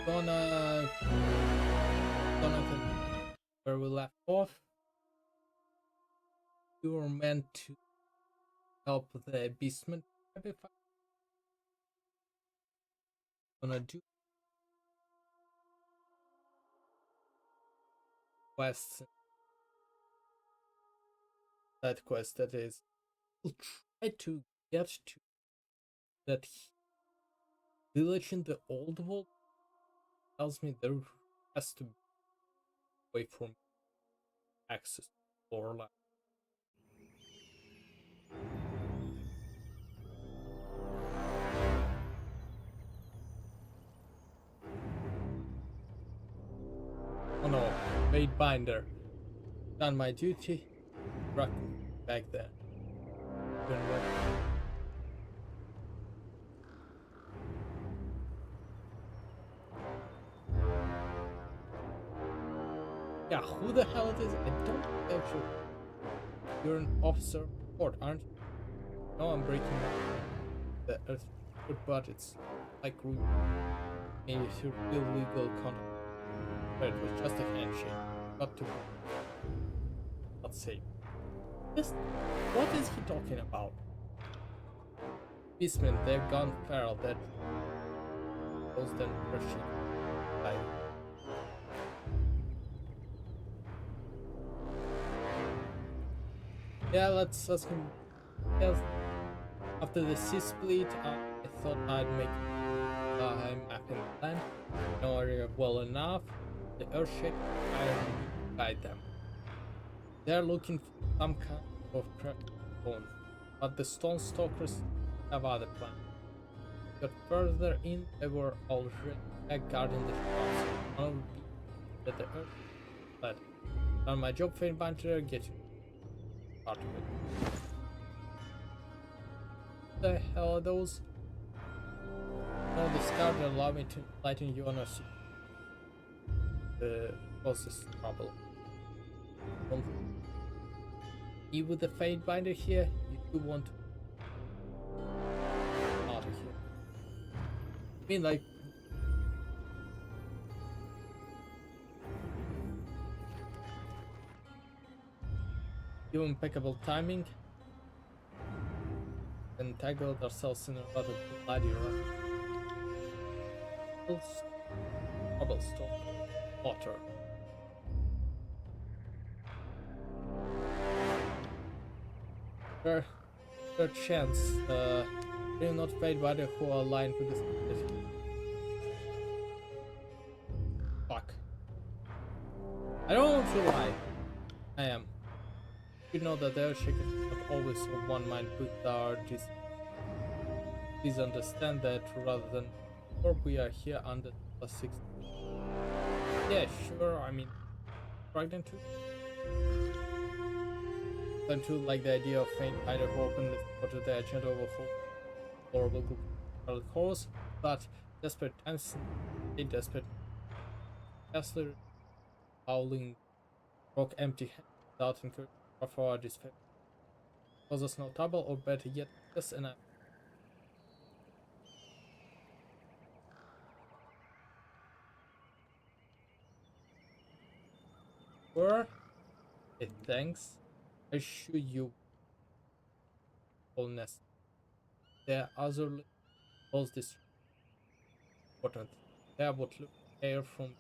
Gonna continue where we left off. You were meant to help the beastman. If I'm gonna do quests, that quest that is, we'll try to get to that village in the old world. Tells me there has to be a way for me to access or like. Oh no, Fate Binder. Done my duty. Right back there. Yeah, who the hell it is? I don't actually. You're an officer of court, aren't you? No, I'm breaking the earth, but it's like rude. And it's your illegal conduct. But it was just a handshake. Not to not safe. Just what is he talking about? Beastmen, they're gone feral, that was then Christian. Yeah, let's ask him. Yes. After the sea split, I thought I'd make a map in the land. Know area well enough. The Earthshake, I guide them. They're looking for some kind of precious stone, but the Stone Stalkers have other plans. Got further in, they were already guarding the shops. One would be that the Earth fled. Done my job, Fainbinder, get you part of it. The hell are those? No, the scout will allow me to lighten you on a the causes trouble. Don't you with the Fate Binder here, you do want to out of here. I mean, like, you impeccable timing. Entangled ourselves in a rather bloody run. Cobblestone. Water. Third chance. Will not fade by the who are aligned with this. Fuck. I don't want to lie. I am. You know that the Earthshake is not always of one mind with our Please understand that rather than or we are here under +6. Yeah, sure, I mean pregnant too. Don't you like the idea of faint either open to the agenda of a horrible group of cause, but desperate times a desperate Kessler howling rock empty hand without encouragement for our despair. Causes no trouble or better yet yes and I were it thanks. I assure you wholeness. There otherly was this important. There would look air from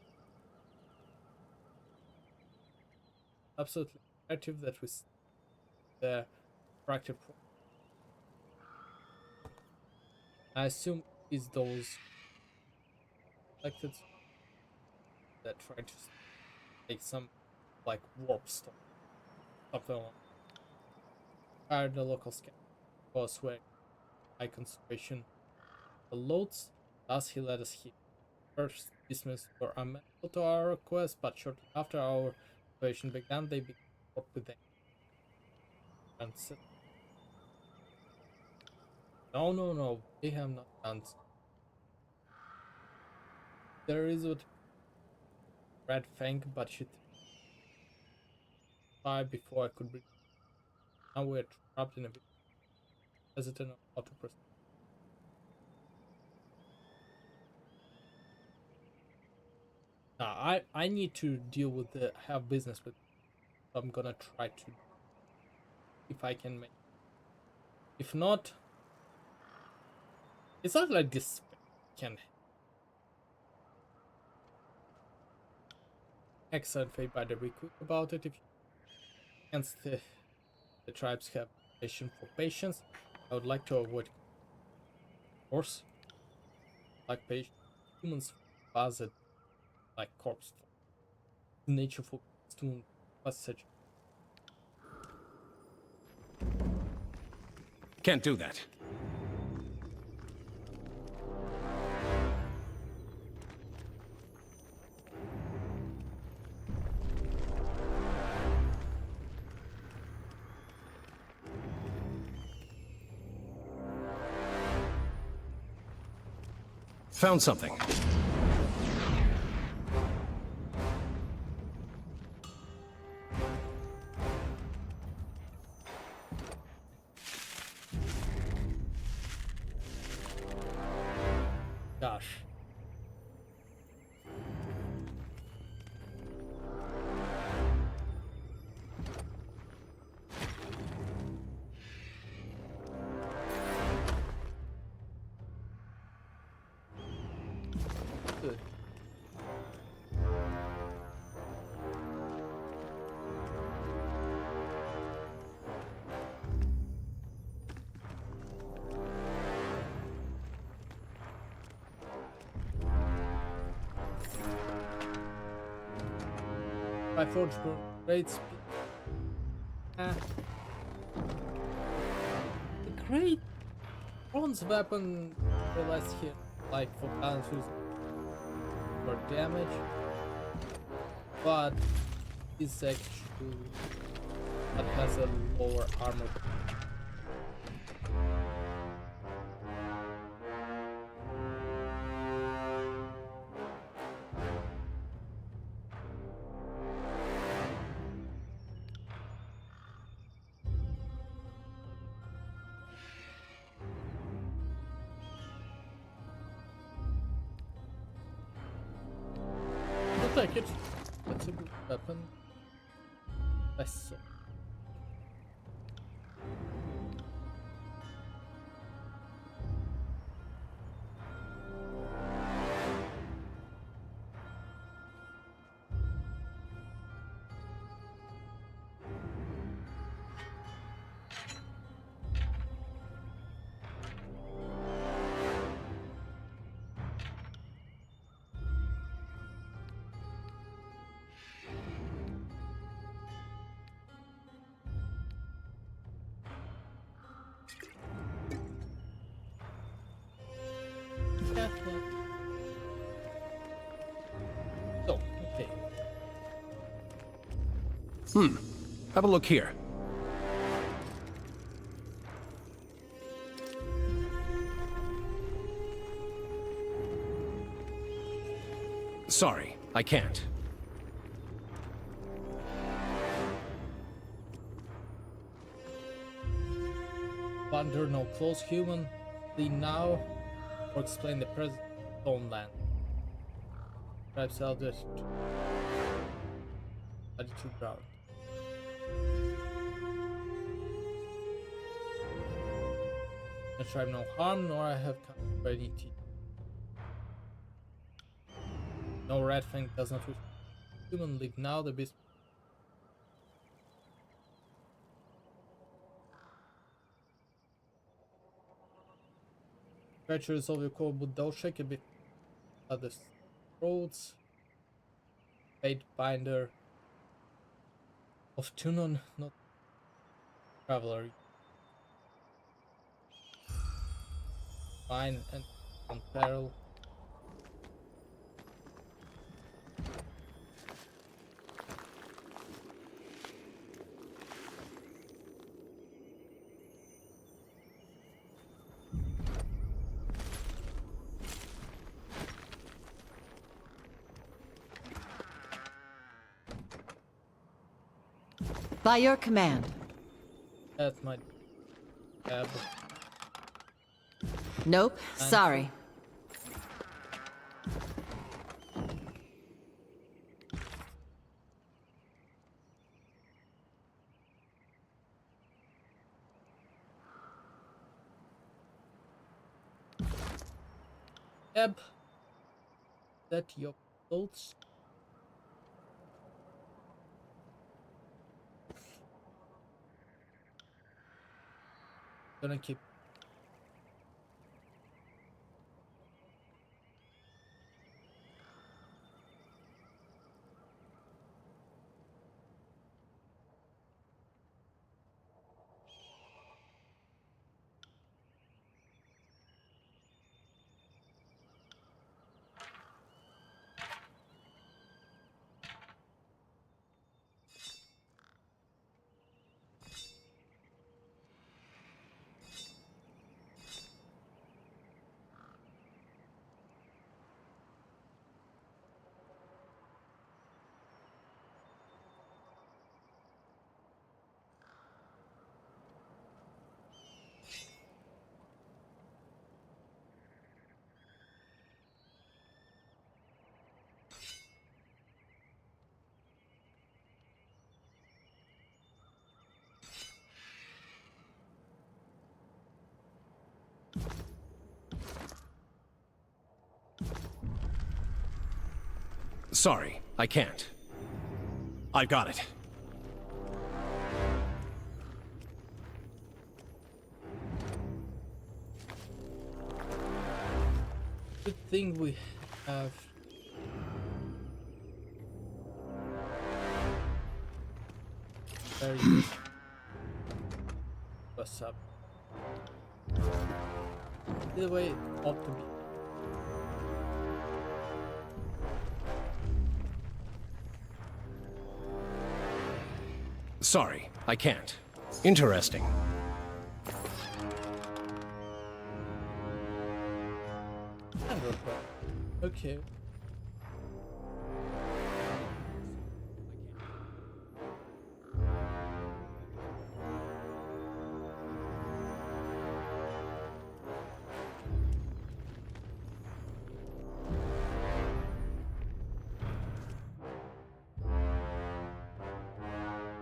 absolutely imperative that we the practice. I assume it's those elected that try to take some like warp stuff, something like fire the local scam was where high concentration the loads. Thus he let us hit. First dismissed were amenable to our request, but shortly after our operation began, they began to work with them and said, no, they have not done. There is what Red Fang, but she died before I could breathe. Now we're trapped in a bit hesitant on how to proceed. I need to deal with the have business with. So I'm gonna try to if I can make. If not, it's not like this can. Excellent fate, by the way. Quick about it. If you against the tribes have patience for patience, I would like to avoid course like patience. Humans posit like corpse. Nature for to passage. Can't do that. Found something. Gosh. Good. I forged great speed. The great bronze weapon realized here, like for balance for damage, but is actually that has a lower armor. I'll take it. That's a good weapon. I saw. Yeah, well. So, okay. Have a look here. Sorry, I can't. Wander no close human. Lead now or explain the present homeland. Tribes elders. Attitude ground. I tribe no harm, nor I have come for any teeth. No red fang does not wish human leave now the beast. Treacherous of your core would thou shake a bit at the roads. Fate binder of Tunon, not traveler. Fine and on peril. By your command. That's my tab. Nope, Thank sorry. Yep. That your clothes. Gonna keep. Sorry, I can't. I got it. Good thing we have. There you go. What's up? Either way, it ought to be. Sorry, I can't. Interesting. Okay.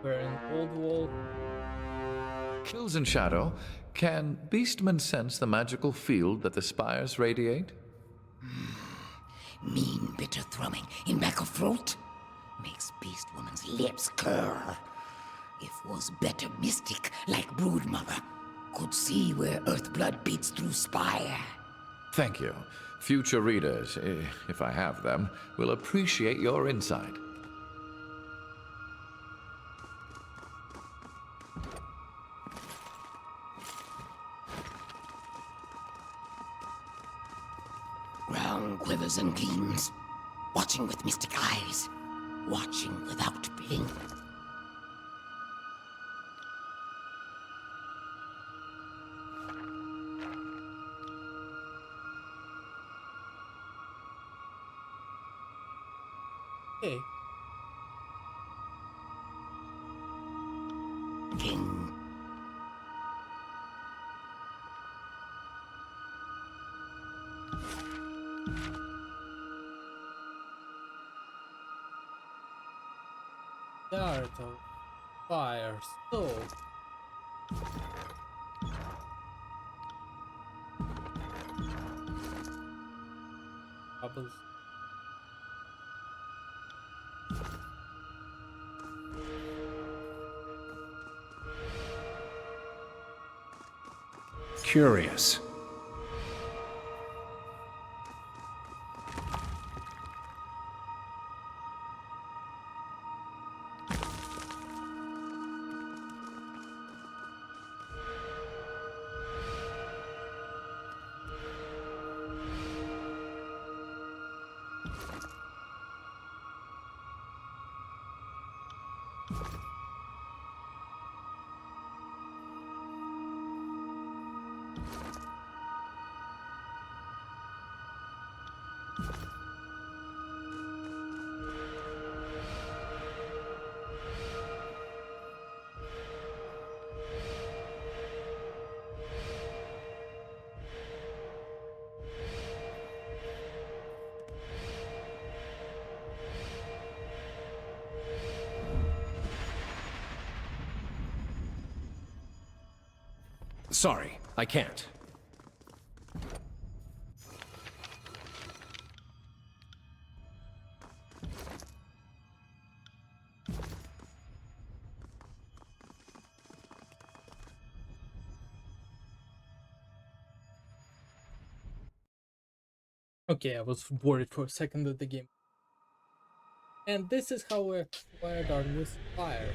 We're in Old Wall. Kills in shadow, can Beastmen sense the magical field that the spires radiate? Mean, bitter thrumming in back of throat makes Beast Woman's lips curl. If was better mystic like Broodmother, could see where Earth blood beats through spire. Thank you. Future readers, if I have them, will appreciate your insight. Ground quivers and gleams, watching with mystic eyes, watching without blink. Hey. King. Dart of fire, so bubbles. Curious. Sorry, I can't. Okay, I was worried for a second that the game. And this is how we acquired our new spire.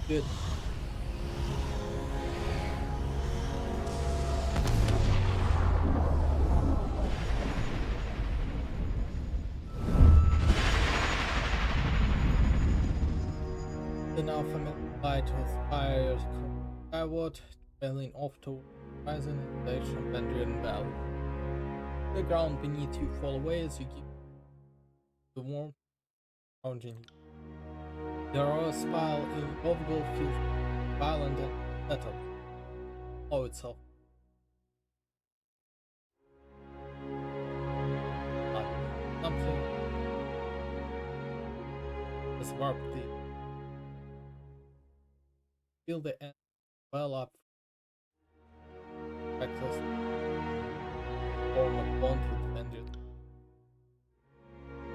Good. The now familiar light of spires skyward, trailing off toward the horizon in the Abandoned Valley. The ground beneath you fall away as you keep the warmth surrounding you. The aurora spire in Ovgal feels violent and settled. All itself. Like something has warped the feel the end well up reckless form of bond with Vendor.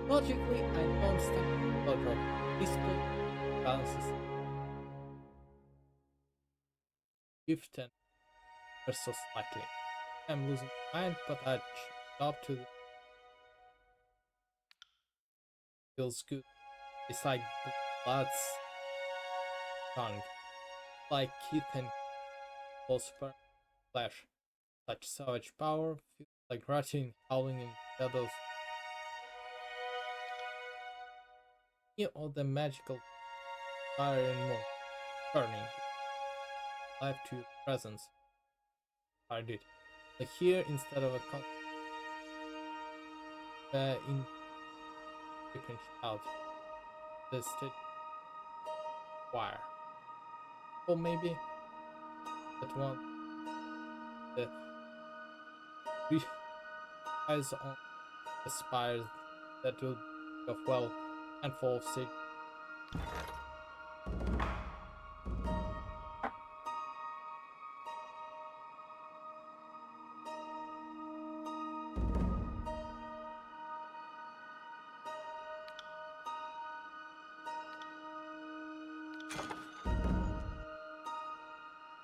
Logically, I don't stand blood drop. Display balances gift and so slightly. I'm losing mind, but I chalk up to the feels good. It's like blood's tongue. Like Keith and Philosopher Flash. Such savage power feels like rotting, howling in shadows. You know the magical fire and moon turning life to your presence. I did. Like here instead of a in different out the state wire. Or maybe that one that eyes on the spires that will of well and fall of sick.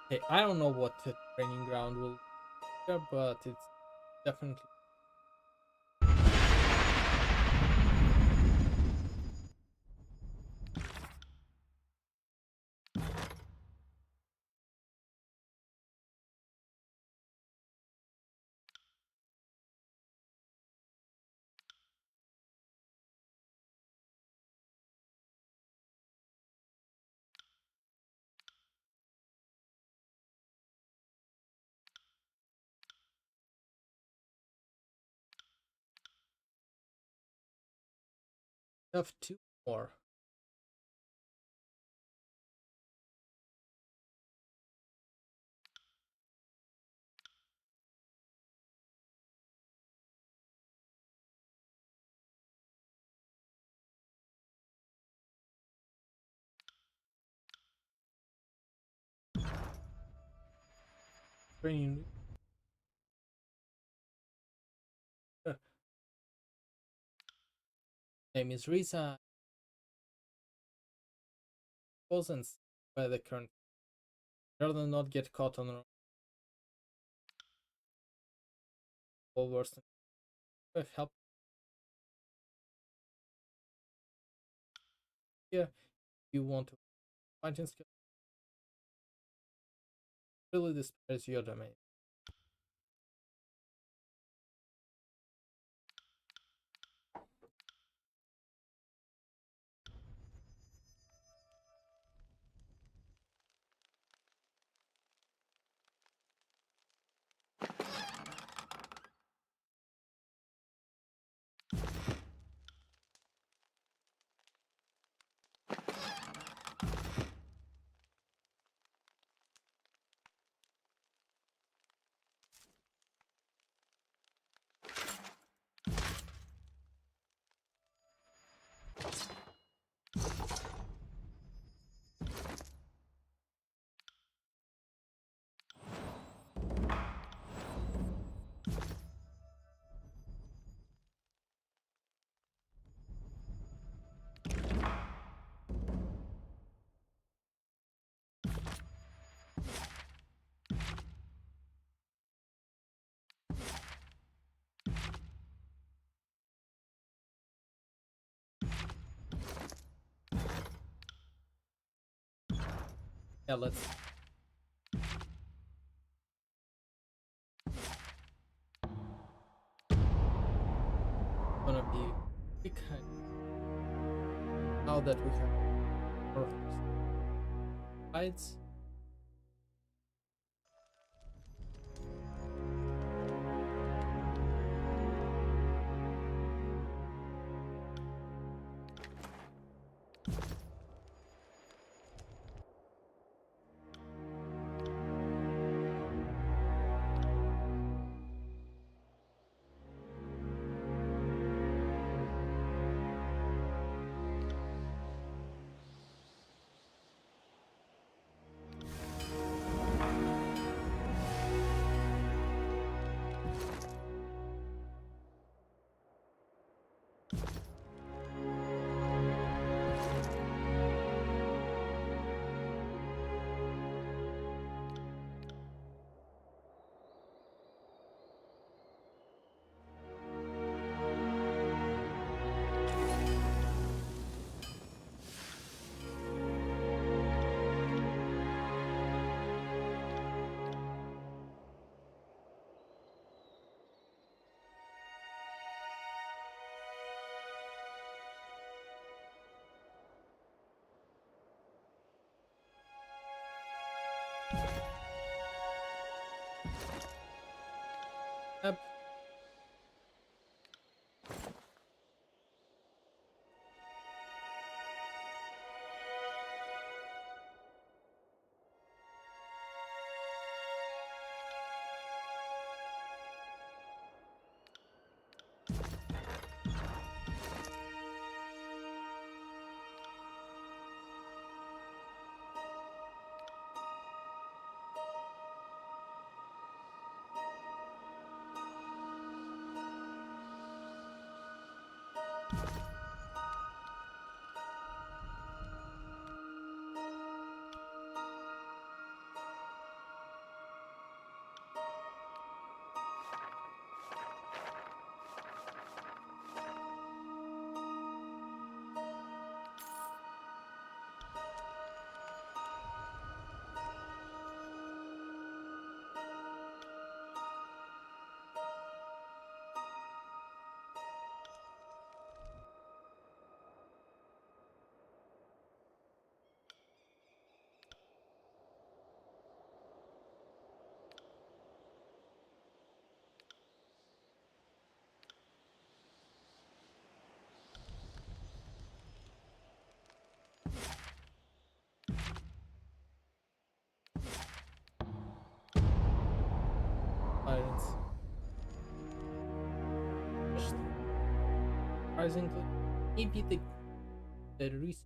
Hey, I don't know what the training ground will be, but it's definitely have two more. Training name is Risa wasn't by the current rather not get caught on all worse than help here you want to fighting skill really despise your domain. Yeah, let's. Gonna be kind. Now that we have more of these sides. Yep. Silence. Just surprisingly, maybe the reason.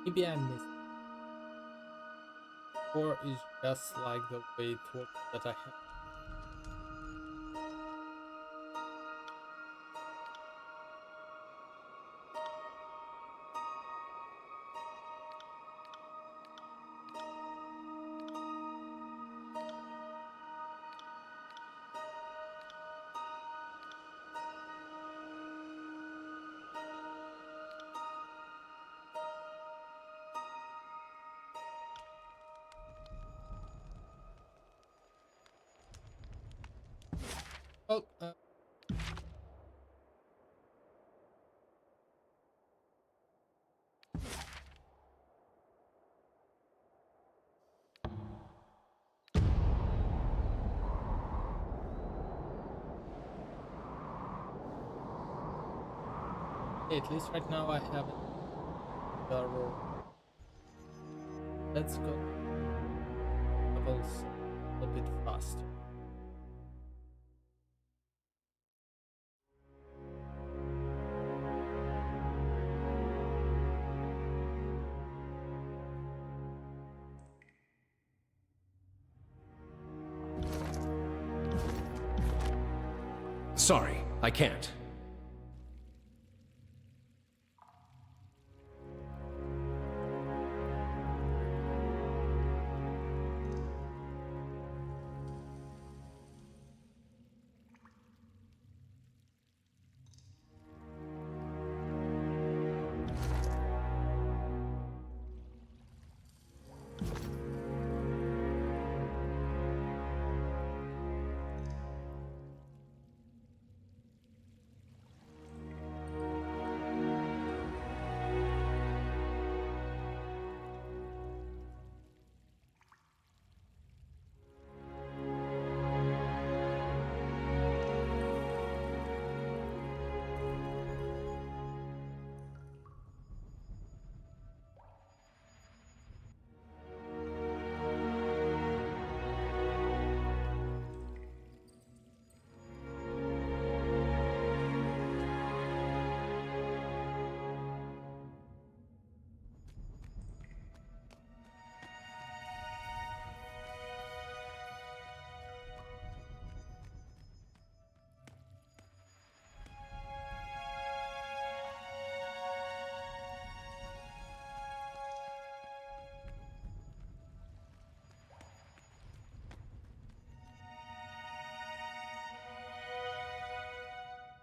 Maybe I missed. Or is just like the way it works that I have. Oh, at least right now I haven't the roll. Let's go levels a bit faster. Sorry, I can't.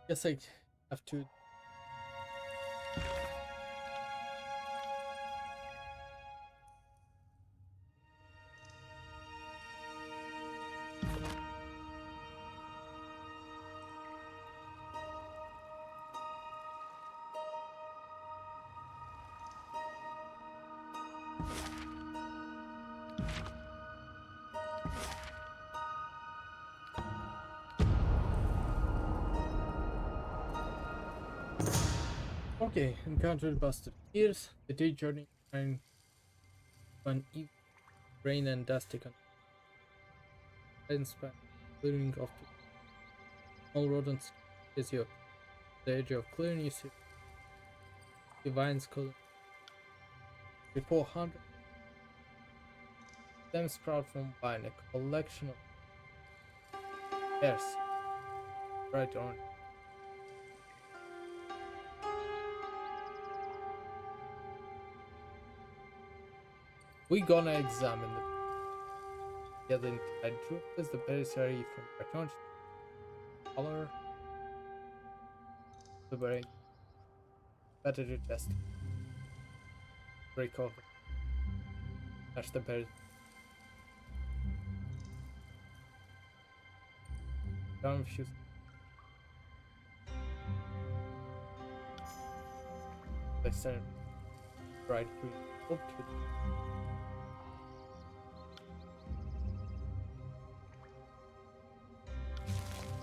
Guess I have to. Okay, encountered busted ears. The day journey and one evening, rain and dusty conditions, clearing of all rodents is your the edge of clearing you see divines calling. Before 100 them sprout from vine, a collection of hairs, bright orange. We gonna examine the other inside truth is the berry from Archon color the berry better to test break off that's the berry confused they send right through up to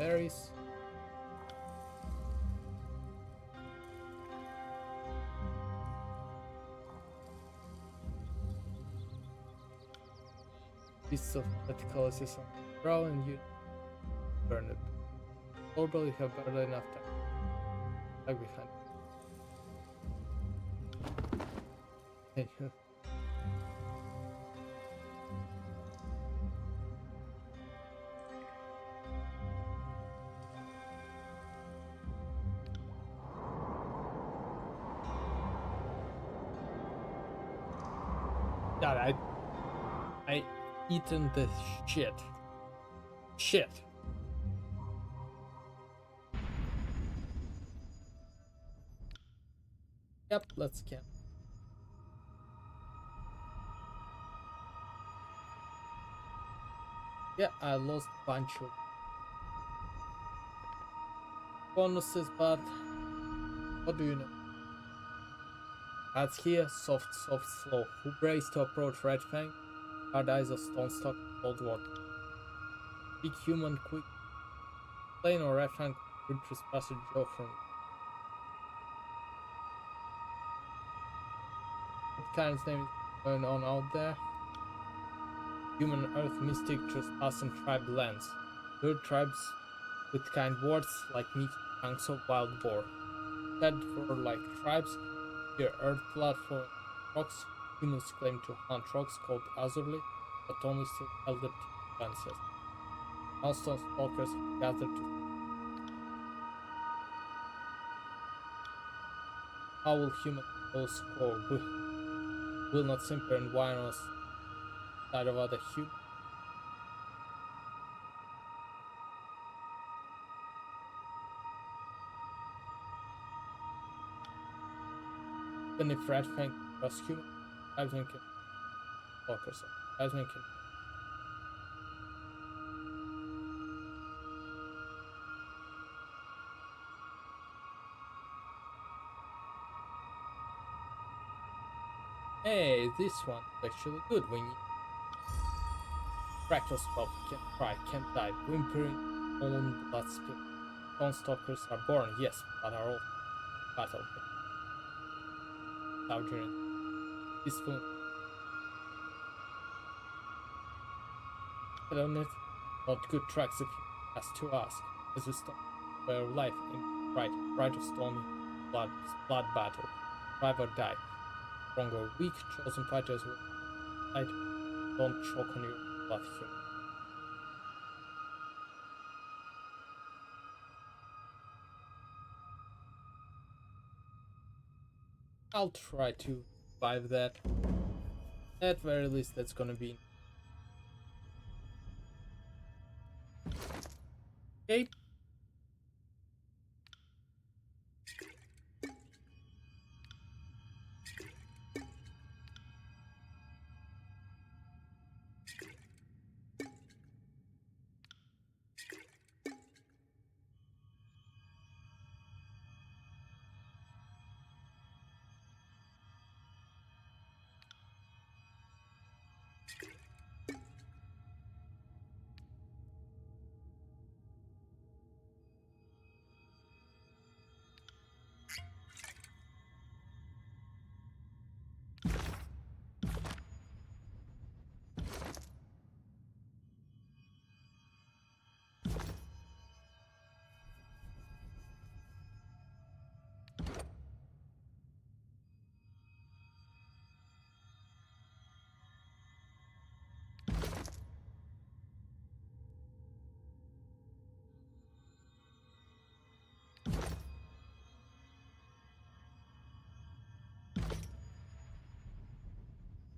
berries. Piece of verticalizes on the brow and you burn it. Orbital you have barely enough time. Lag behind. God, I eaten the shit. Shit. Yep, let's camp. Yeah, I lost a bunch of bonuses, but what do you know? That's here, soft, soft, slow. Who braced to approach Red Fang? Hard eyes of stone stock, cold water. Big human, quick. Plain or Red Fang would trespass a jaw from. What kind's name is going on out there? Human Earth mystic trespass and tribe lands. Third tribes with kind words like meat chunks of wild boar. Dead for like tribes, here Earth platform rocks. Humans claim to hunt rocks called Azurli, but only still elder ancestors. Milestone stalkers gather to. How will human score? Will not simper and whine on the side of other humans? Even if Red Fang was human, tribesmen can stalkers. Tribesmen can. Hey, this one is actually good. When you practice spell, can't cry, can't die, whimpering, own blood spill. Stone stalkers are born, yes, but are all battle. During peaceful. On it, not good tracks if you ask to ask, as we stop where life in right of stone blood battle, thrive or die. Strong or weak, chosen fighters will fight. Don't choke on your blood here. I'll try to survive that. At very least, that's gonna be okay.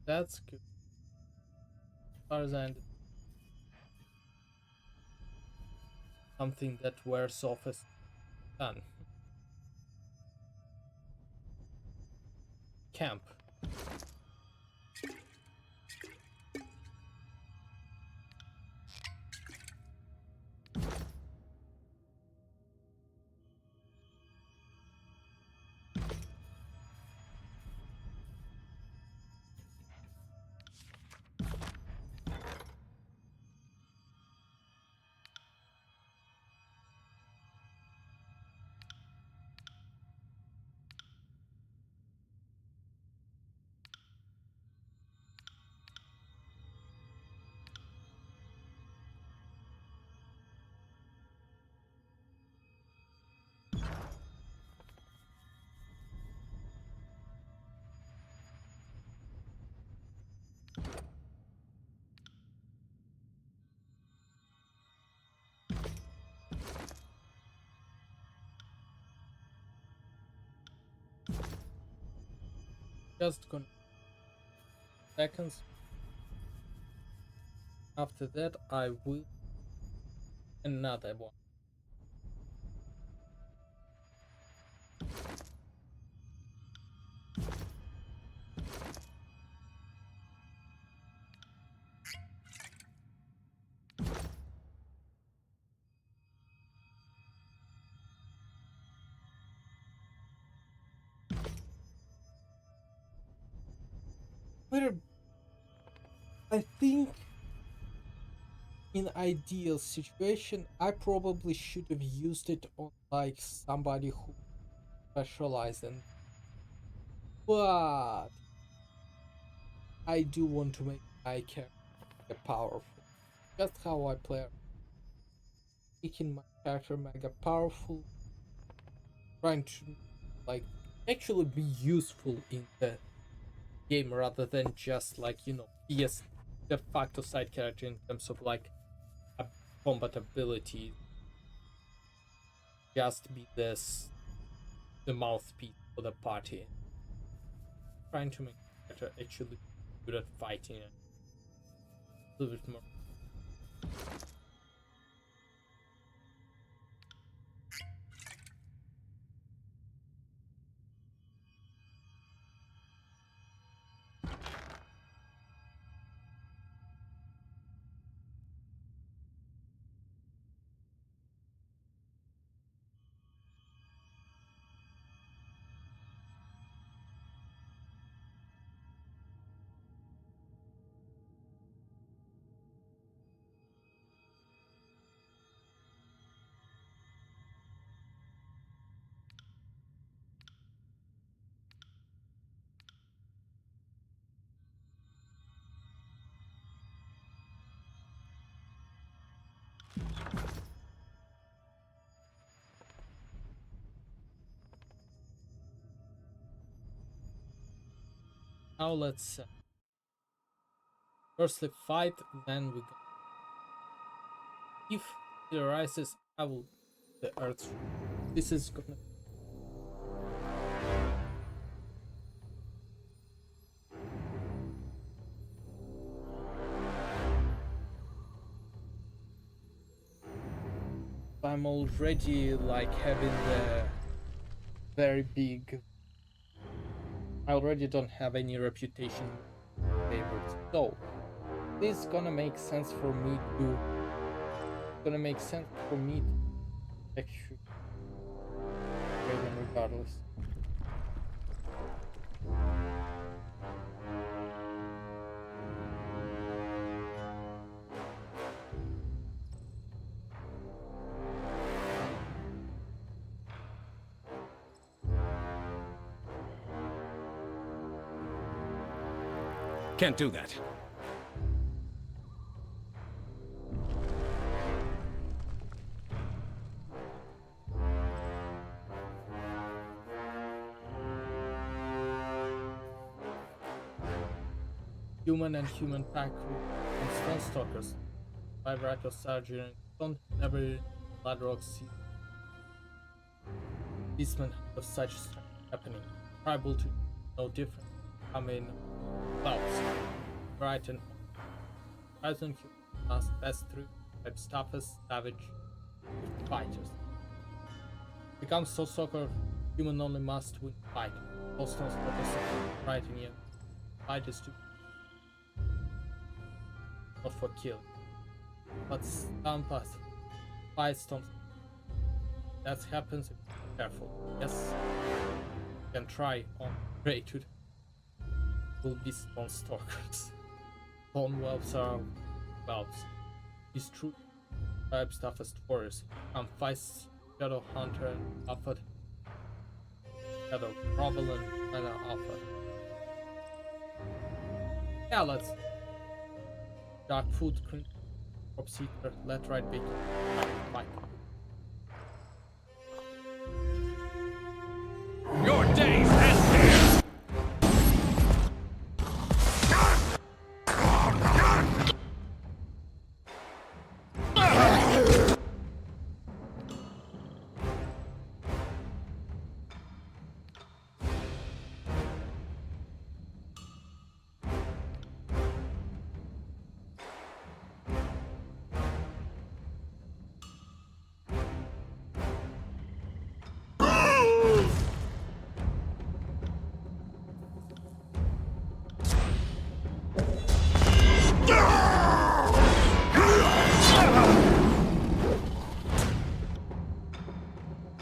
That's good. Tarzan, something that wears off as done. Camp. Just gonna seconds. After that, I will another one. Where I think in ideal situation, I probably should have used it on like somebody who specialized in, but I do want to make my character powerful. Just how I play, making my character mega powerful, trying to like actually be useful in the game rather than just like be a de facto side character in terms of like a combat ability, just be the mouthpiece for the party. Trying to make the character actually good at fighting a little bit more. Now let's firstly fight, then we go. If it arises, I will the earth. This is gonna. I'm already like having the very big. I already don't have any reputation favorites, so this is gonna make sense for me to. Gonna make sense for me to actually trade them regardless. Can't do that. Human and human pack and stone stalkers. By right of Sergeant Stone, never Ladrock see beastmen of such strength happening. Tribal to no different. I mean, clouds, bright and present human must pass through type toughest savage fighters. Become stone stalker, human only must win fight. All stone stalkers are right in you. Fight is to not for kill, but stamp us. Fight stones. That happens if you're careful. Yes, you can try on prey to will be stone stalkers. Stone whelps are whelps. These true tribes toughest warriors. Come fight Shadow Hunter and Alpha Shadow Grovel and Alpha. Yeah, let's Dark Food Cream Crop Seeker, let right big fight. Your days end here!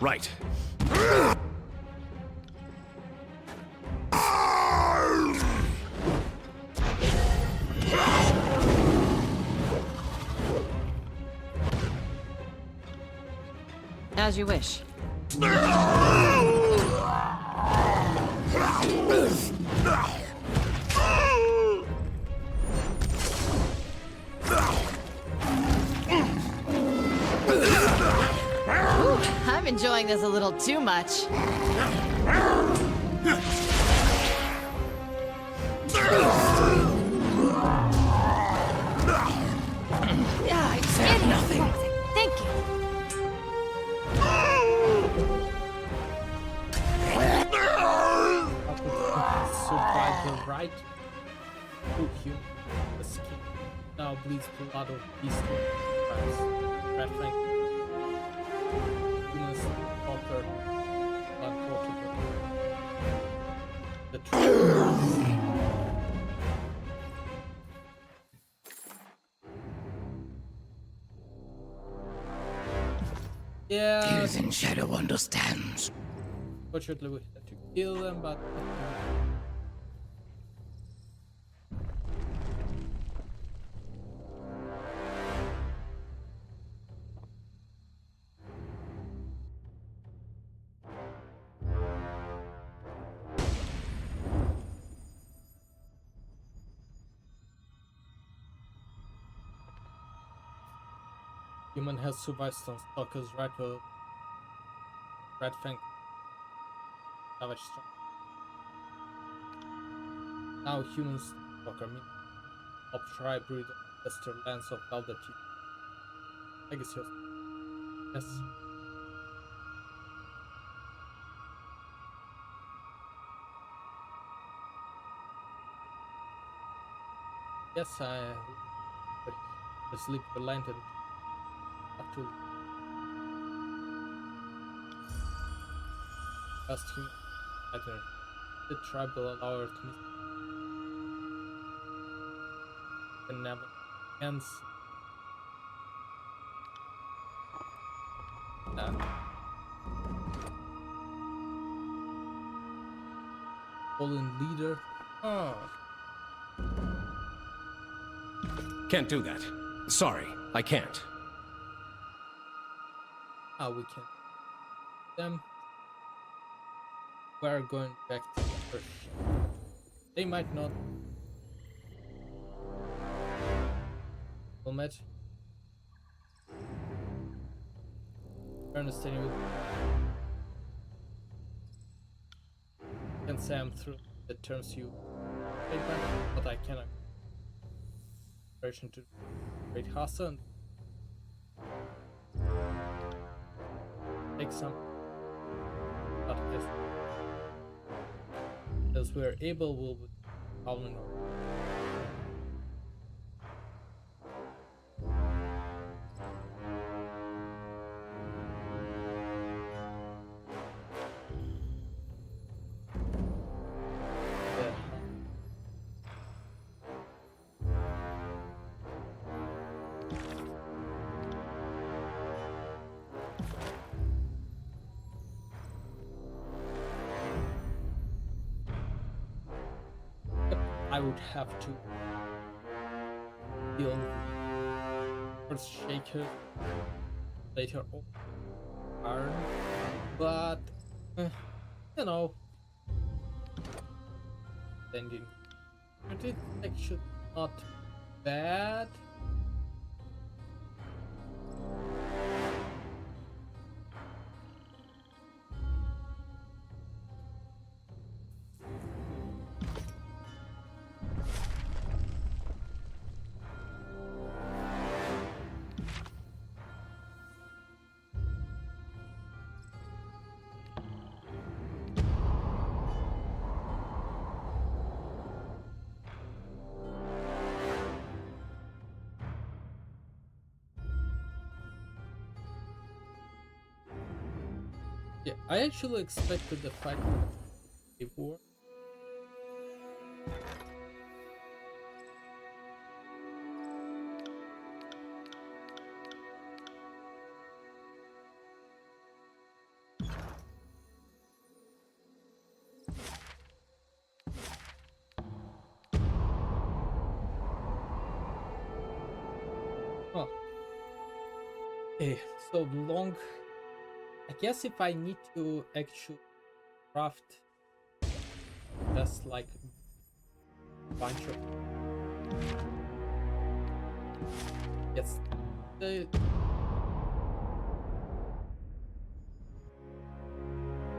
Right. As you wish. Ooh, I'm enjoying this a little too much. Yeah, it's getting nothing. Thank you. So by the right, oh, human, the skin now bleeds blood of beast tribes. Red flank, humans, water, blood water. The tribe. Yeah, Tears in Shadow understands. fortunately we had to kill them, but human has survived some stalkers rifle, red fang, savage strike. Now humans stalker me, of tribe breed Western lands of Elder Chief. I guess yes. Yes, I the sleep the lantern up to last human pattern. The tribe will allow her to miss and never ends. Fallen leader. Oh, Can't do that. Sorry, I can't. how we can them. We're going back to the first ship. They might not helmet. Understanding with can say I'm through the terms you take back, but I cannot. Version to Great Hassan. Take some. But as we're able, we'll be following on. I would have to deal first shaker later on iron, but you know, ending it actually not bad. Yeah, I actually expected the fight before. Okay, so long. I guess if I need to actually craft just like a bunch of yes, the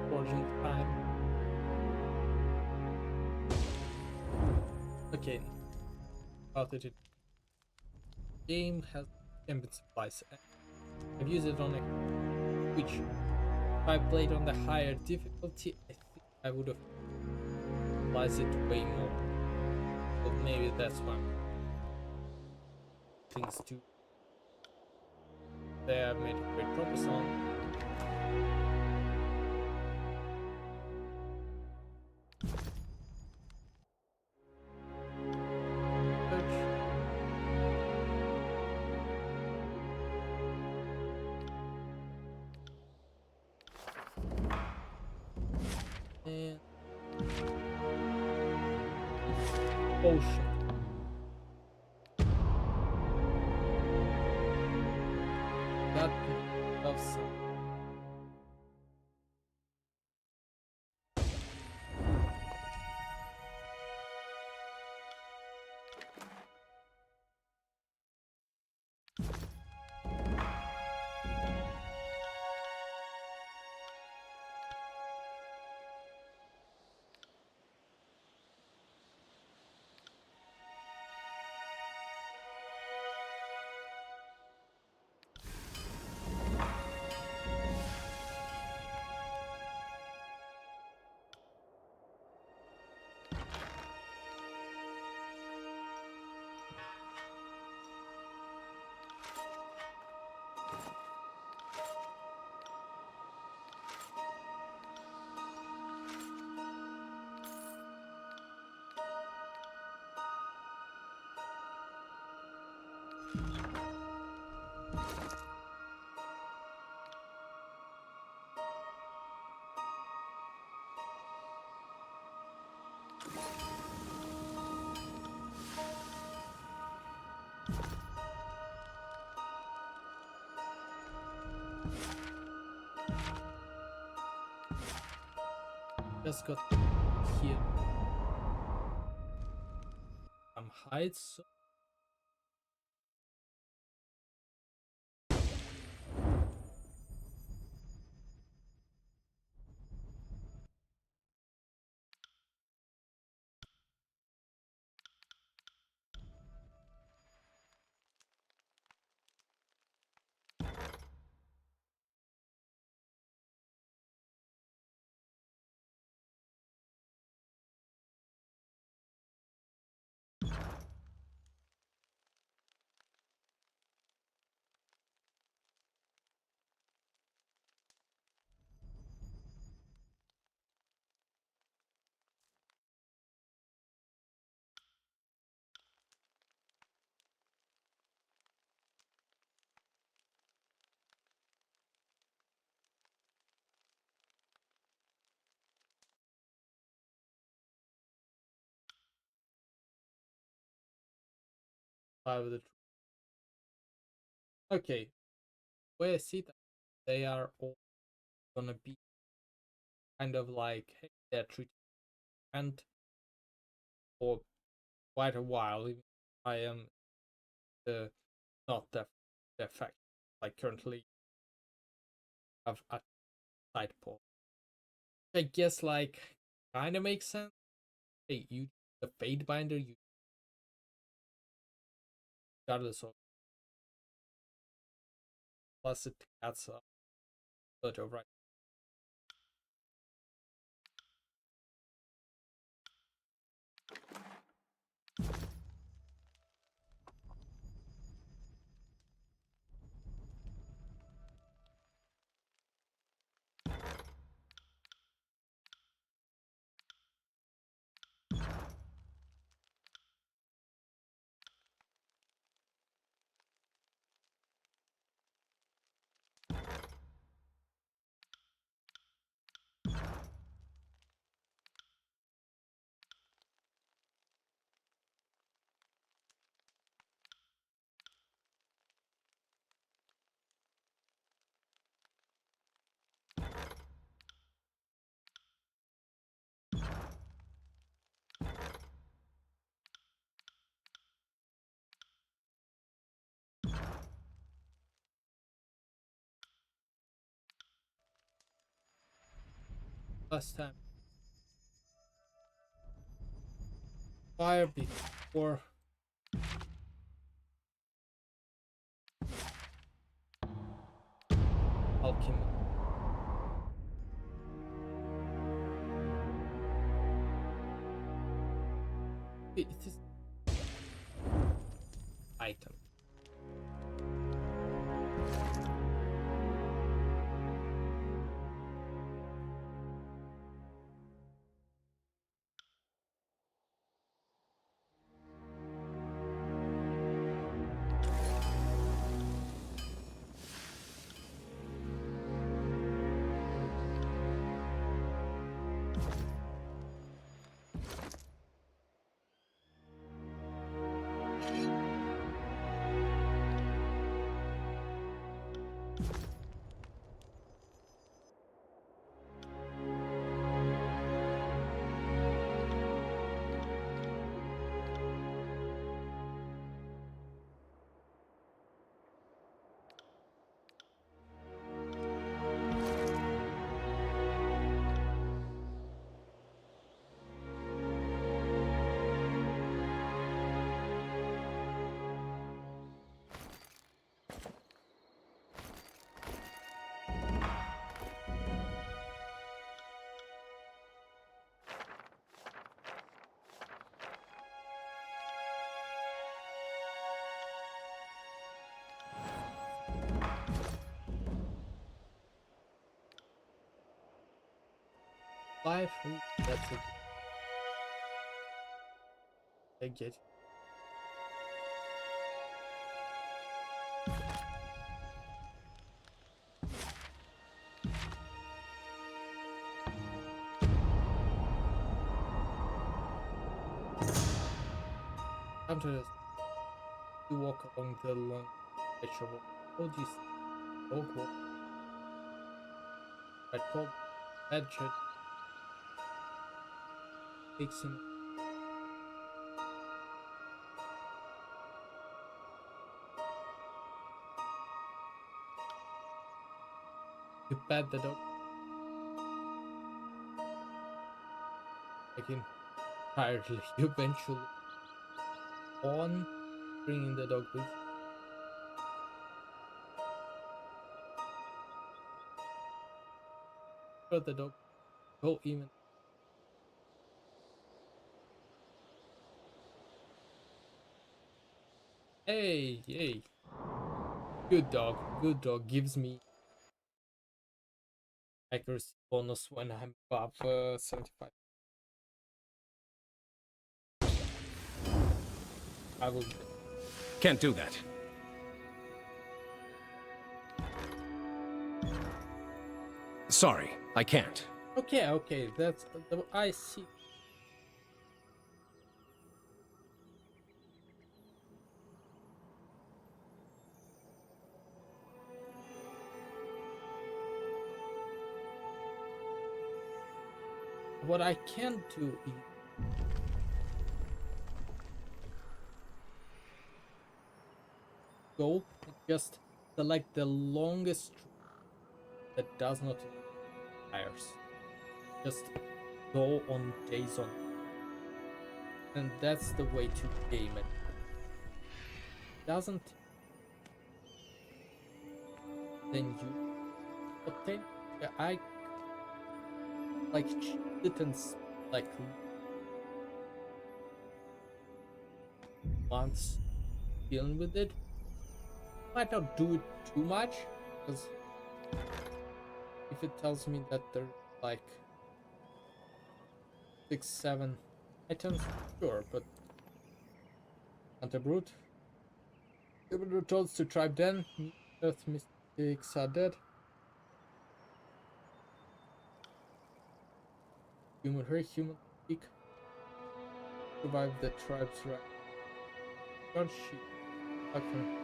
forging time. Okay, about it. Game has ambient supplies. I've used it on a which if I played on the higher difficulty, I think I would have utilized it way more. But maybe that's one things to they have made great progress on. And ocean. Got of some. Just got here some heights. With the okay, where I see that they are all gonna be kind of like hey, they're treated and for quite a while. Even I am not the fact like currently have a side port. I guess like kind of makes sense. Hey, you the fade binder you regardless of plus it adds a photo right. last time. Fire before. Alchemy. It is item. Five. Ooh, that's it. I get. Time to walk along the long stretch of road. You see dog walk. Red coat, red shirt, takes him. You pat the dog. Again, tiredly, you eventually on bringing the dog with you. Throw the dog. Go even. Hey, hey. Good dog. Good dog. Gives me accuracy bonus when I'm above 75. I will. Can't do that. Sorry, I can't. Okay, okay. That's. I see. What I can do is go and just select the longest route that does not tires. Just go on days on. And that's the way to game it. Doesn't then you obtain. Yeah, I like chittens like months dealing with it. Might not do it too much because if it tells me that there's like 6-7 items, sure, but Hunter Brute. Given the chance to tribe then, Earth Mystics are dead. Human hurry, human speak. Survive the tribe's right. Don't shoot. Archon.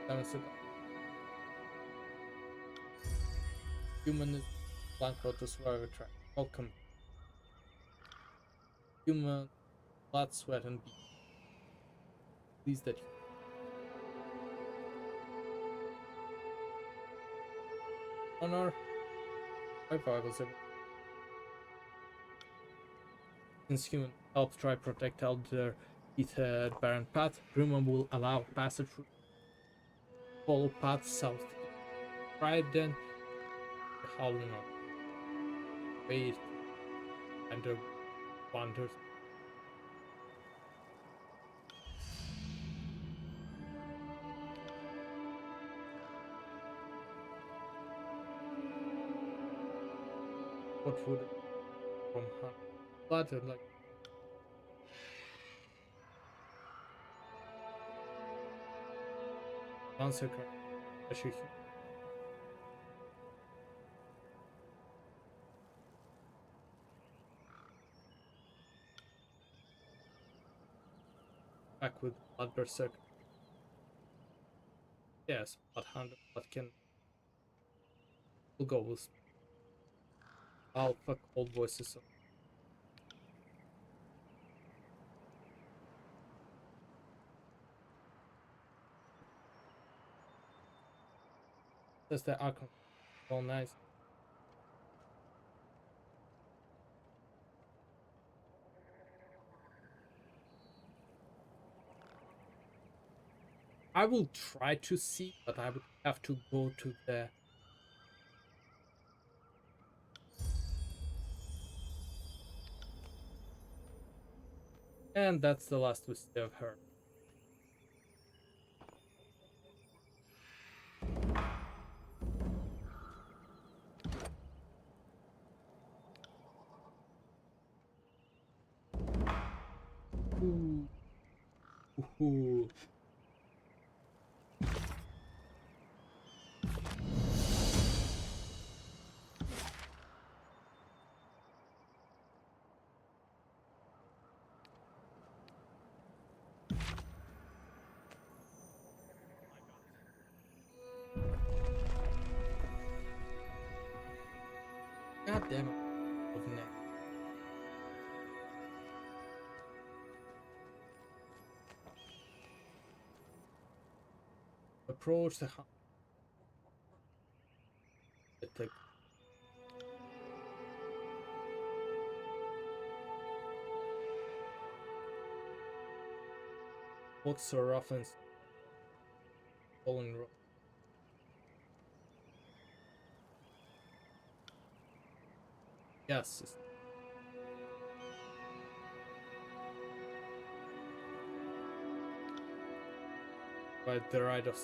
Damage it. Human is blank road to survive a tribe. Welcome. Human blood, sweat, and beat. Please that you. Honor. 5 rivals. Since human help try protect elder tethered barren path, Grumman will allow passage through follow path southeast. Try then the howling of wait and the wonders. What would from hunt blood and like answer cry. Back with blood berserk. Yes, bloodhound blood can will go with alpha cold voices. That's the Archon. All nice. I will try to see, but I would have to go to the and that's the last we see of her. Ooh. Ooh. God damn it. Of neck. Approach the hunt. Attack. What's so rough and falling rock? Yes. By the right of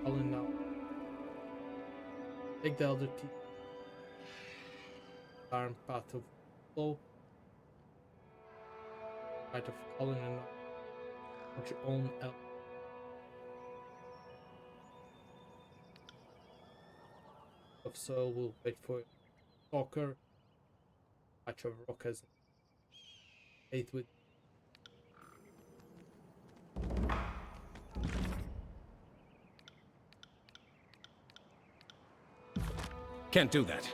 Colin now. Take the elder teeth. Iron path of flow. Right of Colin and what your own elder. Of soil will wait for stalker. Patch of rock as faith with Can't do that.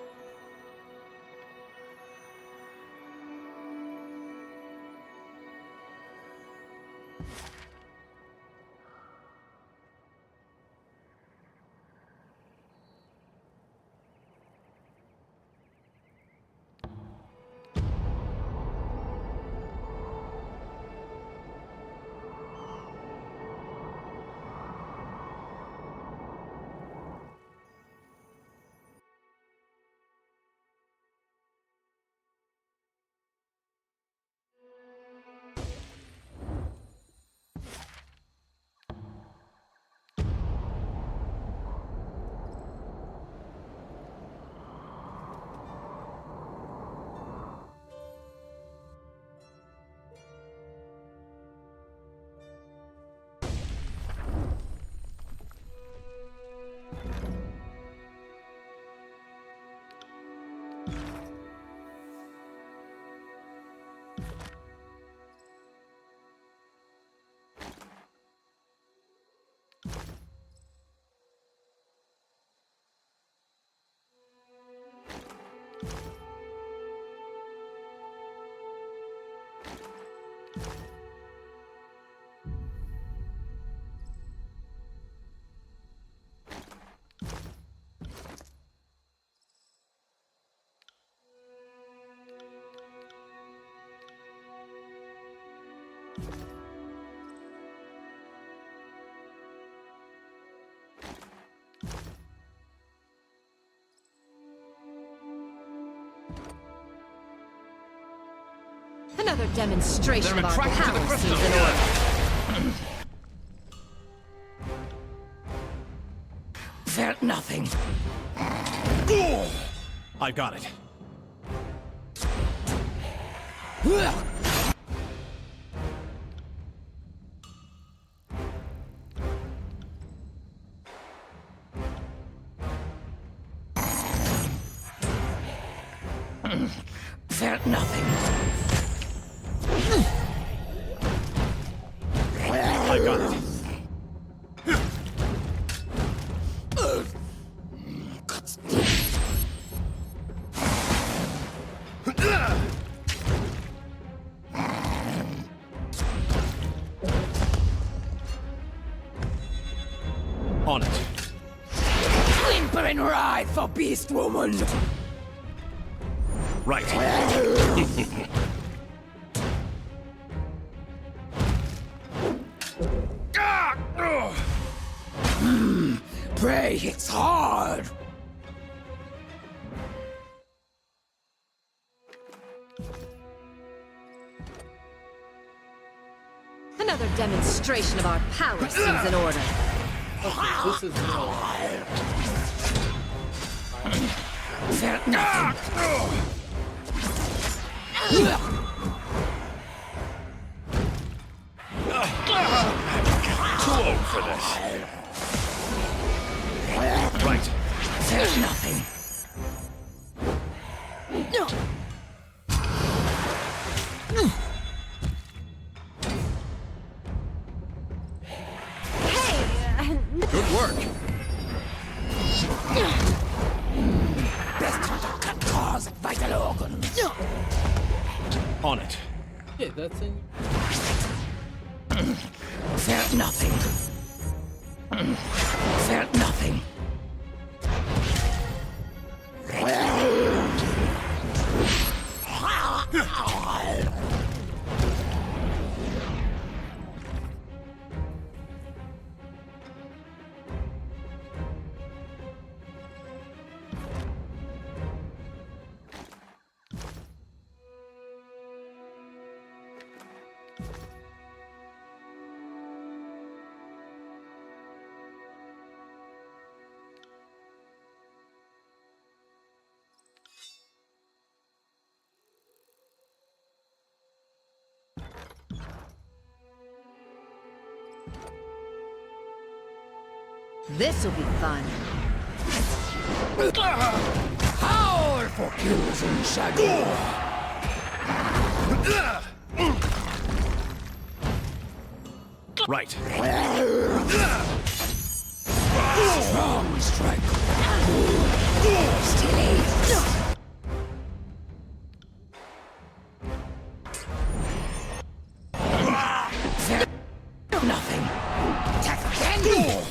Another demonstration They're of our attracted to the power crystal. seems in order. Felt nothing. I got it. Felt nothing. I got it. Cuts. On it. Whimper and writhe for Beast Woman. Right. Prey hits hard. Another demonstration of our power seems in order. This is no. Felt nothing. Too old for this. Right. Felt nothing. Hey, Good work. Best not to cut cause vital organs. On it. Yeah, that's in. Felt nothing. Felt nothing. this'll be fun. Howl for kills in shadow. Right. Strong strike. Still aches. Nothing. Attack again.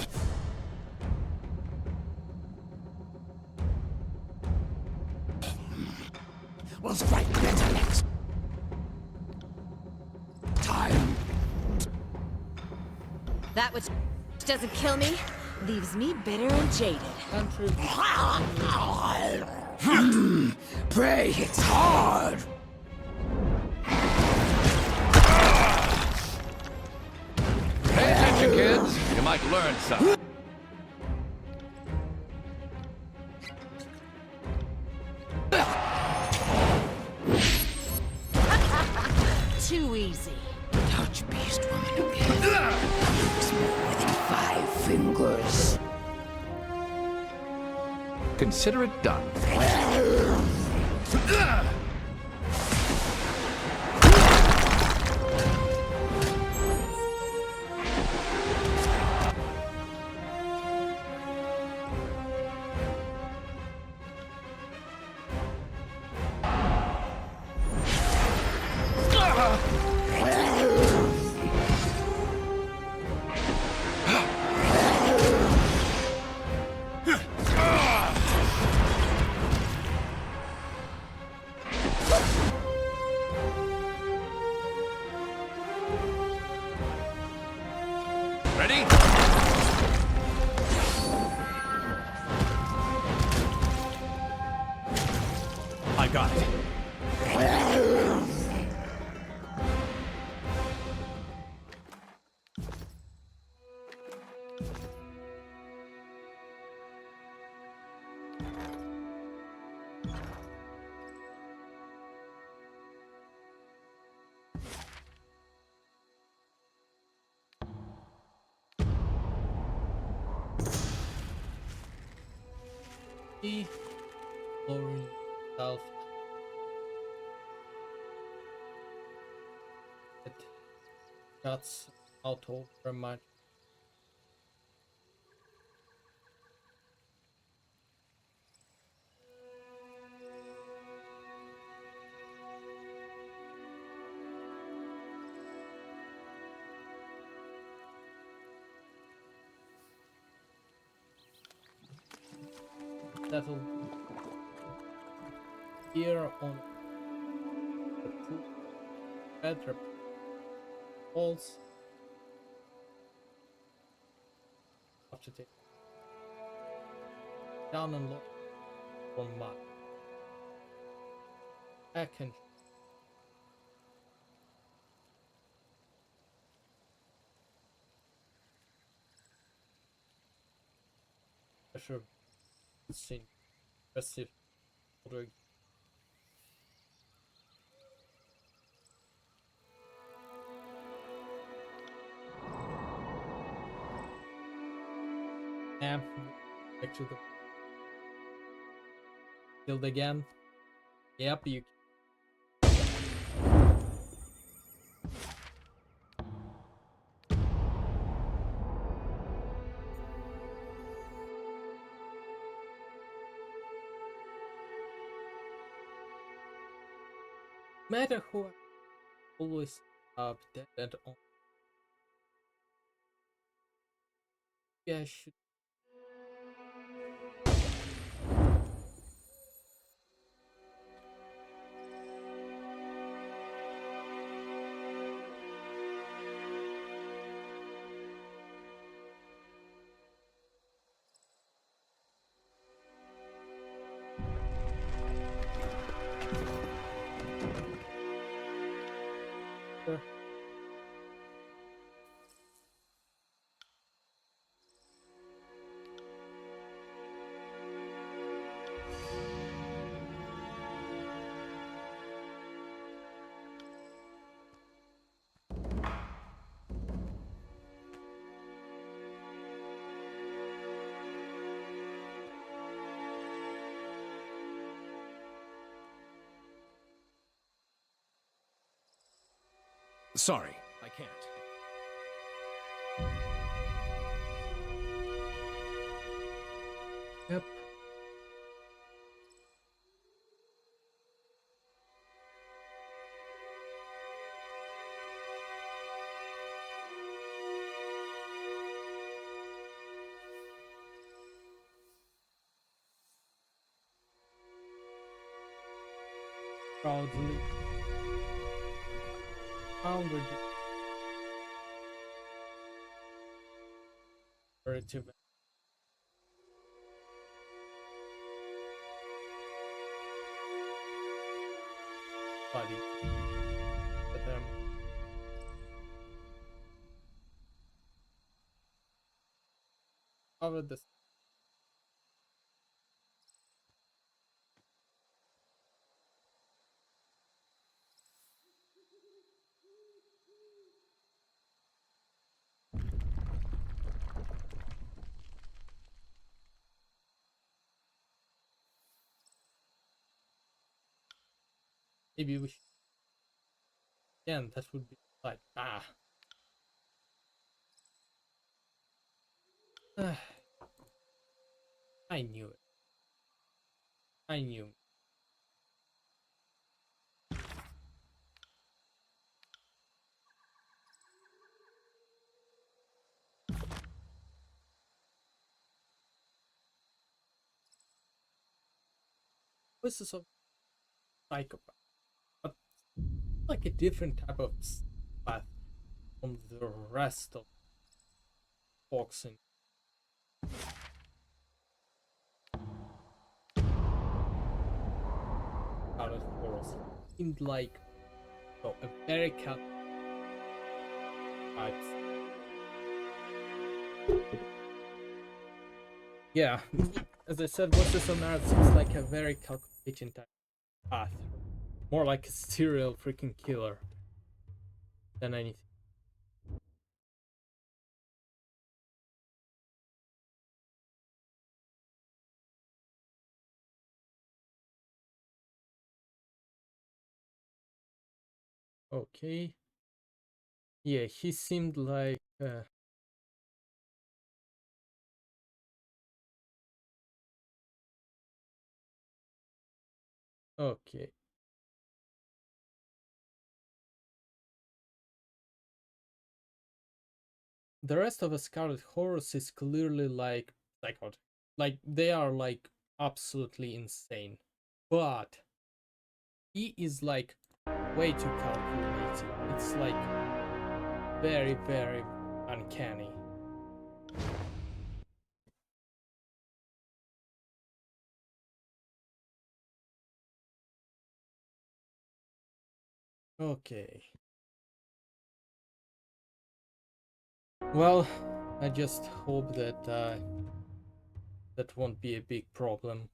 We'll strike better next time. That which doesn't kill me leaves me bitter and jaded. Prey hits hard. Pay attention, kids. You might learn something. Too easy. Touch Beast Woman again. It's more within 5 fingers. Consider it done. Ready? I got it. He lowering himself. It shuts out over much. Settle here on the pool bed walls. Have to take down and look for my second. Pressure seen aggressive order. Yeah, back to the build again. Yep, you matter who always up dead and on. Yeah, I should. Sure. Sorry, I can't. Yep. Proudly. Founder to body. But cover this. Maybe we should. Yeah, that would be like I knew it. I knew. This is a psychopath, but like a different type of path from the rest of boxing. Out of forest. Seemed like a very cat types. Yeah, as I said, what's this on Earth seems like a very calculating type path. More like a serial freaking killer than anything. Okay. Yeah, he seemed like okay. The rest of the Scarlet Horse is clearly like psychotic. Like they are like absolutely insane. But he is like way too calculated. It's like very, very uncanny. Okay. Well, I just hope that that won't be a big problem.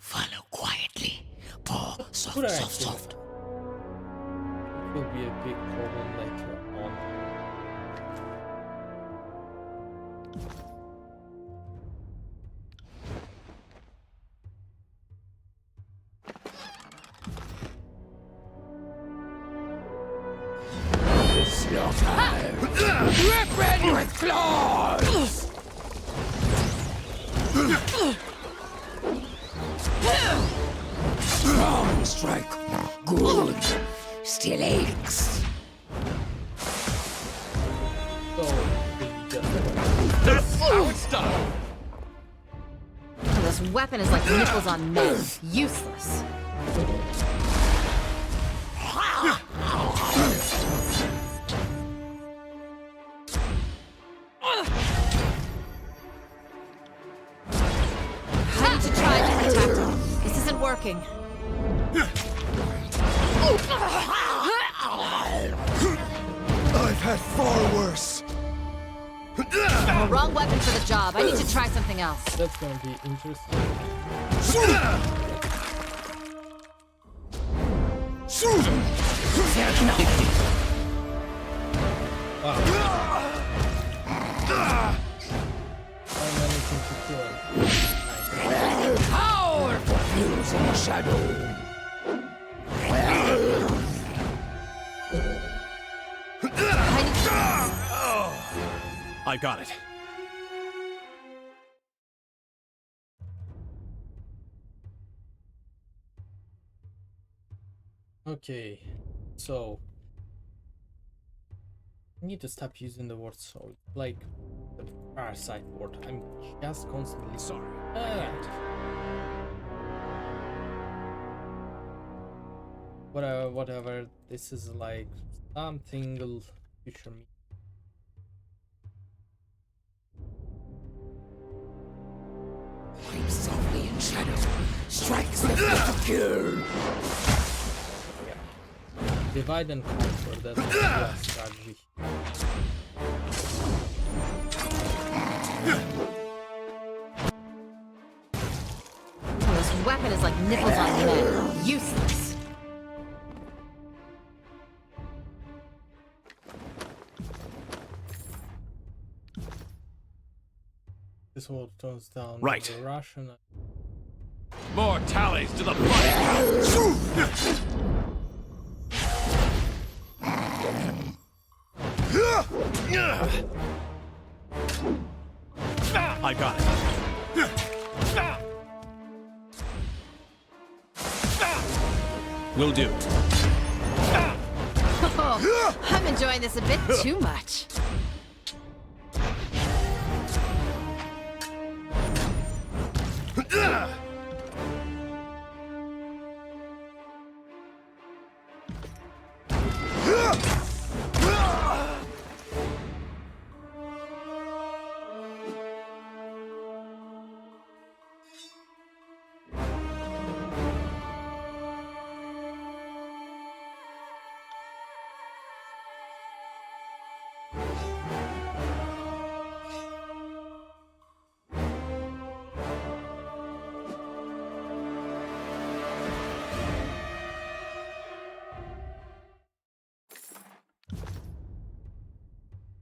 Follow quietly. Paw, Could soft, I soft, actually? soft. It will be a big problem later on. Rip ready with claws! Strong strike. Good. Still aches. So just How it's done! This weapon is like nipples on men. Useless. I need to try a different tactic. This isn't working. I've had far worse. Wrong weapon for the job. I need to try something else. that's gonna be interesting. Wow. I'm managing to kill him. Nice. Powerful fuse in the shadow. I need to... I got it. Okay, so I need to stop using the word soul, like the parasite word. I'm just constantly Sorry. Ah. Whatever. This is like something future me. Creep softly in shadow. Strikes the kill. Divide and conquer. That's the best strategy. This weapon is like nipples on men. Useless. This all turns down Right. the Russian. More tallies to the body count! I got it. Will do. Oh, I'm enjoying this a bit too much.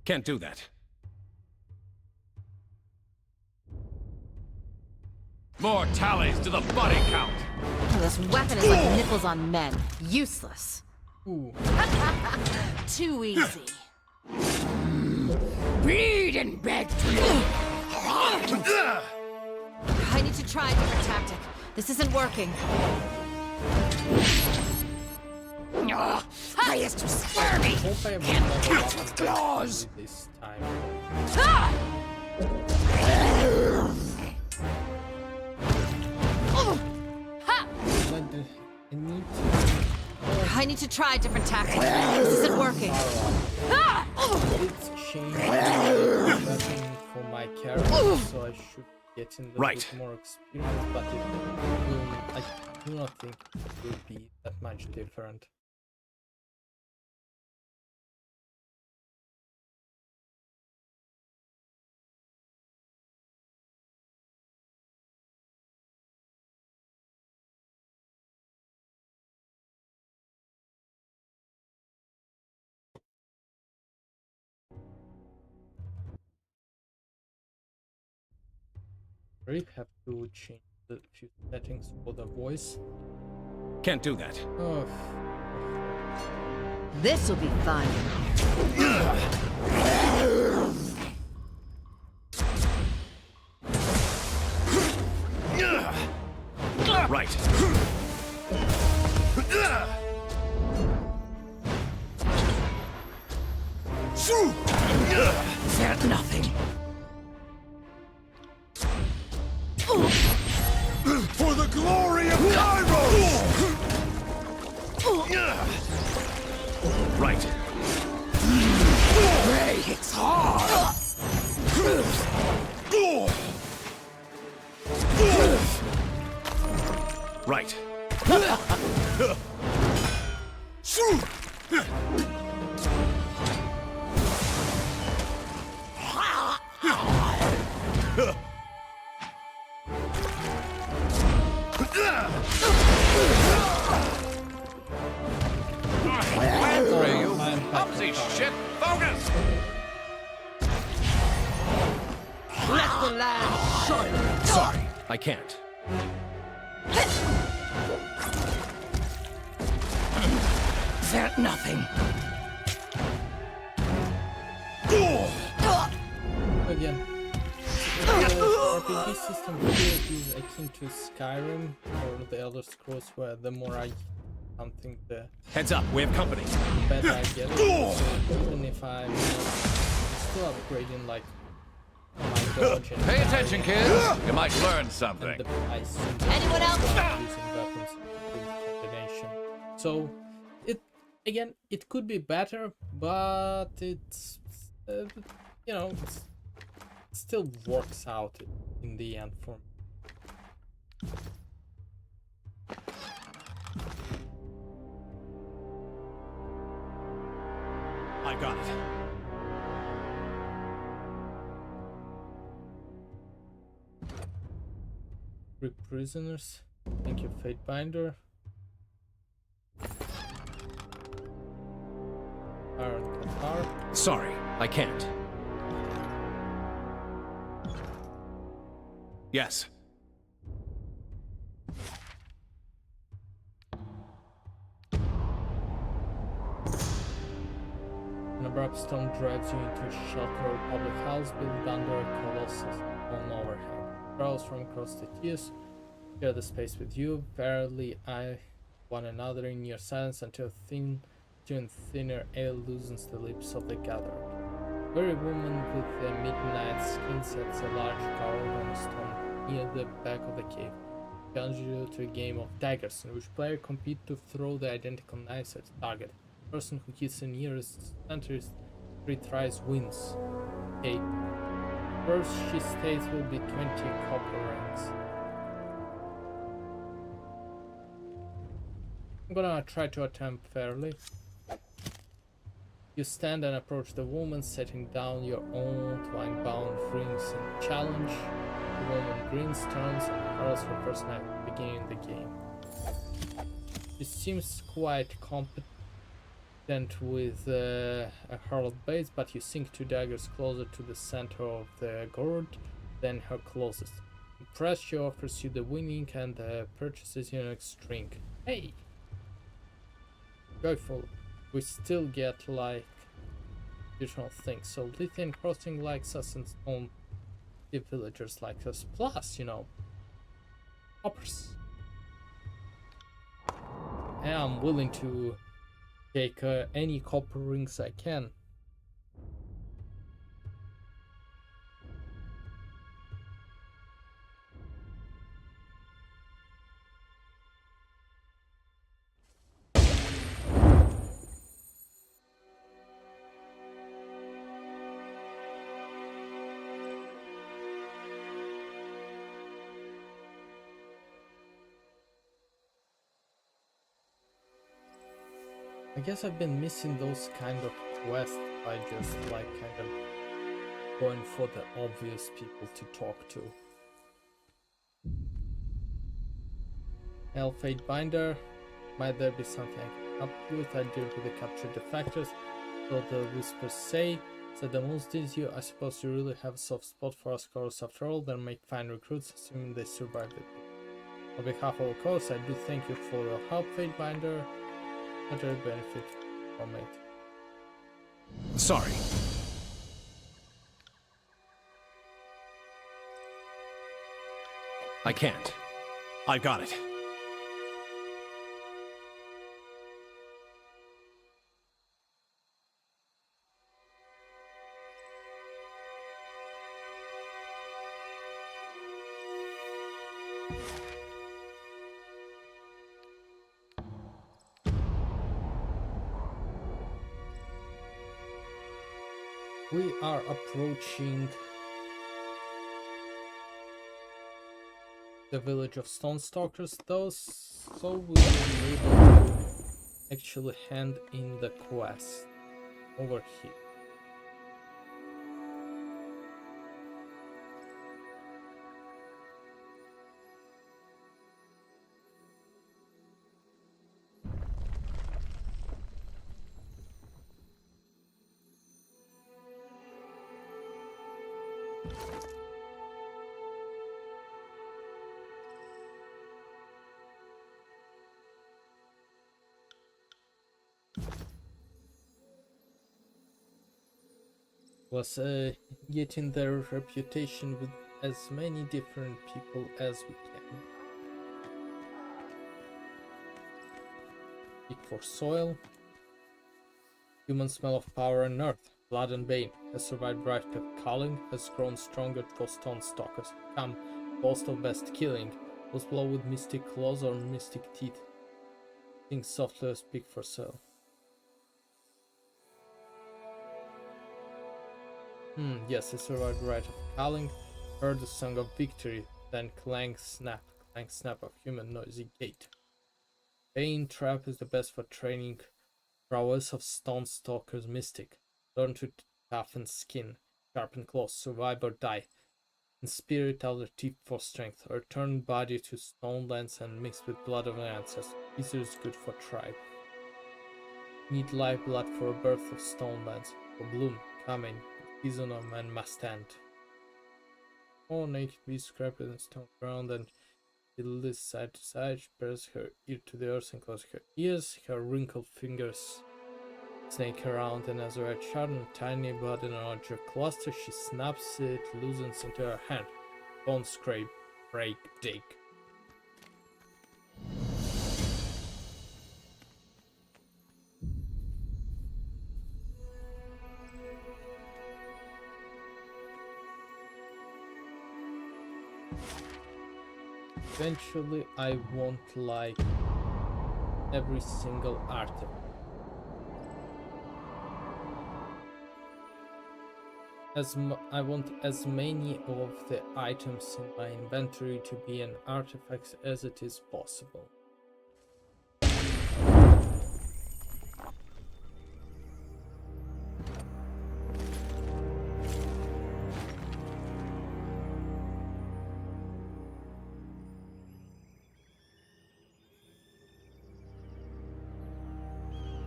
Can't do that. More tallies to the body count! This weapon is like nipples on men. Useless. Ooh. Too easy. Bleed and beg to live. I need to try a different tactic. This isn't working. Highest too squirmy. Hope I Can't remember catch what with I'm claws. doing this time. But I need to. I need to try a different tactic. This isn't working. It's changed weapon for my character, so I should get in a Right. bit more experience, but I do not think it will be that much different. We have to change the few settings for the voice. Can't do that. Oh, This'll be fun. Right. Felt nothing. For the glory of Kairos! Right. Ray hits hard. Right. Clumsy shit! Focus! Let the land shine. Sorry, I can't. Felt nothing. again. The RPG system here is akin to Skyrim or the Elder Scrolls, where the more I something, the Heads up, we have company. better I get it. So even if I'm still upgrading like my dodge and Pay attention, kids. You might learn and something. the ice Anyone else? using weapons in combination. So it it could be better, but it's you know it still works out in the end for me. I got it. Free prisoners. Thank you, Fatebinder. Iron Qatar. Sorry, I can't. Yes. An abrupt storm drives you into a shelter or public house built under a colossal stone overhang. Crowds from across the years share the space with you, barely eye one another in your silence until thinner air loosens the lips of the gathered. A very woman with a midnight skin sets a large card on a stone near the back of the cave. Challenges you to a game of daggers in which players compete to throw the identical knives at the target. The person who hits the nearest center 3 tries wins. Okay. First she states will be 20 copper rings. I'm gonna try to attempt fairly. You stand and approach the woman, setting down your own twine-bound rings in challenge. The woman grins, turns, and hurls her first knife, beginning the game. She seems quite competent with a hurled base, but you sink 2 daggers closer to the center of the gourd than her closest. Impressed, she offers you the winning and purchases your next drink. Hey! joyful, we still get like additional things. So Lithian Crossing likes us and Stone Deep Villagers like us. Plus, you know, hoppers. And I'm willing to take any copper rings I can. I guess I've been missing those kind of quests by just like kind of going for the obvious people to talk to. Fate Binder, might there be something I can help you with? I deal with the captured defectors, so the whispers say. So the most did you, I suppose you really have a soft spot for us scholars after all, then make fine recruits, assuming they survive it. On behalf of the course, I do thank you for your help, Fate Binder. What do you benefit from it? Sorry. I can't. I got it. We are approaching the village of Stonestalkers, though, so we will be able to actually hand in the quest over here. Was getting their reputation with as many different people as we can. Seek for soil. Human smell of power and earth. Blood and bane. Has survived right to culling. Has grown stronger for stone stalkers. Come, boast of best killing. Was blow with mystic claws or mystic teeth. Sing softly or speak for soil. Yes, he survived right of culling, heard the song of victory, then clank snap of human noisy gate. Bane trap is the best for training prowess of stone stalker's mystic. Learn to toughen skin, sharpen claws, survive or die. In spirit other teeth for strength, or turn body to stone lands and mix with blood of ancestors. This is good for tribe. Need live blood for a birth of stone lands, for bloom, coming. Season of man must end. All naked beast scrapped in stone ground and this side to side. She bears her ear to the earth and closes her ears. Her wrinkled fingers snake around, and as a red shard and tiny bud in a larger cluster, she snaps it, loosens into her hand. Bone scrape, break, dig. Eventually, I want like every single artifact. I want as many of the items in my inventory to be an artifact as it is possible.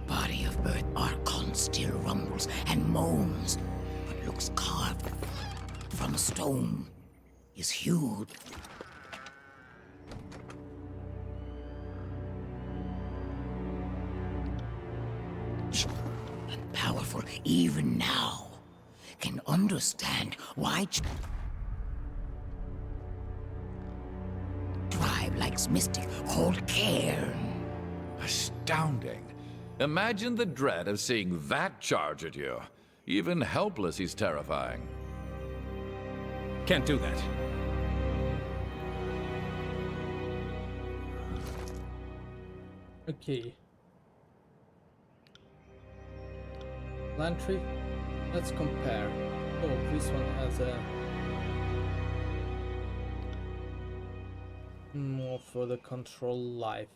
Body of Earth Archon still rumbles and moans, but looks carved from stone, is hewed. even now, can understand why tribe like Mystic hold cairn. Astounding. Imagine the dread of seeing that charge at you. Even helpless, he's terrifying. Can't do that. Okay. Lantry. Let's compare. Oh, this one has a more for the control life.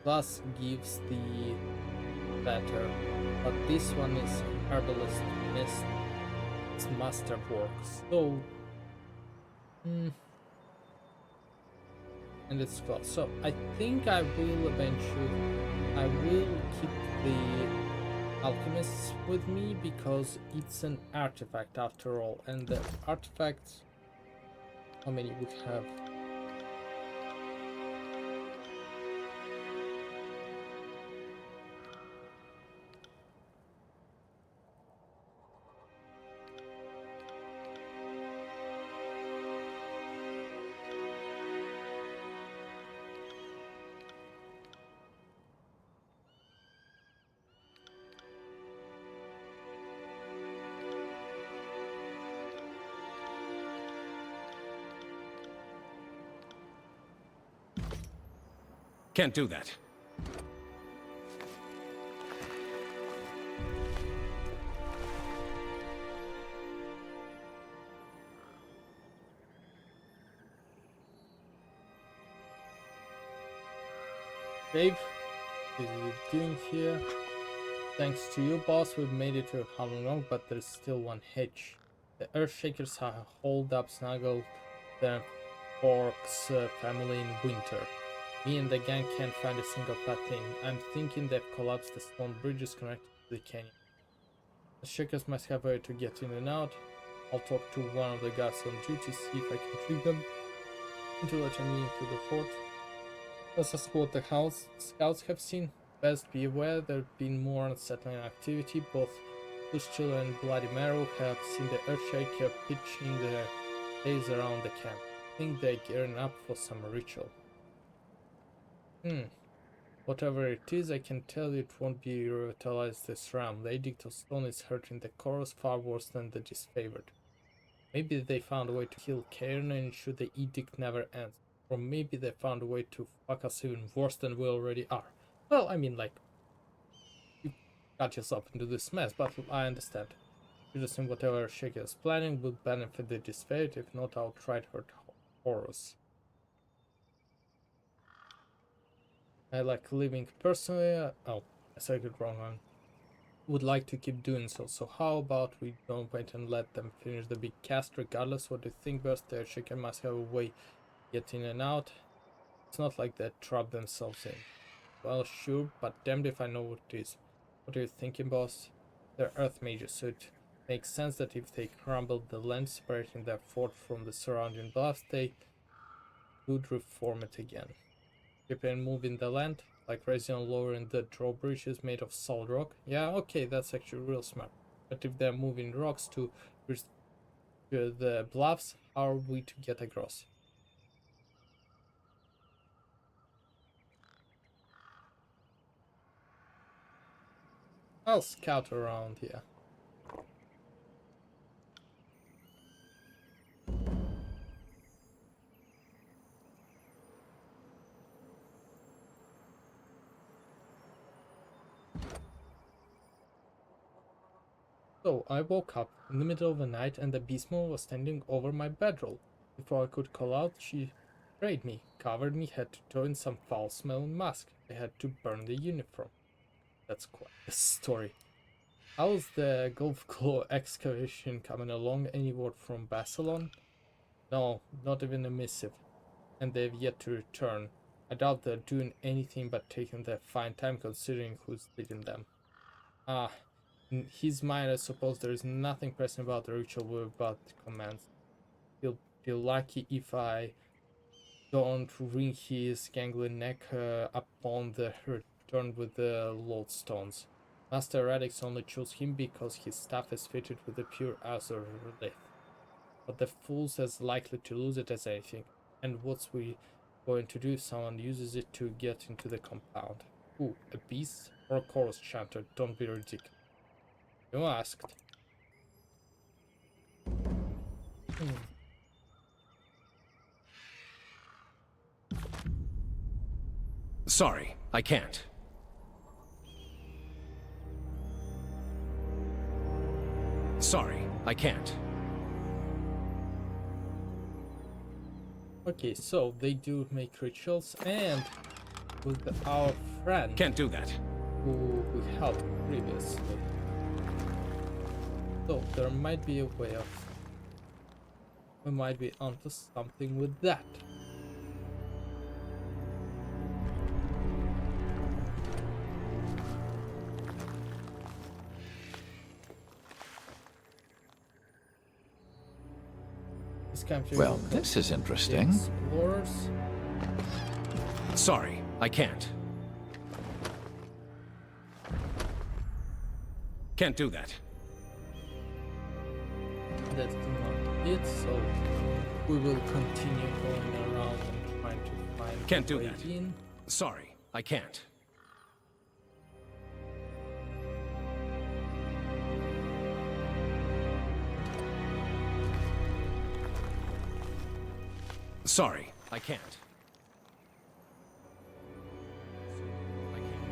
Plus gives the better, but this one is herbalist mist. It's masterwork. So, and it's close. So I think I will keep the alchemists with me because it's an artifact after all, and the artifacts, how many would have? Can't do that. Dave, what are you doing here? Thanks to you, boss, we've made it to Halong, but there's still one hitch. The Earthshakers have holed up snuggled their Forks family in winter. Me and the gang can't find a single fat thing. I'm thinking they've collapsed the stone bridges connected to the canyon. The Shakers must have a way to get in and out. I'll talk to one of the guys on duty, see if I can trick them into letting me into the fort. This is what the scouts have seen. Best be aware there's been more unsettling activity. Both Luschil and Bloody Marrow have seen the Earthshaker pitching their days around the camp. I think they're gearing up for some ritual. Whatever it is, I can tell you it won't be revitalized this round. The Edict of Stone is hurting the chorus far worse than the disfavored. Maybe they found a way to kill Cairn and ensure the edict never ends. Or maybe they found a way to fuck us even worse than we already are. Well, I mean, like, you got yourself into this mess, but I understand. You just think whatever Shaker is planning will benefit the disfavored, if not outright hurt Horus. I like living personally. Oh, I said it wrong. I would like to keep doing so. So how about we don't wait and let them finish the big cast regardless what they think best? Their Shaker must have a way get in and out. It's not like they trap themselves in. Well, sure, but damned if I know what it is. What are you thinking, boss? They're Earth mages, so it makes sense that if they crumbled the land separating their fort from the surrounding bluffs, they would reform it again. Keeping and moving the land, like raising and lowering the drawbridges made of solid rock. Yeah, okay, that's actually real smart. But if they're moving rocks to reach the bluffs, how are we to get across? I'll scout around here. So I woke up in the middle of the night and the beastmon was standing over my bedroll. Before I could call out, she sprayed me, covered me head to toe in some foul-smelling musk. I had to burn the uniform. That's quite a story. How's the Golf Claw excavation coming along? Any word from Bassalon? No, not even a missive. And they've yet to return. I doubt they're doing anything but taking their fine time considering who's leading them. Ah, in his mind I suppose there is nothing pressing about the ritual we're about to commence. He'll be lucky if I don't wring his gangly neck upon the return with the lodestones. Master Radix only chose him because his staff is fitted with the pure azurite. But the fool's as likely to lose it as anything. And what's we going to do if someone uses it to get into the compound? Ooh, a beast or a chorus chanter? Don't be ridiculous. You asked. Sorry, I can't. Sorry, I can't. Okay, so they do make rituals, and with our friend Can't do that. who we helped previously. So there might be a way of... We might be onto something with that. Well, this is interesting. Explorers. Sorry, I can't. Can't do that. That's not it, so we will continue going around and trying to find Can't a do way that. in. Sorry, I can't. Sorry, I can't. I can't.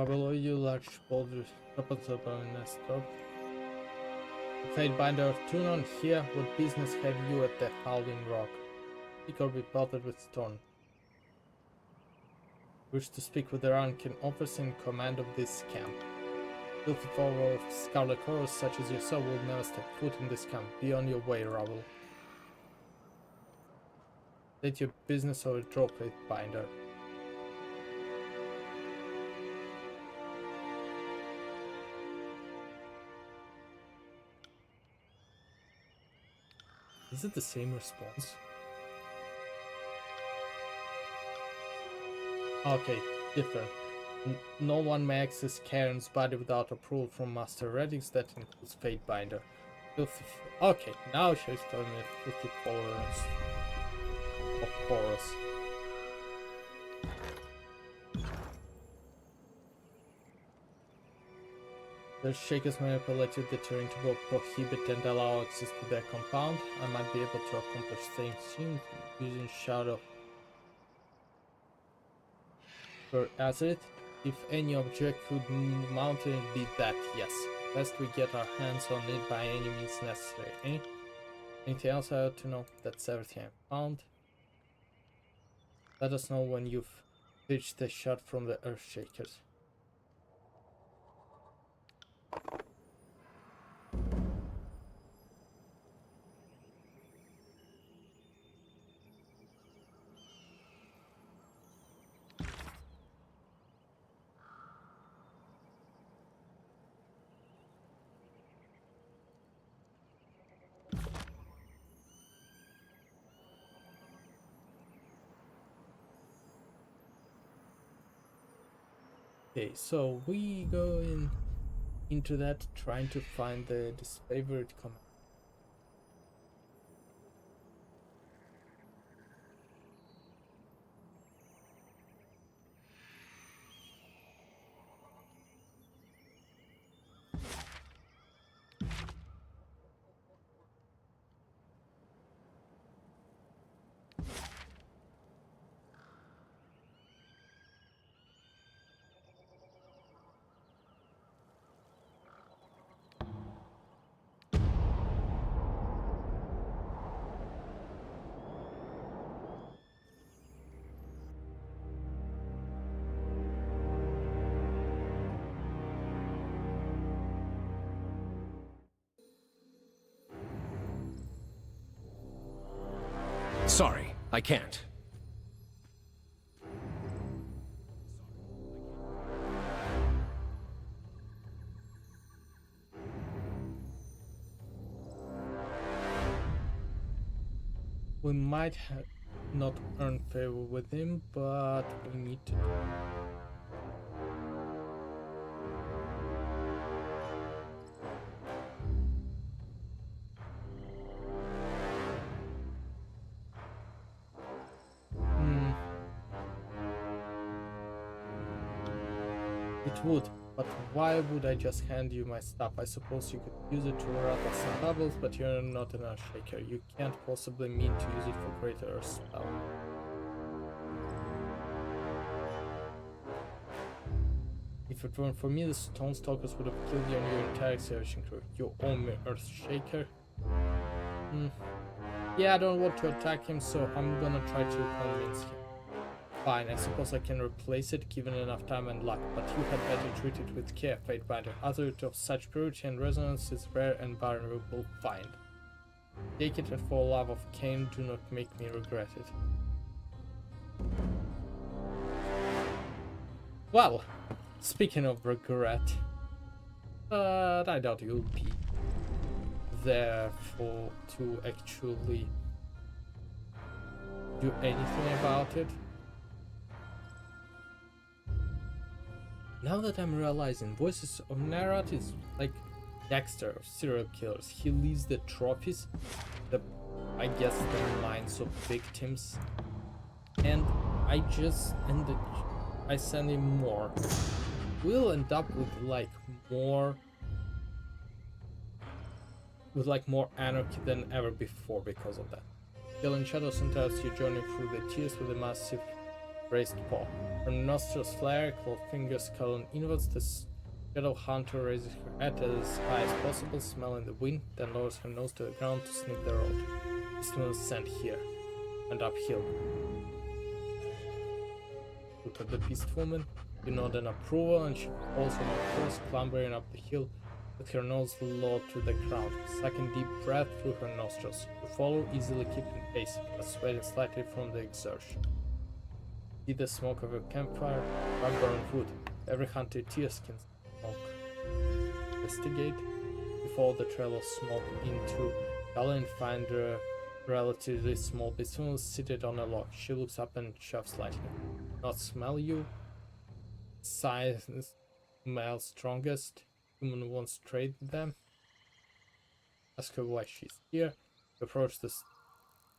Below you, large boulders toppled upon a stroke. Fate binder of Tunon here. What business have you at the Howling Rock? Speak or be pelted with stone. Wish to speak with the Archon officer in command of this camp. Filthy follower of Scarlet Horrors such as yourself will never step foot in this camp. Be on your way, Rubble. State your business or drop it, binder. Is it the same response? Okay, different. No one may access Karen's body without approval from Master Radix. That includes Fatebinder. Okay, now she's telling me 50 followers of Horus. The Shakers manipulated the terrain to both prohibit and allow access to their compound. I might be able to accomplish same things using Shadow for Azure. If any object could mount it, be that, yes. Best we get our hands on it by any means necessary, eh? Anything else I ought to know? That's everything I found. Let us know when you've pitched the shot from the Earthshakers. Okay, so we go into that trying to find the disfavored command. Sorry, I can't. We might not earn favor with him, but we need to. It would, but why would I just hand you my stuff? I suppose you could use it to rattle some bubbles, but you're not an Earthshaker. You can't possibly mean to use it for greater Earth spell. If it weren't for me, the Stone Stalkers would have killed you and your entire excavation crew. You owe me, Earthshaker. Yeah, I don't want to attack him, so I'm gonna try to convince him. Fine, I suppose I can replace it given enough time and luck, but you had better treat it with care, Fatebinder. Authority of such purity and resonance is rare and vulnerable find. Take it, and for love of Cain, do not make me regret it. Well, speaking of regret, I doubt you'll be there to actually do anything about it. Now that I'm realizing, Voices of Nerat is like Dexter of serial killers. He leaves the trophies, I guess the minds of victims, and I send him more. We'll end up with more anarchy than ever before because of that. Killing shadows enters your journey through the tears with a massive raised paw. Her nostrils flare, clawed fingers curling inwards. The shadow hunter raises her head as high as possible, smelling the wind, then lowers her nose to the ground to sniff the road. This will send here and uphill. Look at the beast woman. You nod in approval, and she falls on her horse, clambering up the hill with her nose low to the ground, sucking deep breath through her nostrils. You follow, easily keeping pace, but sweating slightly from the exertion. See the smoke of a campfire, or burned wood. Every hunter tears can smoke. Investigate. You follow the trail of smoke into Gala and find a relatively small beast woman seated on a log. She looks up and shoves slightly. Not smell you. Size smells strongest. Human won't trade them. Ask her why she's here. You approach the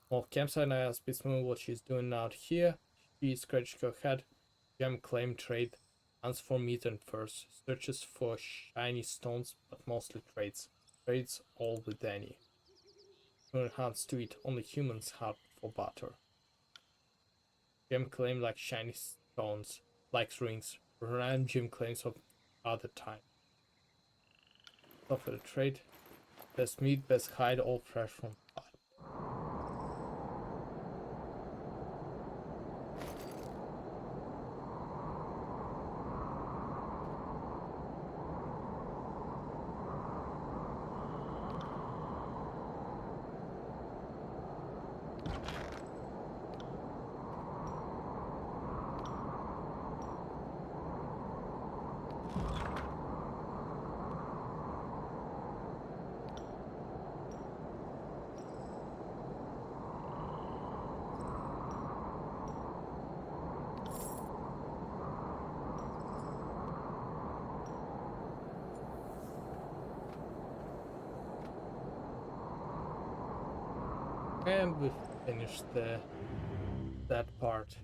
small campsite and I ask Beastwoman what she's doing out here. She scratched her head. Gem claim trade. Hunts for meat and furs. Searches for shiny stones, but mostly trades. Trades all with Danny. Human hunts to eat. Only humans hunt for butter. Gem claim like shiny stones. Likes rings. Random gem claims of other time. Offer the trade. Best meat, best hide, all fresh from pot. And we've finished that part.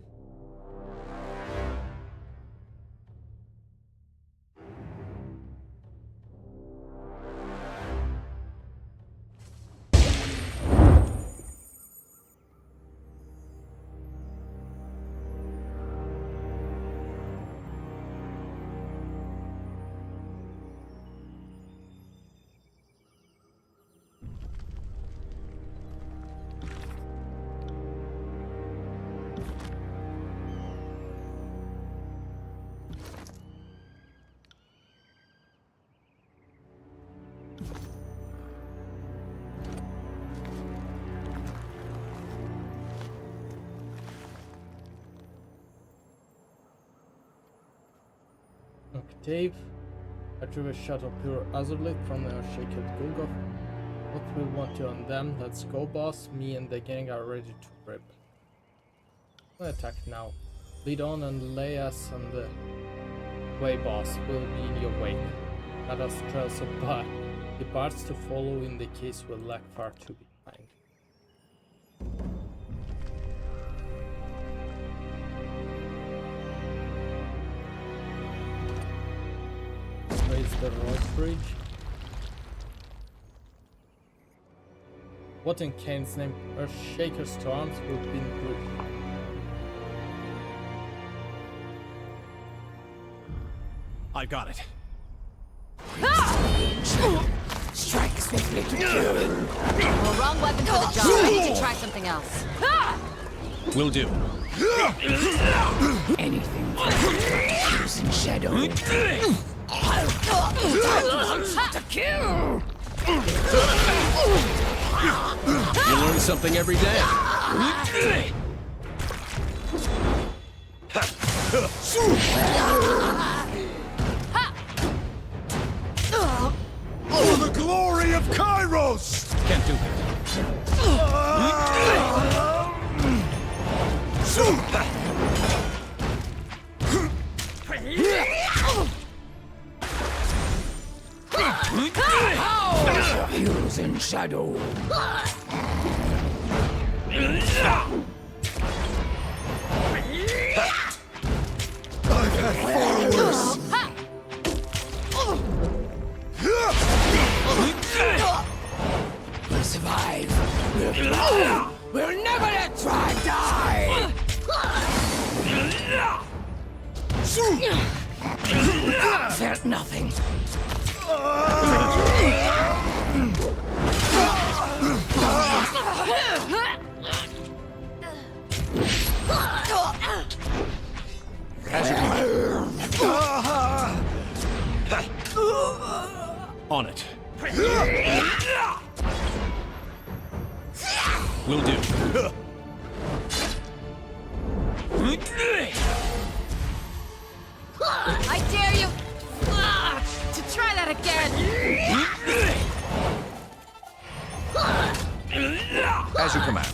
Dave. I drew a shot of pure azurite from the shaken Gulgov. What we want to on them? Let's go, boss. Me and the gang are ready to rip. We'll attack now. Lead on and lay us on the way, boss. We'll be in your wake. Let us trails of blood. Departs to follow in the case we'll lag far too behind. Raise the road bridge. What in Kane's name are Shaker's storms will be bridge? I got it. Strike swiftly to kill. Well, wrong weapon for the job. I need to try something else. Will do. Anything using shadow. To kill. You learn something every day. For the glory of Kairos! Can't do that. Using shadow. I've had far worse. We'll survive. We'll never let Tribe die. Felt nothing. As you on it. Will do. I dare you to try that again. As you command.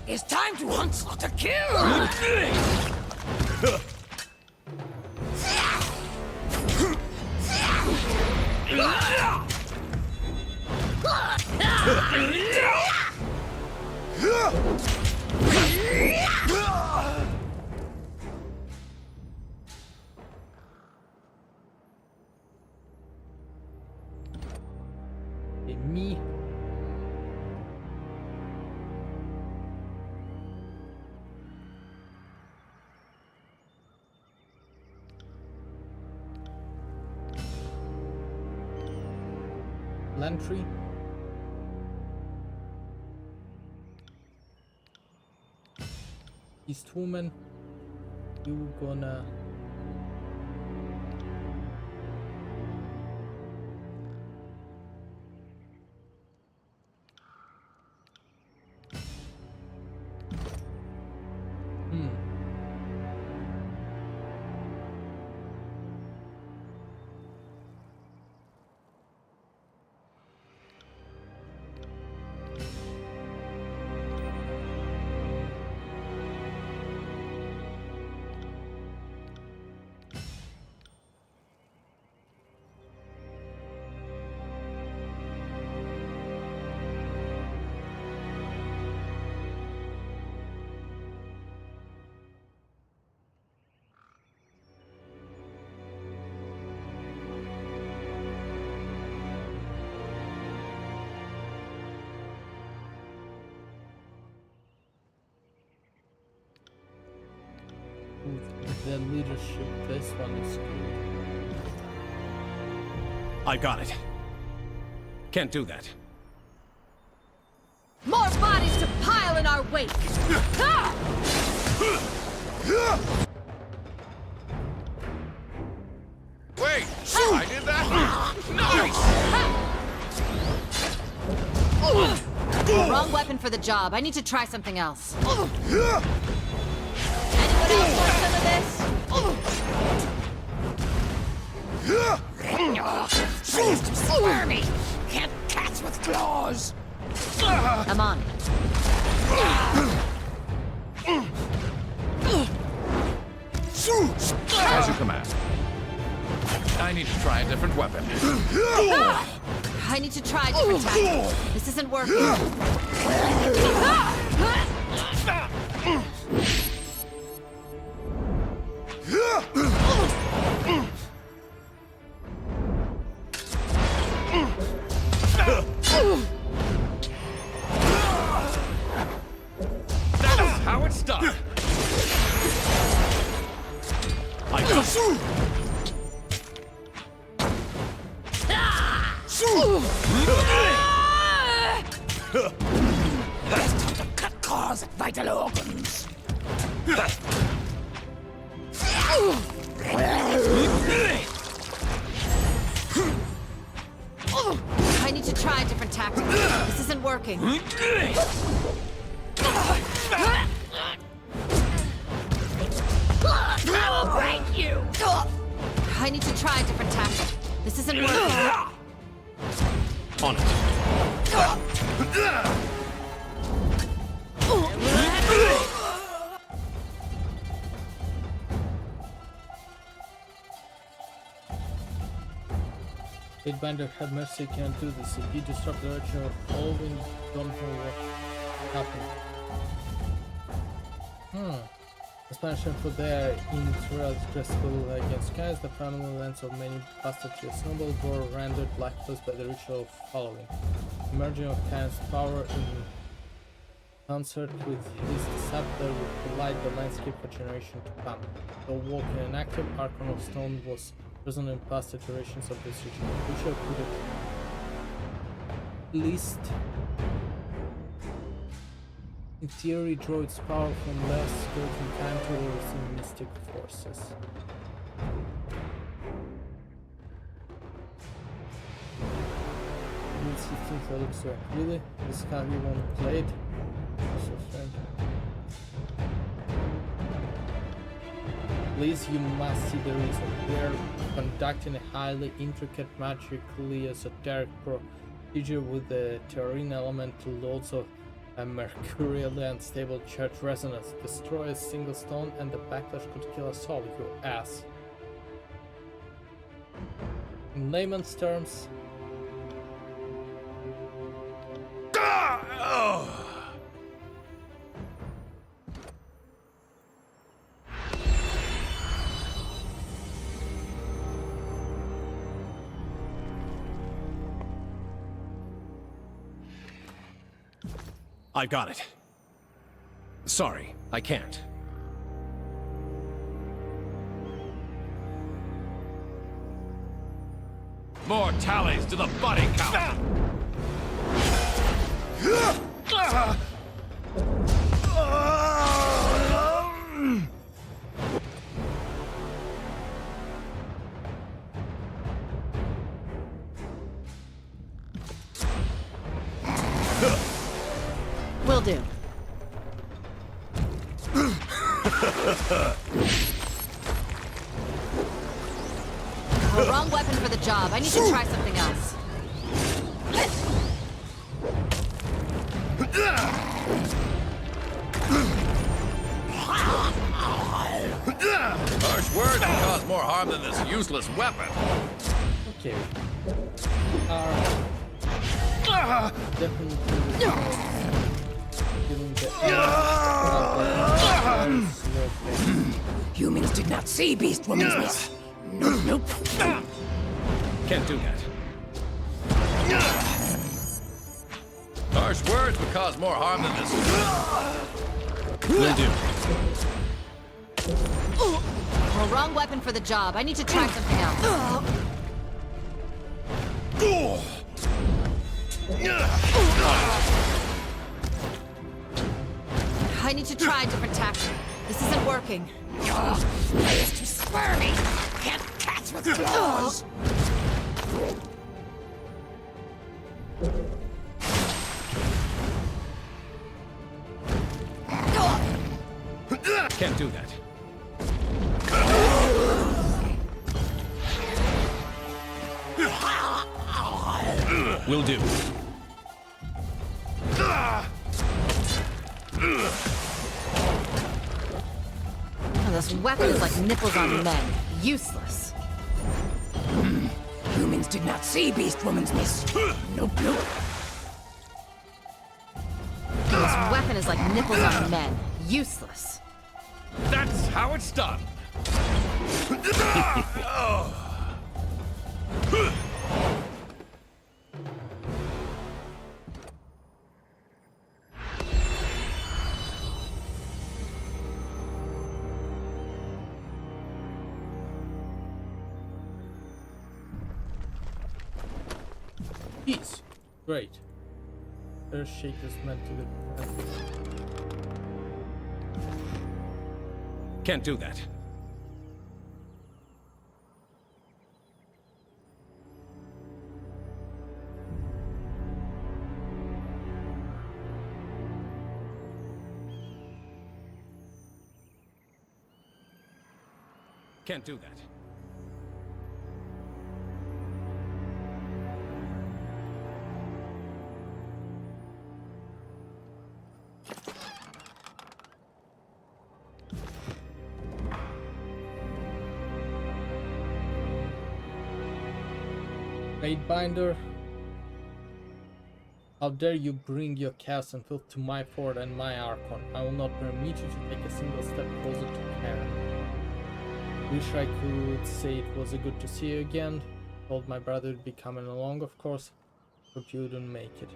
It's time to hunt to kill. Me. Lantry. East woman, you gonna the leadership? This one is good. I got it. Can't do that. More bodies to pile fell in our wake. Ah! Wait! I did that? Nice! Wrong weapon for the job. I need to try something else. Anyone else want some of this? Fast and squirmy. Can't catch with claws. I'm on it. As you command. I need to try a different weapon. I need to try different tactics. This isn't working. That's how it's done. I got it. Best time to cut claws at vital organs. I need to try different tactics. This isn't working. I will break you. I need to try different tactics. This isn't working. On it. Aidbinder, have mercy, can't do this. If you disrupt the Archon of following, don't know what happened. The Spanish put their intrasgressible against skies, the family lands of many pastureous nobles were rendered blackless by the ritual of following. The merging of Khan's power in concert with his scepter would light the landscape for generations to come. Though walking an active Archon of stone was present in past iterations of this ritual, which could at least in theory draw its power from less broken time towards the mystic forces. These things that look so really? This is how you want to play it? So strange. Please, you must see the reason. We are conducting a highly intricate, magically esoteric procedure with the Tyranny elemental loads of a mercurially unstable church resonance. Destroy a single stone and the backlash could kill us all, you ass. In layman's terms, I've got it. Sorry, I can't. More tallies to the body count. Will do. The wrong weapon for the job. I need to try something else. Harsh words can cause more harm than this useless weapon. okay. Definitely giving the Humans did not see Beast Woman's miss. Nope. Can't do that. Harsh words would cause more harm than this. Will do. Well, wrong weapon for the job. I need to try something else. I need to try a different tactic. This isn't working. Your blade is too squirmy. Can't catch with claws. Can't do that. Will do. Oh, this weapon is like nipples on men. Useless. Humans did not see Beast Woman's miss. Nope, nope. This weapon is like nipples on men. Useless. That's how it's done. Peace. Great. Their shake is meant to be. Can't do that. Can't do that. Binder, how dare you bring your chaos and filth to my fort and my Archon? I will not permit you to take a single step closer to Tyranny. Wish I could say it was good to see you again. Told my brother would be coming along, of course, but you wouldn't make it.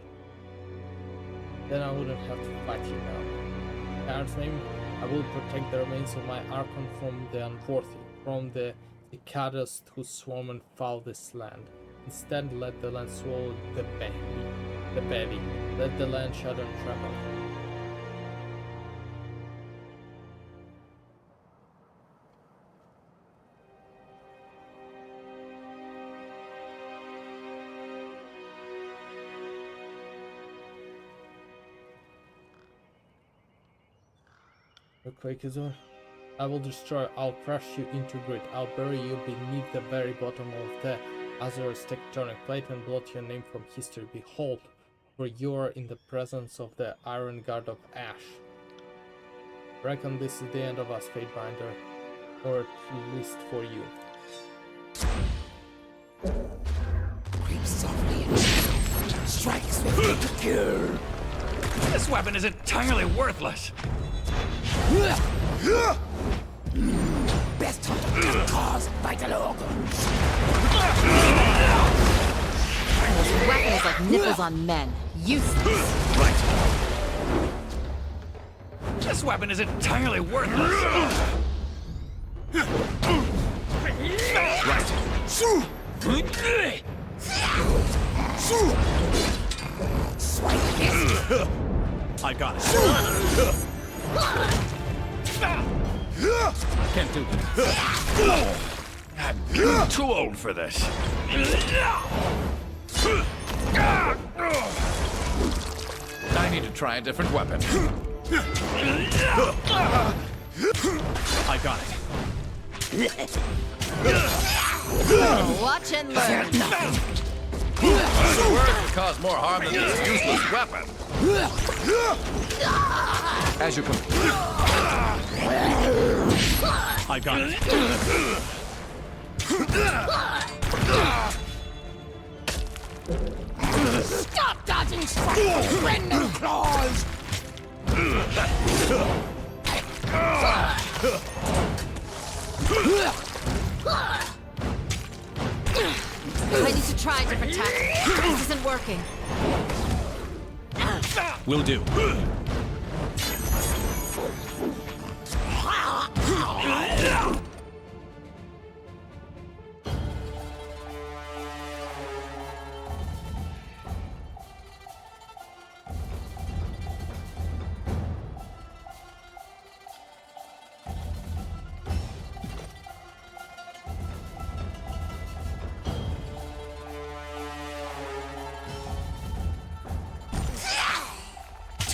Then I wouldn't have to fight you now. In God's name, I will protect the remains of my Archon from the unworthy, from the cicadas who swarm and foul this land. Instead, let the land swallow the baby. Let the land shudder and tremble. The quake is over. I will destroy, I'll crush you into grit, I'll bury you beneath the very bottom of the Azura's tectonic plate and blot your name from history. Behold, for you are in the presence of the Iron Guard of Ash. Reckon this is the end of us, Fatebinder, or at least for you. Creep softly and strike swiftly to cure. This weapon is entirely worthless. Best hunt just cause vital organs. This weapon is like nipples on men. Useless. Right. This weapon is entirely worthless. Right. Swipe this. I got it. Can't do this. I'm too old for this. I need to try a different weapon. I got it. Watch and learn. Words would cause more harm than this useless weapon. As you can. I got it. Stop dodging strikes, rend and claws. I need to try a different tactic. This isn't working. Will do.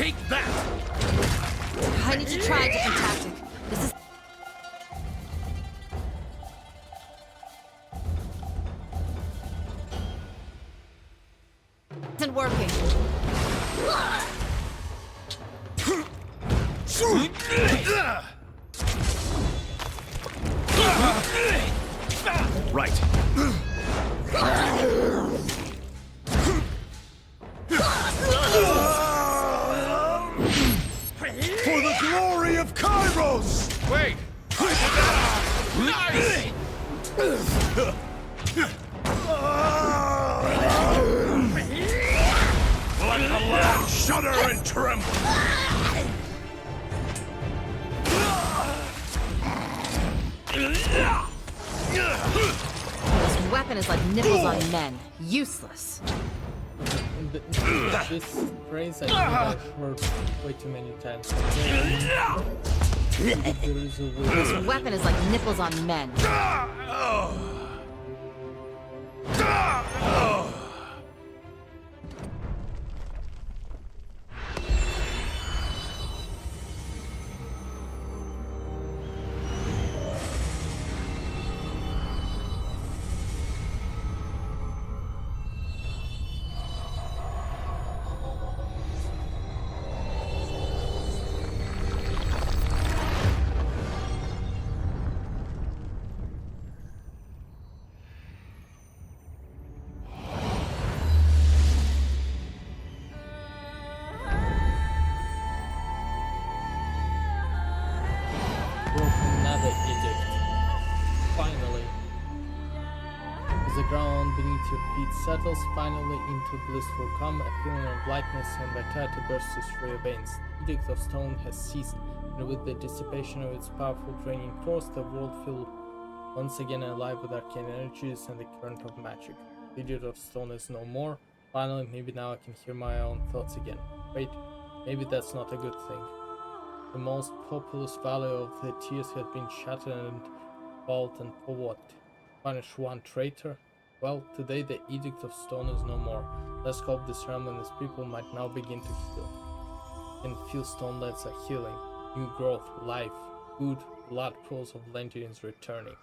Take that! I need to try a different tactic. This is... isn't working. Right. For the glory of Kairos! Wait! Nice! Let the land shudder and tremble! This weapon is like nipples on men. Useless. This phrase I think I've heard way too many times. There is a way. This weapon is like nipples on men. Broke another edict. Finally. As the ground beneath your feet settles finally into blissful calm, a feeling of lightness and vitality bursts through your veins. The edict of stone has ceased, and with the dissipation of its powerful draining force, the world feels once again alive with arcane energies and the current of magic. The edict of stone is no more. Finally, maybe now I can hear my own thoughts again. Wait, maybe that's not a good thing. The most populous valley of the tears has been shattered and fought, and for what? Punish one traitor? Well, today the Edict of Stone is no more. Let's hope this realm and its people might now begin to heal. And feel stonelands are healing. New growth, life, good, blood pools of Landians returning.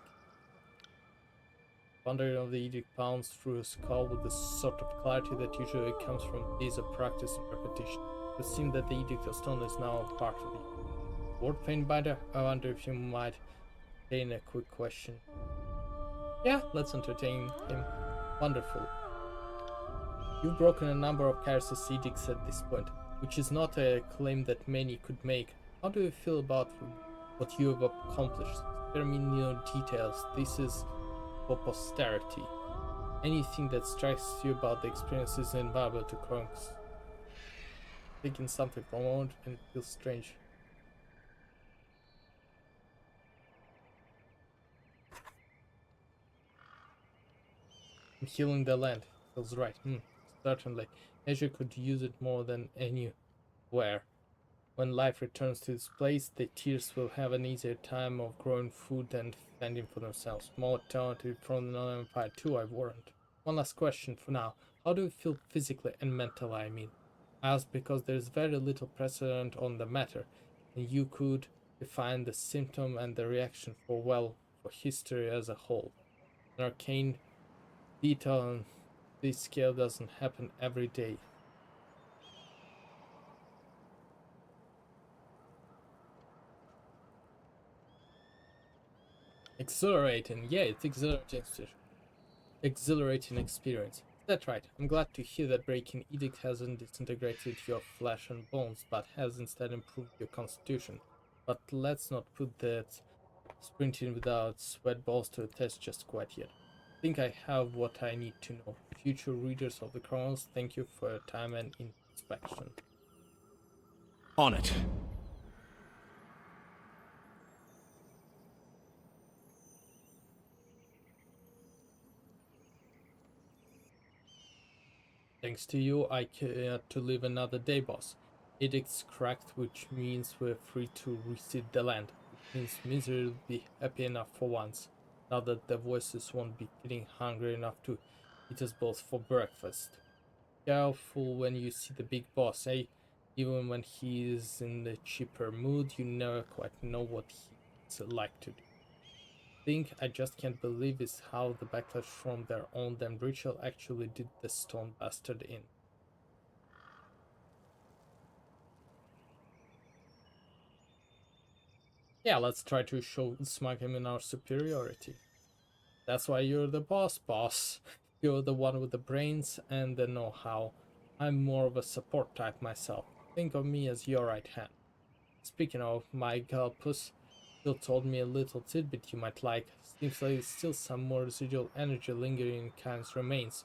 Thunder of the Edict pounds through his skull with the sort of clarity that usually comes from days of practice and repetition. It seems that the Edict of Stone is now a part of you. Word Painbinder, I wonder if you might entertain a quick question. Yeah, let's entertain him. Wonderful. You've broken a number of Kairos' edicts at this point, which is not a claim that many could make. How do you feel about what you have accomplished? Spare me no details. This is for posterity. Anything that strikes you about the experience is invaluable to Kronks. Thinking something for a moment and it feels strange. I'm healing the land. Feels right. Certainly. Asia could use it more than anywhere. When life returns to this place, the tears will have an easier time of growing food and fending for themselves. More talented from the non-empire too, I warrant. One last question for now. How do you feel physically and mentally, I mean? I ask because there is very little precedent on the matter, and you could define the symptom and the reaction for history as a whole. An arcane detail on this scale doesn't happen every day. Exhilarating, yeah, it's exhilarating experience. That's right. I'm glad to hear that breaking edict hasn't disintegrated your flesh and bones, but has instead improved your constitution. But let's not put that sprinting without sweat balls to the test just quite yet. I think I have what I need to know. Future readers of the Chronicles, thank you for your time and inspection. On it. Thanks to you, I care to live another day, boss. Edict's cracked, which means we're free to reseed the land. It means misery will be happy enough for once, now that the voices won't be getting hungry enough to eat us both for breakfast. Careful when you see the big boss, eh? Even when he's in the cheaper mood, you never quite know what he's like to do. Thing I just can't believe is how the backlash from their own damn ritual actually did the stone bastard in. Yeah, let's try to smug him in our superiority. That's why you're the boss. You're the one with the brains and the know-how. I'm more of a support type myself. Think of me as your right hand. Speaking of, my Galpus still told me a little tidbit you might like. Seems like there's still some more residual energy lingering in Khan's remains.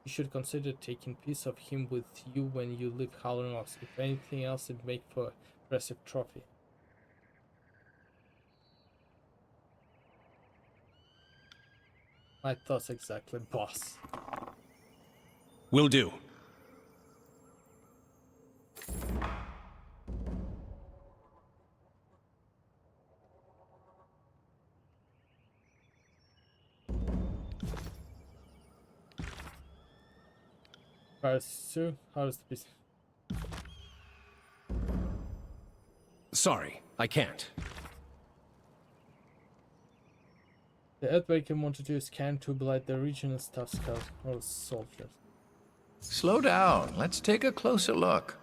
You should consider taking piece of him with you when you leave Halonos. If anything else, it'd make for an impressive trophy. My thoughts exactly, boss. Will do. Sue, how's the business? Sorry, I can't. The Earthbreaker wanted to use Khan to blight the regional staff scouts or soldiers. Slow down. Let's take a closer look.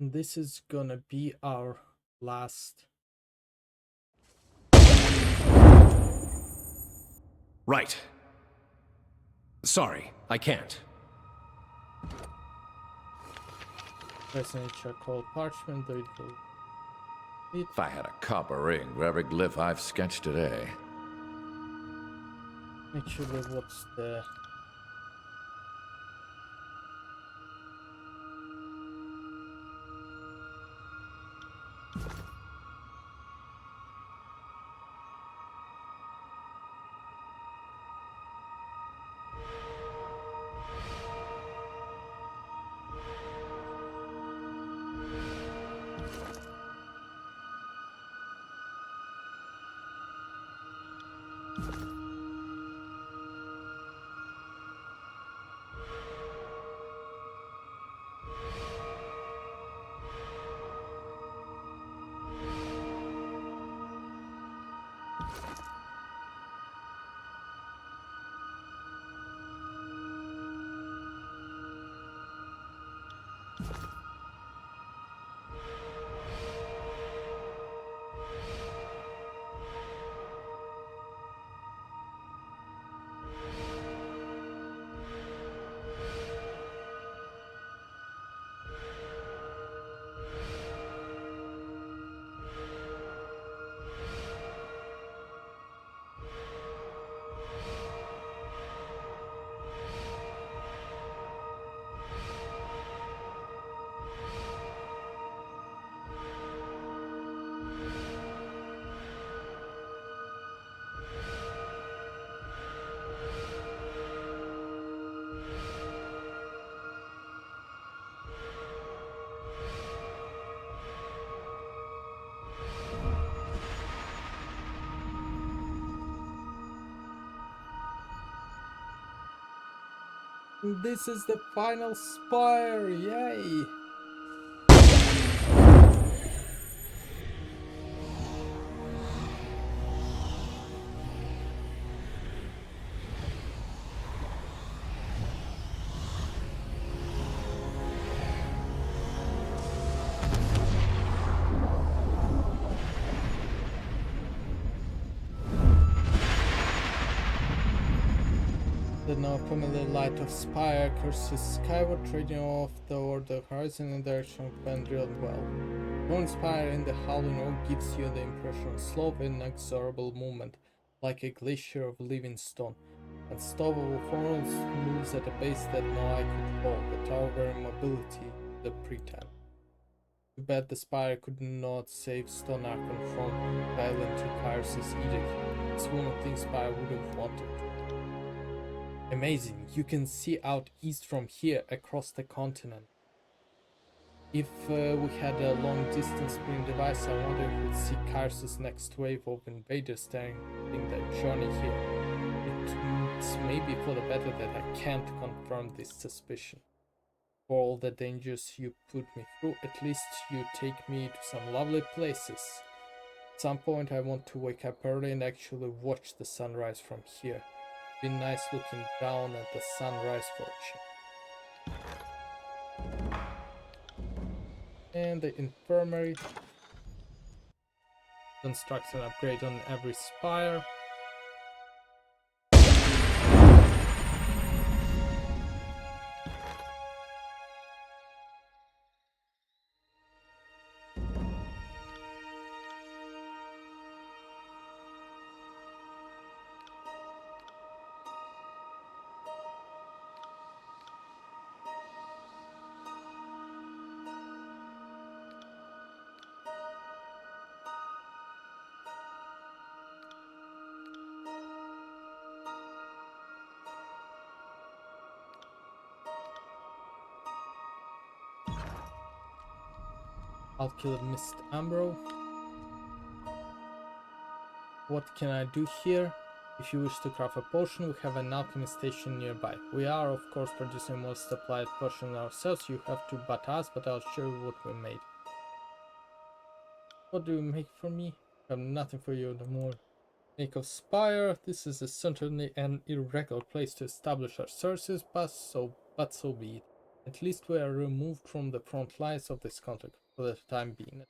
This is gonna be our last. Right. Sorry, I can't. Pressing charcoal parchment, though it will. If I had a copper ring for every glyph I've sketched today. Make sure that what's the. This is the final spire! Yay! The now familiar light of spire curses skyward, trading off toward the horizon in the direction of Ben drilled well. One spire in the howling oak gives you the impression of slow and inexorable movement, like a glacier of living stone. Unstoppable force moves at a pace that no eye could hold, the towering mobility, the pretend. Too bad the spire could not save Stone Archon from violent to Kyrus' edict. This woman thinks Spire would have wanted. Amazing, you can see out east from here across the continent. If we had a long distance sprint device, I wonder if we'd see Kyrus' next wave of invaders starting that journey here. It's maybe for the better that I can't confirm this suspicion. For all the dangers you put me through, at least you take me to some lovely places. At some point I want to wake up early and actually watch the sunrise from here. Be nice looking down at the sunrise for a change. And the infirmary. Construct an upgrade on every spire. I'll kill Mist Ambro. What can I do here? If you wish to craft a potion, we have an alchemy station nearby. We are, of course, producing most supplied potion ourselves. You have to but us, but I'll show you what we made. What do you make for me? I have nothing for you no more. Make of Spire. This is certainly an irregular place to establish our sources, but so be it. At least we are removed from the front lines of this conflict for the time being.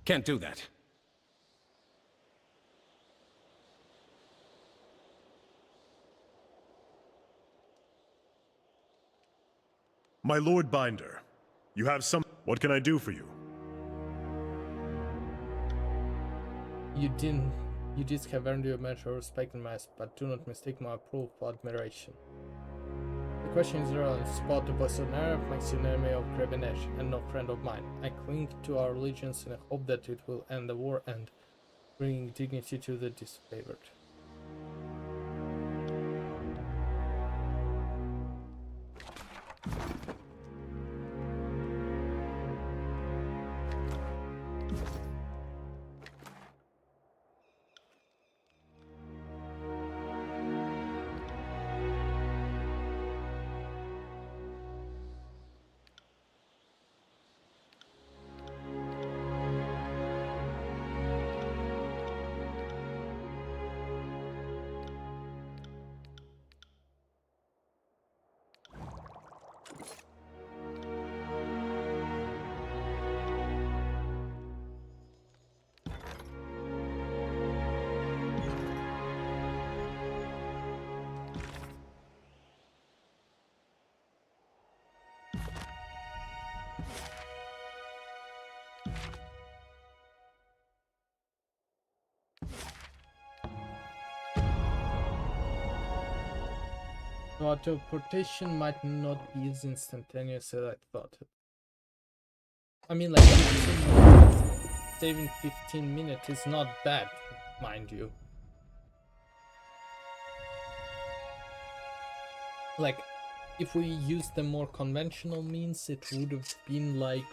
Can't do that. My Lord Binder, you have some... What can I do for you? You did have earned your measure of respect and mass, but do not mistake my approval for admiration. The question is relevant. Spot the voice of Nerf makes you an enemy of Grevenesh and no friend of mine. I cling to our allegiance in the hope that it will end the war and bring dignity to the disfavored. So teleportation might not be as instantaneous as I thought. I mean, like 15 minutes, saving 15 minutes is not bad, mind you. Like, if we used the more conventional means, it would have been like,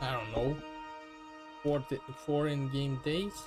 I don't know, 4 in-game days.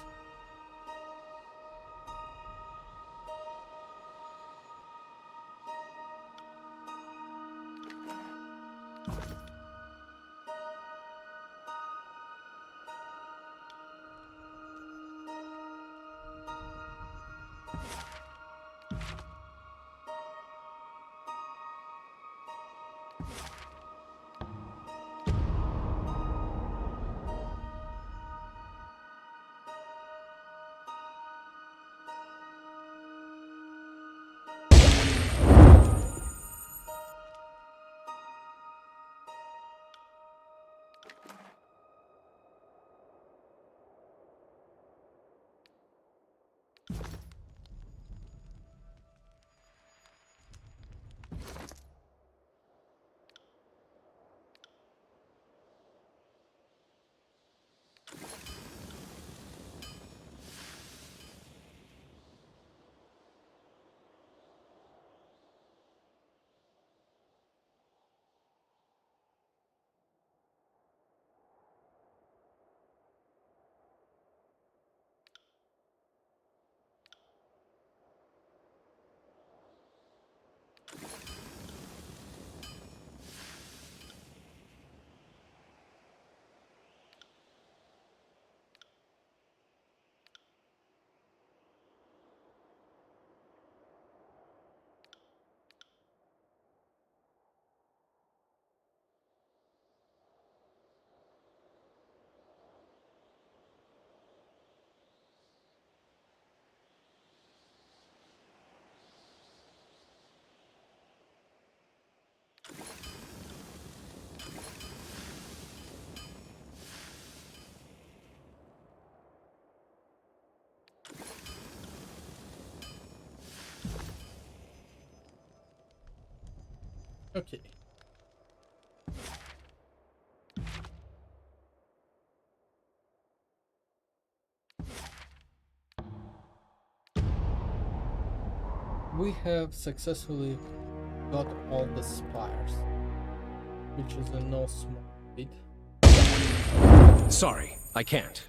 Okay. We have successfully got all the spires, which is a no small feat. Sorry, I can't.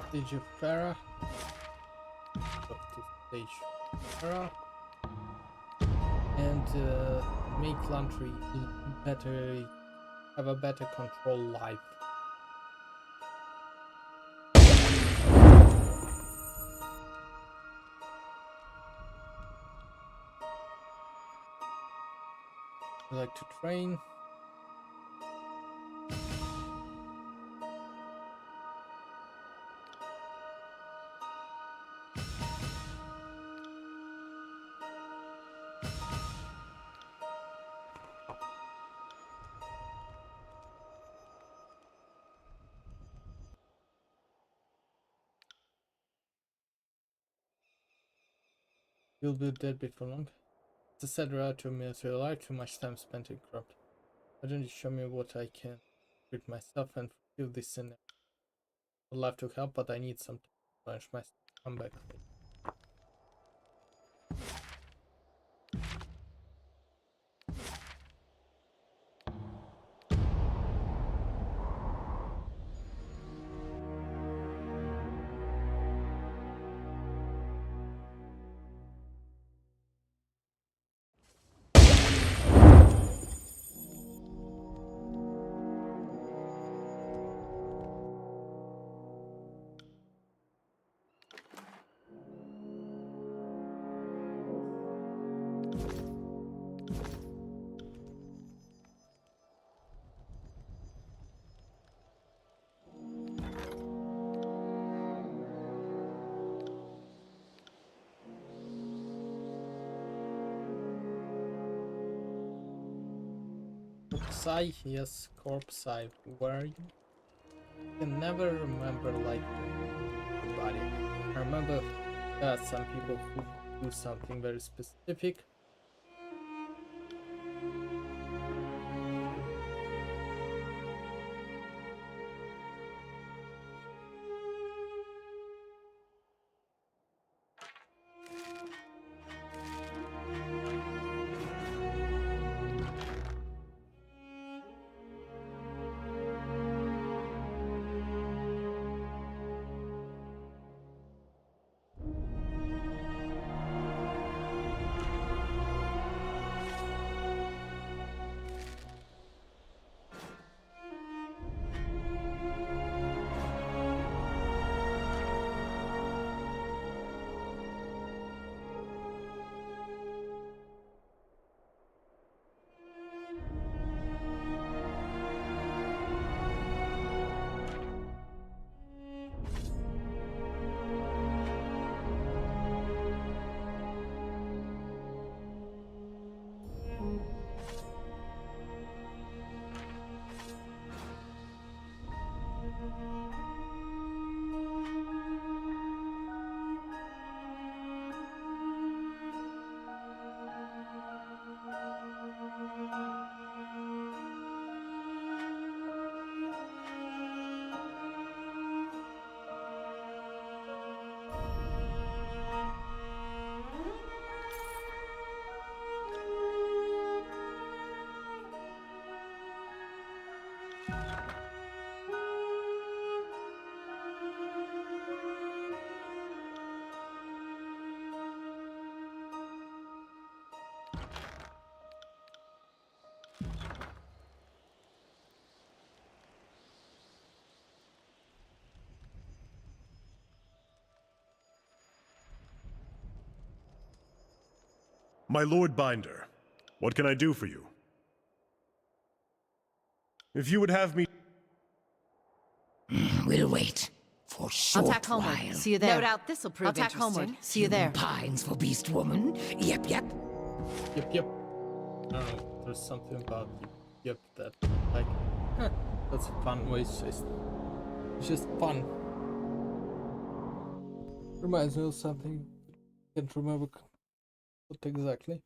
Stage of Farah. Up to stage Farah. And make Lantry better, have a better control life. I like to train. You'll be dead before long. It's a sad route to military life, too much time spent in corrupt. Why don't you show me what I can treat myself and fulfill this sin? I'd love to help, but I need some time to finish my comeback. Corpseye, yes, Corpseye, where are you? I can never remember like everybody. I remember some people who do something very specific. My Lord Binder, what can I do for you? If you would have me... We'll wait. For I'll short tack homeward. while. See you there. No doubt this'll prove I'll tack homeward. interesting. See you there. Pines for beast woman. Yep. Yep. I don't know. There's something about yep that like huh, that's a fun way to say it's just fun. Reminds me of something. Can't remember what exactly.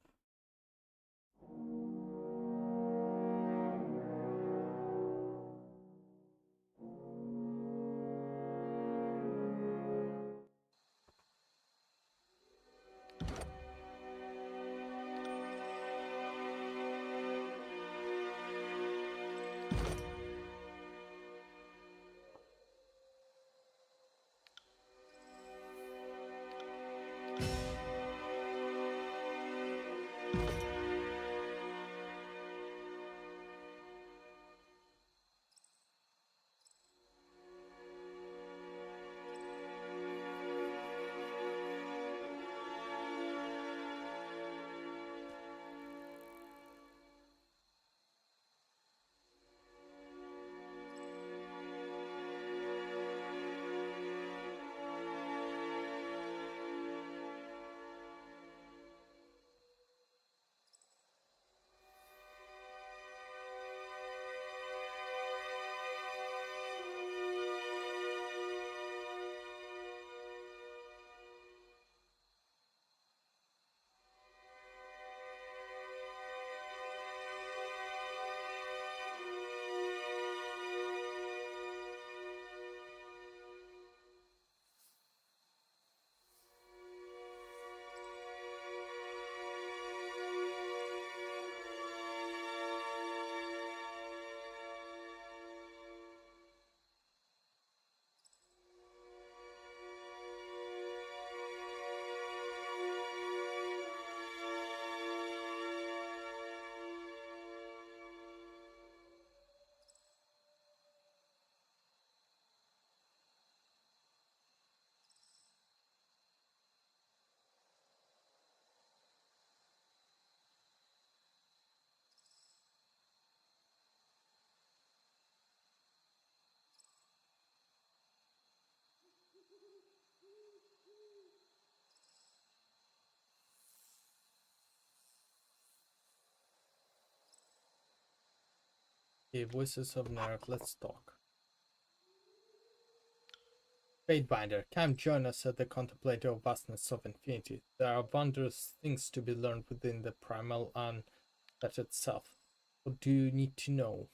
Okay, voices of Narek, let's talk. Fatebinder, come join us at the contemplative vastness of infinity. There are wondrous things to be learned within the primal that itself. What do you need to know?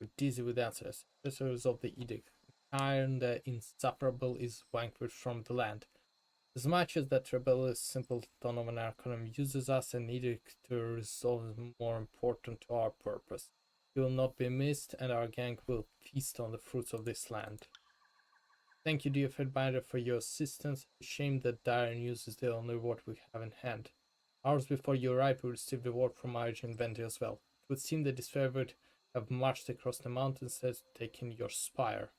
You're dizzy with answers. Professors of the edict. Iron the insufferable is vanquished from the land. As much as that rebellious simpleton of an Archon uses us an edict to resolve more important to our purpose. You will not be missed, and our gang will feast on the fruits of this land. Thank you, dear Fatebinder, for your assistance. Shame that dire news is the only word we have in hand. Hours before you arrived, we received a word from Archon as well. It would seem that this favored have marched across the mountains and taken your spire.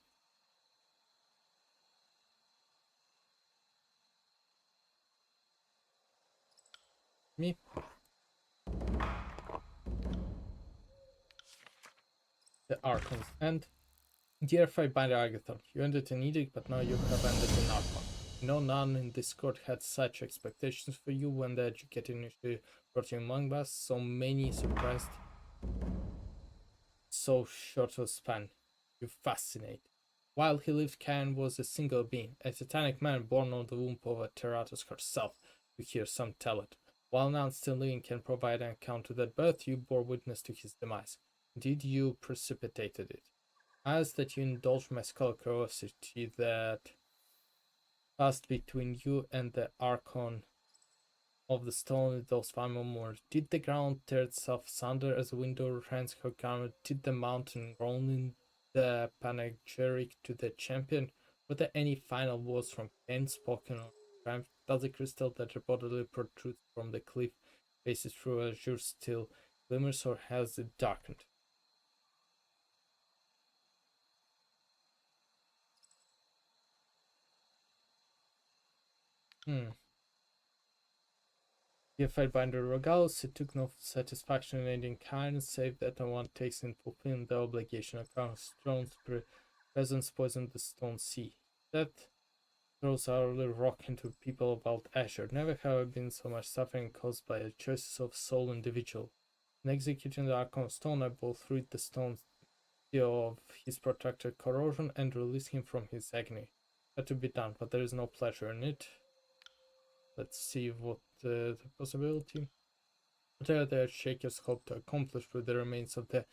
Me? The Archon's End. Dear Fatebinder Agathon, you ended an edict, but now you have ended an Archon. No, none in this court had such expectations for you when the educated initially brought you among us. So many surprised. So short a span. You fascinate. While he lived, Cain was a single being, a titanic man born on the womb of a Terratus herself, you hear some tell it. While none still living can provide an account to that birth, you bore witness to his demise. Indeed, you precipitated it. I ask that you indulge my skull curiosity that passed between you and the Archon of the stone with those 5 more. Did the ground tear itself asunder as the window rends her garment? Did the mountain groan in the panegyric to the champion? Were there any final words from Cain spoken on triumph? Does the crystal that reportedly protrudes from the cliff faces through azure still glimmers, or has it darkened? Deified by the Rogalos, it took no satisfaction in aiding kind, save that no one takes in fulfilling the obligation of Crown's throne's presence poisoned the stone sea. That throws our little rock into people about Azure. Never have I been so much suffering caused by the choices of sole individual. In executing the Archon stone, I both freed the stone of his protracted corrosion and released him from his agony. Had to be done, but there is no pleasure in it. Let's see what the possibility. Whatever the Shakers hope to accomplish with the remains of the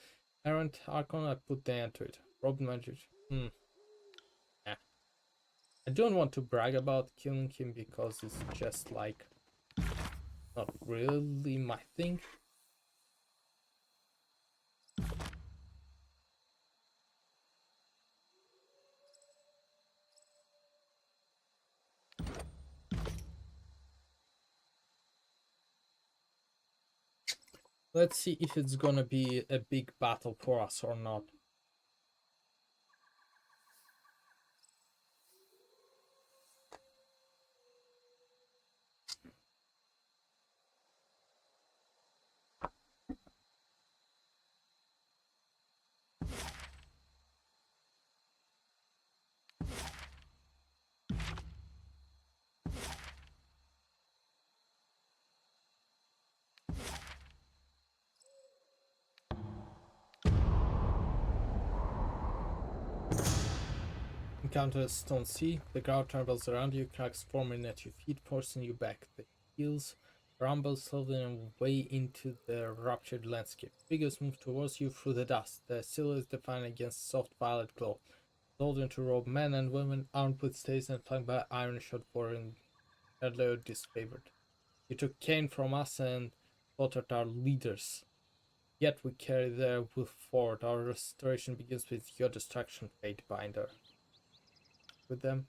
errant Archon, I put the end to it. Robbed magic. Yeah. I don't want to brag about killing him because it's just like not really my thing. Let's see if it's gonna be a big battle for us or not. Encounter a stone sea, the ground trembles around you, cracks forming at your feet, forcing you back. The heels rumble slowly and way into the ruptured landscape. Figures move towards you through the dust. The silhouettes defined against soft violet glow. Told to robe men and women armed with staves and flanked by iron shod foreign deadly disfavored. You took Cain from us and slaughtered our leaders. Yet we carry their will forward. Our restoration begins with your destruction, Fatebinder. With them,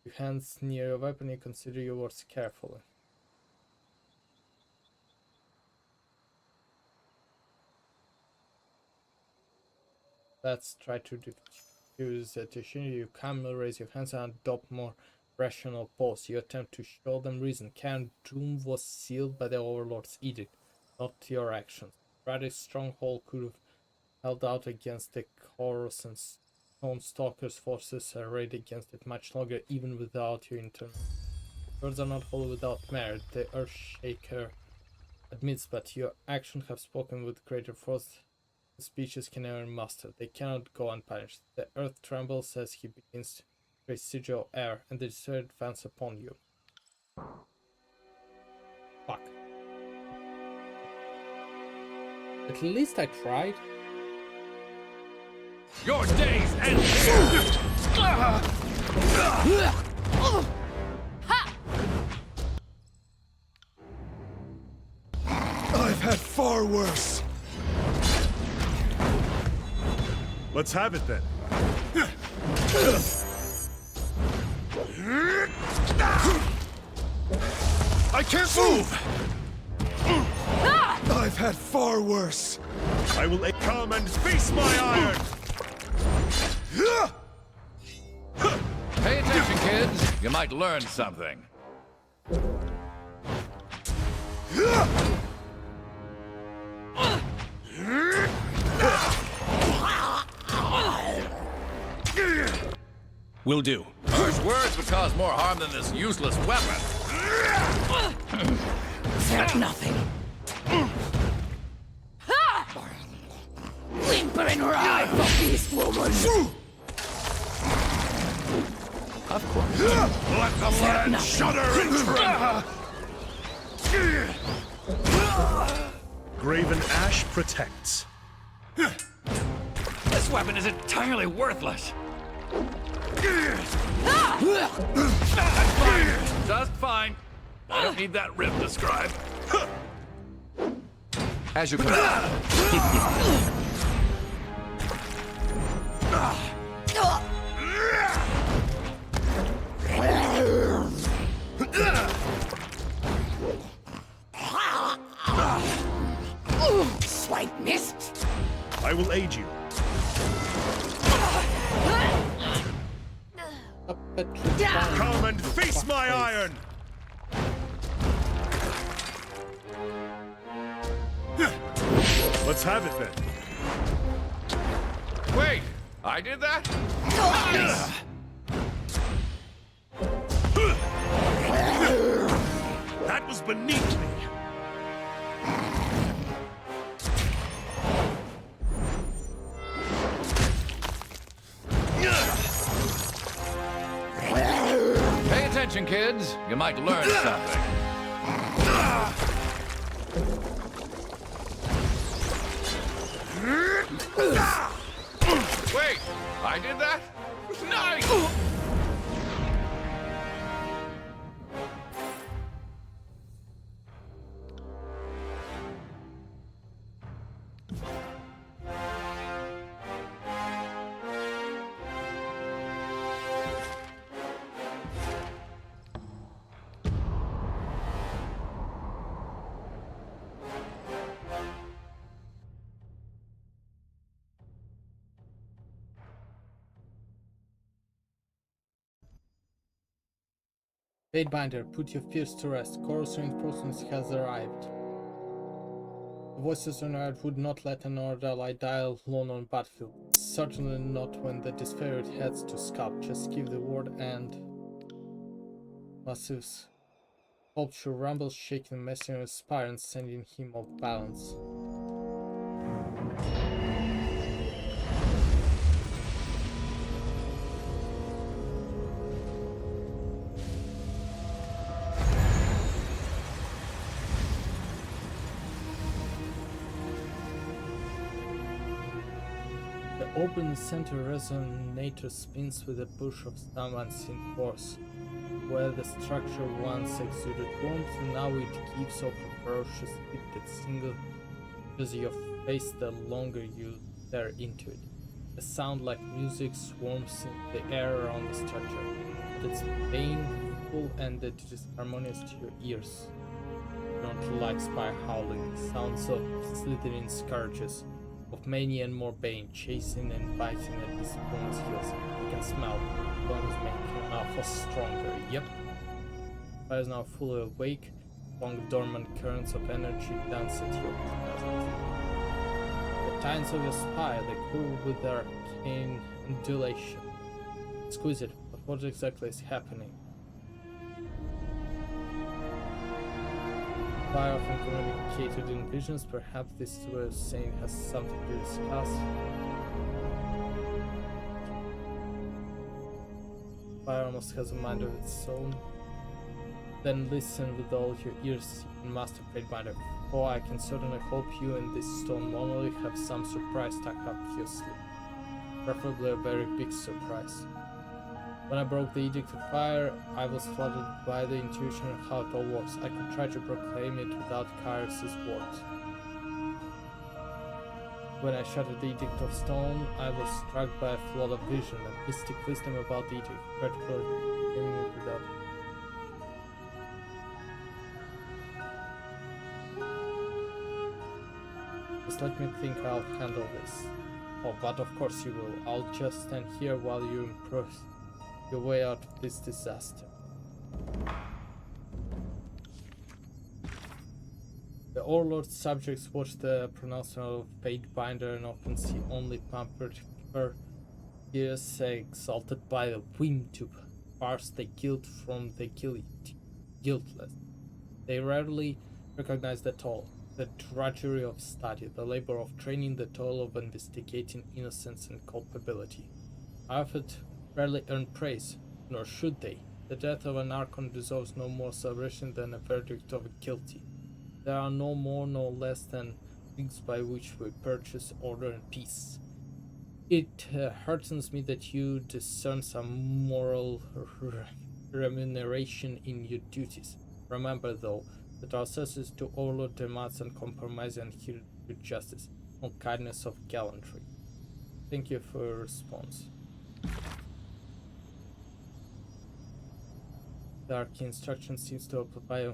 your hands near your weapon, you consider your words carefully. Let's try to diffuse the tension. You calmly raise your hands and adopt more rational pose. You attempt to show them reason. Cain's doom was sealed by the Overlord's edict, not your actions. Radic's stronghold could have held out against the Chorus and Stone Stalker's forces arrayed against it much longer, even without your intervention. Words are not wholly without merit, the Earthshaker admits, but your actions have spoken with greater force than speeches can ever muster. They cannot go unpunished. The earth trembles as he begins to raise sigil air, and the desert advance upon you. Fuck. At least I tried. Your days end here! I've had far worse. Let's have it then. I can't move! I've had far worse. I will come and face my iron! Pay attention, kids. You might learn something. Will do. Harsh words would cause more harm than this useless weapon. Fear nothing. Whimper and ride for beast woman. Of course. Let the land shudder and tremble! Graven Ash protects. This weapon is entirely worthless. Just fine. I don't need that rib described. As you command. Swipe missed. I will aid you. Come and face my iron! Let's have it then. Wait, I did that? That was beneath me. Pay attention, kids. You might learn something. Wait, I did that? Nice! Fatebinder, put your fears to rest. Chorus reinforcements has arrived. The voices on earth would not let an ally die alone on battlefield. Certainly not when the disfavored heads to scout. Just give the word and... Massive sculpture rumbles, shaking the messenger's spire and sending him off balance. The orb in the center resonator spins with a push of some unseen force. Where the structure once exuded warmth, now it gives off a ferocious heat that singles your face the longer you stare into it. A sound like music swarms in the air around the structure, but it's painful and it is harmonious to your ears. You don't like spire howling, sounds of slithering scourges, of mania and more bane, chasing and biting at this opponent's heels. You can smell bone is making alpha stronger. Yep. Fire is now fully awake. Long dormant currents of energy dance at your presence. The tines of your spire, they cool with their arcane undulation. Exquisite, but what exactly is happening? Fire often communicated in visions, perhaps this way of saying has something to discuss. Fire almost has a mind of its own. Then listen with all your ears and Master Fatebinder, for I can certainly hope you and this stone monolith have some surprise tucked up your sleeve. Preferably a very big surprise. When I broke the Edict of Fire, I was flooded by the intuition of how it all works. I could try to proclaim it without Kyrus's words. When I shattered the Edict of Stone, I was struck by a flood of vision, a mystic wisdom about the Edict, particularly proclaiming it without. Just let me think, I'll handle this. Oh, but of course you will. I'll just stand here while you impress your way out of this disaster. The Overlord's subjects watch the pronouncement of Fatebinder and often see only pampered her ears exalted by the whim to parse the guilt from the guiltless. They rarely recognize the toll, the drudgery of study, the labor of training, the toil of investigating innocence and culpability. Effort rarely earn praise, nor should they. The death of an Archon deserves no more celebration than a verdict of guilty. There are no more nor less than things by which we purchase order and peace. It heartens me that you discern some moral remuneration in your duties. Remember, though, that our sense is to overload demands and compromise and adhere to justice, on kindness of gallantry. Thank you for your response. The Archon instruction seems to apply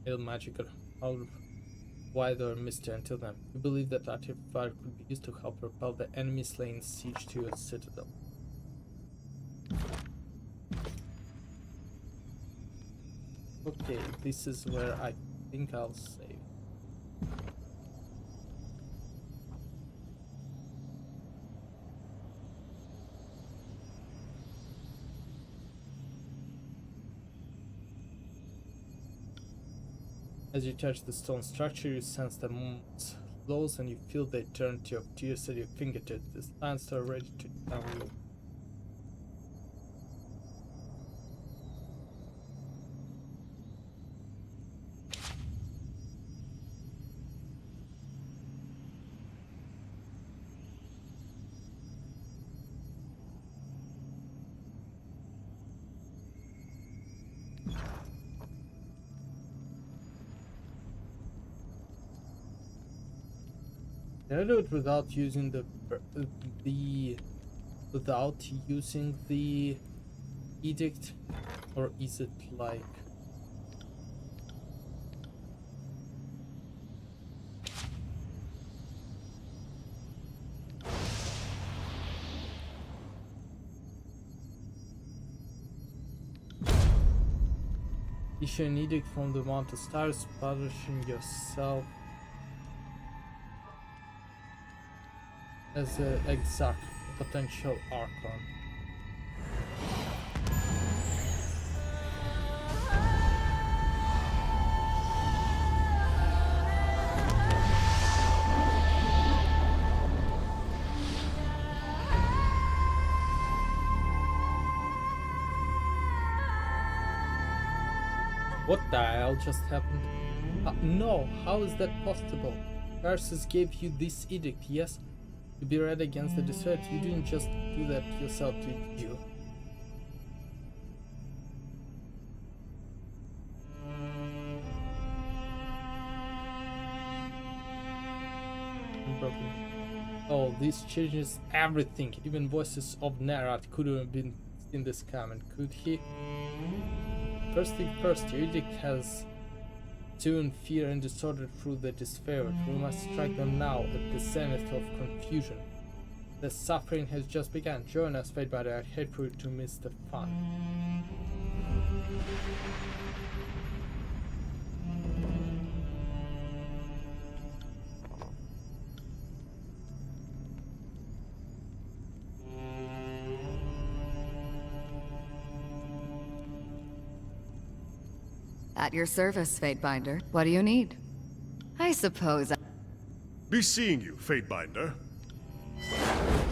a magical wider mystery until then. We believe that artifact could be used to help repel the enemies laying siege to your citadel. Okay, this is where I think I'll save. As you touch the stone structure, you sense the moment slows and you feel the eternity of tears at your fingertips. The lands are ready to download. Can I do it without using the edict, or is it like? Issue an edict from the Mount of Stars, publishing yourself as an exact potential Archon. What the hell just happened? No, how is that possible? Garces gave you this edict, yes? To be read against the desert. You didn't just do that yourself, did you? I'm broken. Oh, this changes everything. Even voices of Nerat couldn't have been in this comment, could he? First thing first, your edict has soon fear and disorder through the disfavored. We must strike them now at the zenith of confusion. The suffering has just begun. Join us, Fate, but I hate for you to miss the fun. At your service, Fatebinder. What do you need? I suppose Be seeing you, Fatebinder.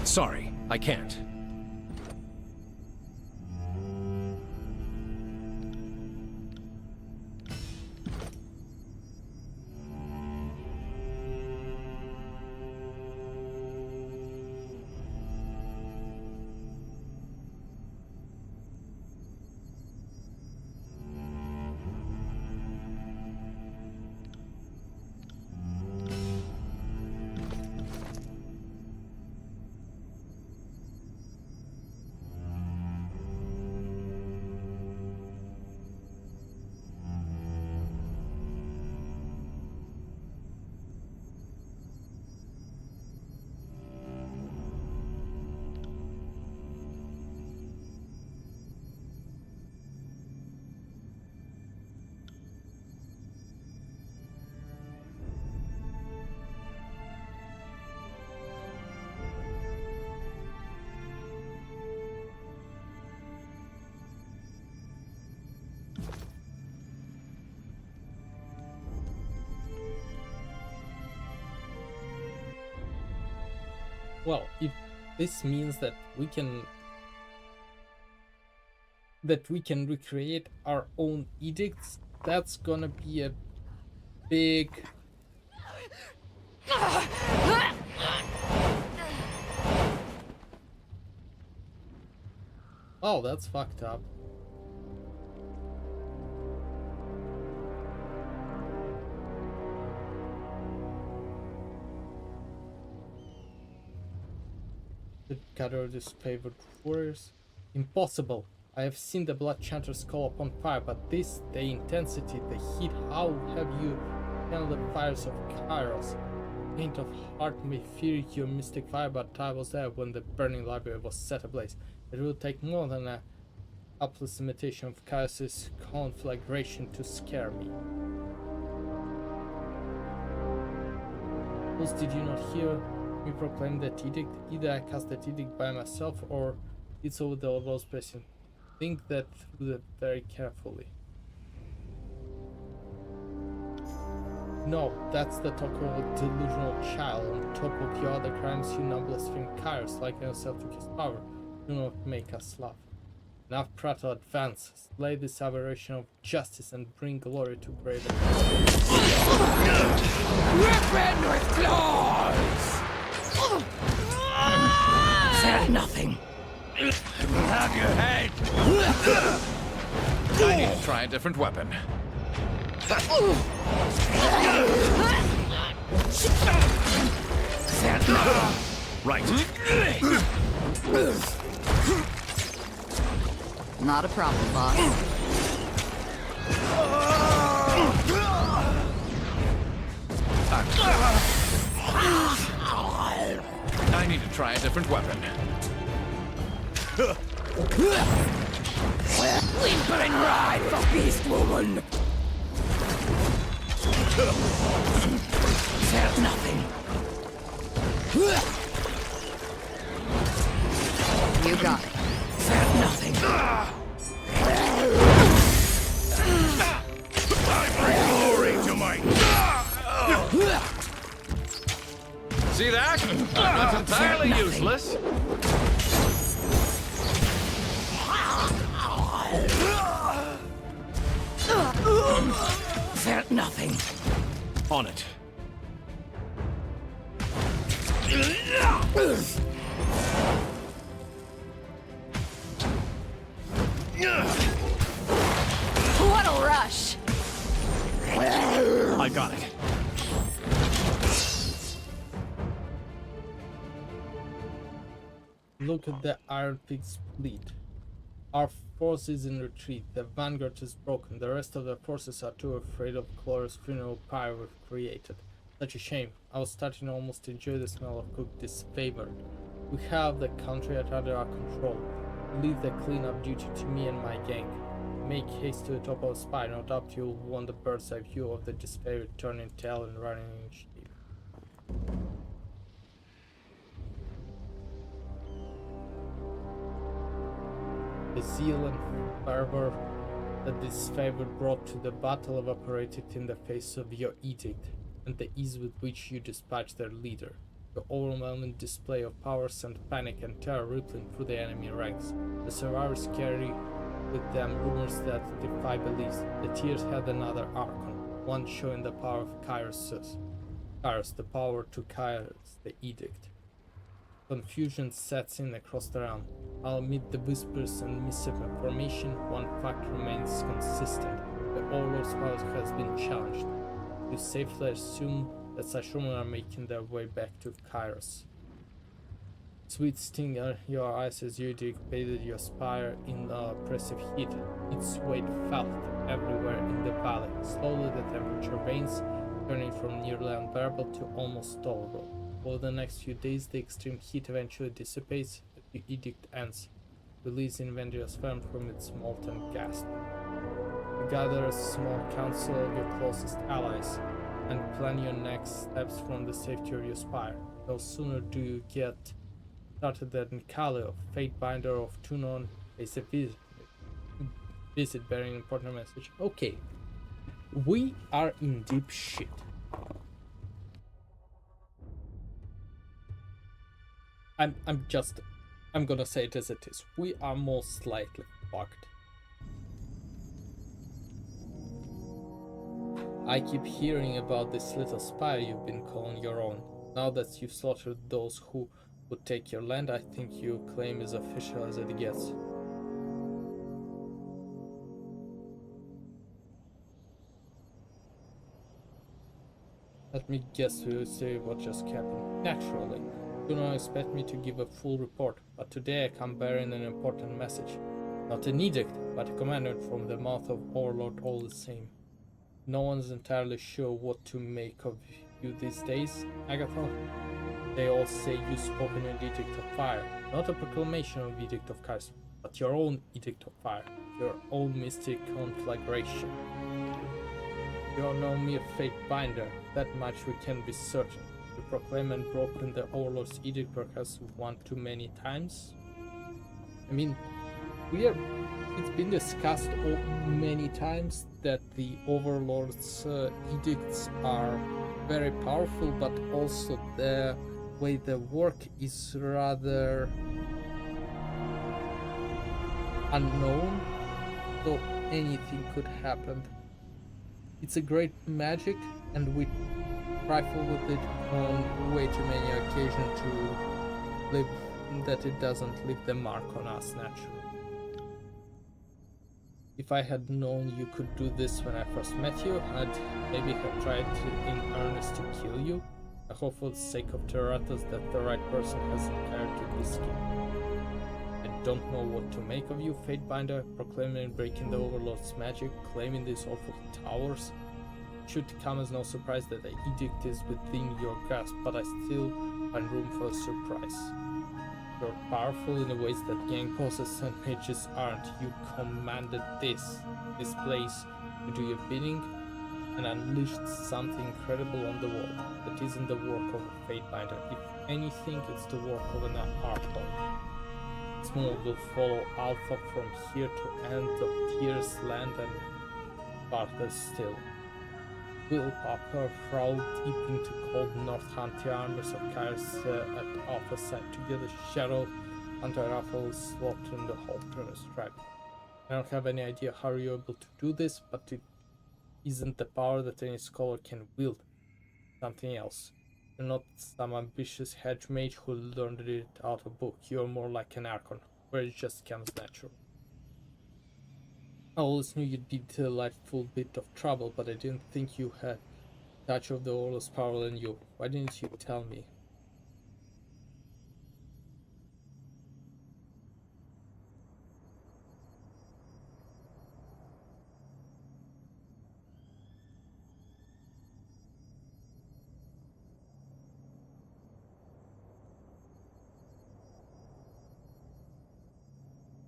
Sorry, I can't. Well, if this means that we can recreate our own edicts, that's gonna be a big oh, that's fucked up. to gather these favored warriors? Impossible. I have seen the blood chanters call upon fire, but this, the intensity, the heat, how have you handled the fires of Kairos? Faint of heart may fear your mystic fire, but I was there when the burning library was set ablaze. It will take more than a helpless imitation of Kairos' conflagration to scare me. Thus, did you not hear me proclaim that edict? Either I cast that edict by myself or did so with the Lord's blessing. Think that through very carefully. No, that's the talk of a delusional child. On top of your other crimes, you now blaspheme Kairos, like yourself to his power. Do not make us laugh. Enough prattle, advance, slay this aberration of justice and bring glory to greater. Rip with claws! Said nothing. Have your head! I need to try a different weapon. Right. Not a problem, boss. I need to try a different weapon. Whimper and ride for beast woman! Said nothing. You got it. Said nothing. I bring glory to my... See that? I'm not entirely useless. Said nothing. On it. What a rush! I got it. Look at the Iron Pig's fleet. Our force is in retreat. The vanguard is broken. The rest of the forces are too afraid of glorious funeral pyre we've created. Such a shame. I was starting to almost enjoy the smell of cooked disfavor. We have the country under our control. Leave the cleanup duty to me and my gang. Make haste to the top of the spire. No doubt you'll want the bird's eye view of the disfavored turning tail and running in shape. The zeal and fervor that this favor brought to the battle evaporated in the face of your edict, and the ease with which you dispatched their leader. The overwhelming display of power sent panic and terror rippling through the enemy ranks. The survivors carry with them rumors that defy beliefs. The tears had another Archon, one showing the power of Kairos, the power to Kairos, the edict. Confusion sets in across the realm. Amid the whispers and misinformation, one fact remains consistent. The Overlord's power has been challenged. You safely assume that such rumors are making their way back to Kairos. Sweet sting in your eyes as you dissipated your spire in the oppressive heat. Its weight felt everywhere in the valley. Slowly the temperature wanes, turning from nearly unbearable to almost tolerable. Over the next few days, the extreme heat eventually dissipates, the edict ends, releasing Vendria's firm from its molten gasp. You gather a small council of your closest allies, and plan your next steps from the safety of your spire. No sooner do you get started than Kaleo, Fate Binder of Tunon, is a visit bearing an important message. Okay, we are in deep shit. I'm gonna say it as it is. We are most likely fucked. I keep hearing about this little spire you've been calling your own. Now that you've slaughtered those who would take your land, I think your claim is official as it gets. Let me guess, you say what just happened. Naturally, Do not expect me to give a full report, but today I come bearing an important message. Not an edict, but a commandment from the mouth of Overlord all the same. No one's entirely sure what to make of you these days, Agatha. They all say you spoke an edict of fire, not a proclamation of edict of curse, but your own edict of fire, your own mystic conflagration. You are no mere fate binder, that much we can be certain. You proclaim and broken the Overlord's edict perhaps one too many times. I mean, it's been discussed many times that the Overlord's edicts are very powerful, but also the way they work is rather unknown, so anything could happen. It's a great magic, and we trifle with it on way too many occasions to live that it doesn't leave the mark on us naturally. If I had known you could do this when I first met you, I'd maybe have tried in earnest to kill you. I hope for the sake of Teratas that the right person hasn't cared to risk you. I don't know what to make of you, Fatebinder, proclaiming and breaking the Overlord's magic, claiming these awful towers. It should come as no surprise that the edict is within your grasp, but I still find room for a surprise. You're powerful in the ways that gang bosses and mages aren't. You commanded this place to do your bidding and unleashed something incredible on the world. That isn't the work of a Fatebinder. If anything, it's the work of an Archon. Small will follow Alpha from here to end of Tears land and farther still. Will Papa prowl deep into cold north hunt the armors of Kairos at Alpha side together shadow anti-raffle slot in the Halter's tribe. I don't have any idea how you're able to do this, but it isn't the power that any scholar can wield. Something else. You're not some ambitious hedge mage who learned it out of a book. You're more like an Archon, where it just comes natural. I always knew you'd be a delightful bit of trouble, but I didn't think you had touch of the Orlo's power in you. Why didn't you tell me?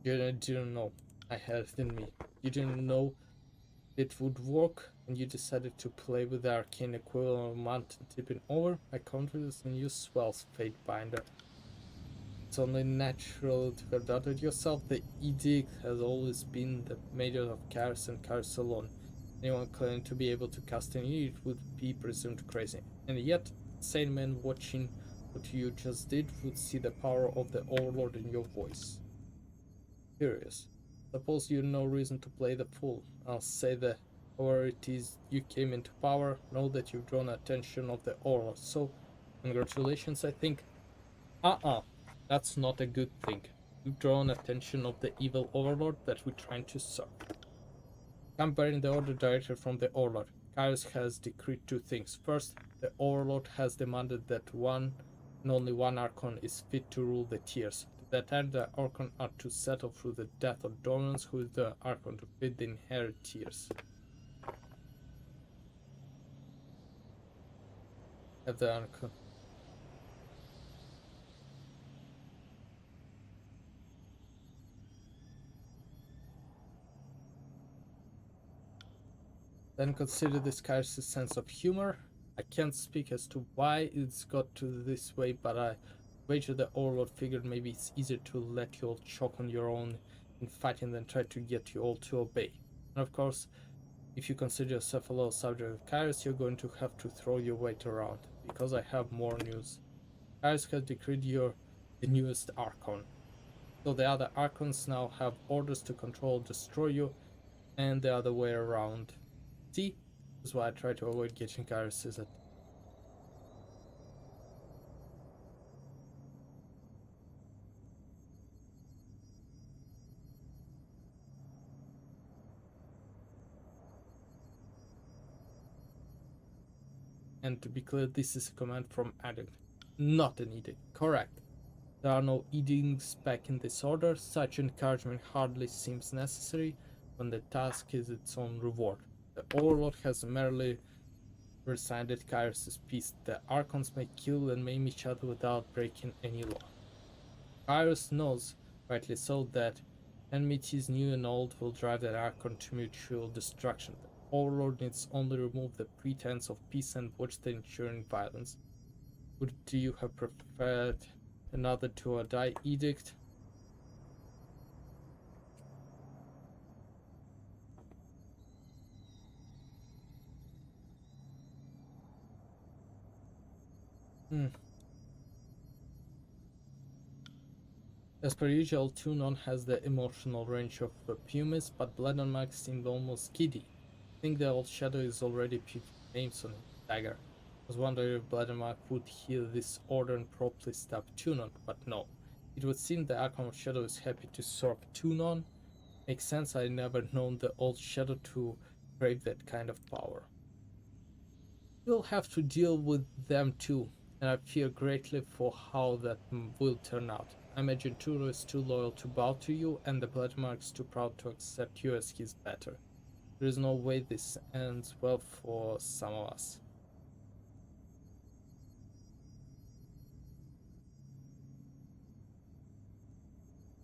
You didn't know. I had it in me. You didn't know it would work, and you decided to play with the arcane equivalent of mountain tipping over. My confidence in you swells, Fatebinder. It's only natural to have doubted yourself. The edict has always been the major of Kairos and Kairos alone. Anyone claiming to be able to cast an edict would be presumed crazy. And yet, a sane man watching what you just did would see the power of the Overlord in your voice. Curious. Suppose you have no reason to play the fool. I'll say that however it is you came into power, know that you've drawn attention of the Overlord. So, congratulations, I think. That's not a good thing. You've drawn attention of the evil Overlord that we're trying to serve. I'm bearing the order directly from the Overlord. Kairos has decreed two things. First, the Overlord has demanded that one and only one Archon is fit to rule the Tears. To that end, the Archon are to settle through the death of Dominance, who is the Archon to feed the inherit Tears. Have the Archon. Then consider this Kairos' sense of humor. I can't speak as to why it's got to this way, but I wager the Overlord figured maybe it's easier to let you all choke on your own in fighting than try to get you all to obey. And of course, if you consider yourself a loyal subject of Kairos, you're going to have to throw your weight around, because I have more news. Kairos has decreed you're the newest Archon. So the other Archons now have orders to control, destroy you, and the other way around. See? That's why I try to avoid getting Kairos' at. And to be clear, this is a command from Adam. Not an edict, correct. There are no edicts back in this order. Such encouragement hardly seems necessary when the task is its own reward. The Overlord has merely resigned Kairos' peace. The Archons may kill and maim each other without breaking any law. Kairos knows, rightly so, that enmities new and old will drive the Archon to mutual destruction. The Overlord needs only remove the pretense of peace and watch the ensuing violence. Would you have preferred another do or die edict? As per usual, Tunon has the emotional range of a pumice, but Bledenmark seemed almost giddy. I think the old shadow is already putting names on his dagger. I was wondering if Bledenmark would hear this order and promptly stab Tunon, but no. It would seem the Archon of Shadow is happy to serve Tunon. Makes sense, I never known the old shadow to crave that kind of power. You'll have to deal with them too, and I fear greatly for how that will turn out. I imagine Turo is too loyal to bow to you, and the Bloodmark is too proud to accept you as his better. There is no way this ends well for some of us.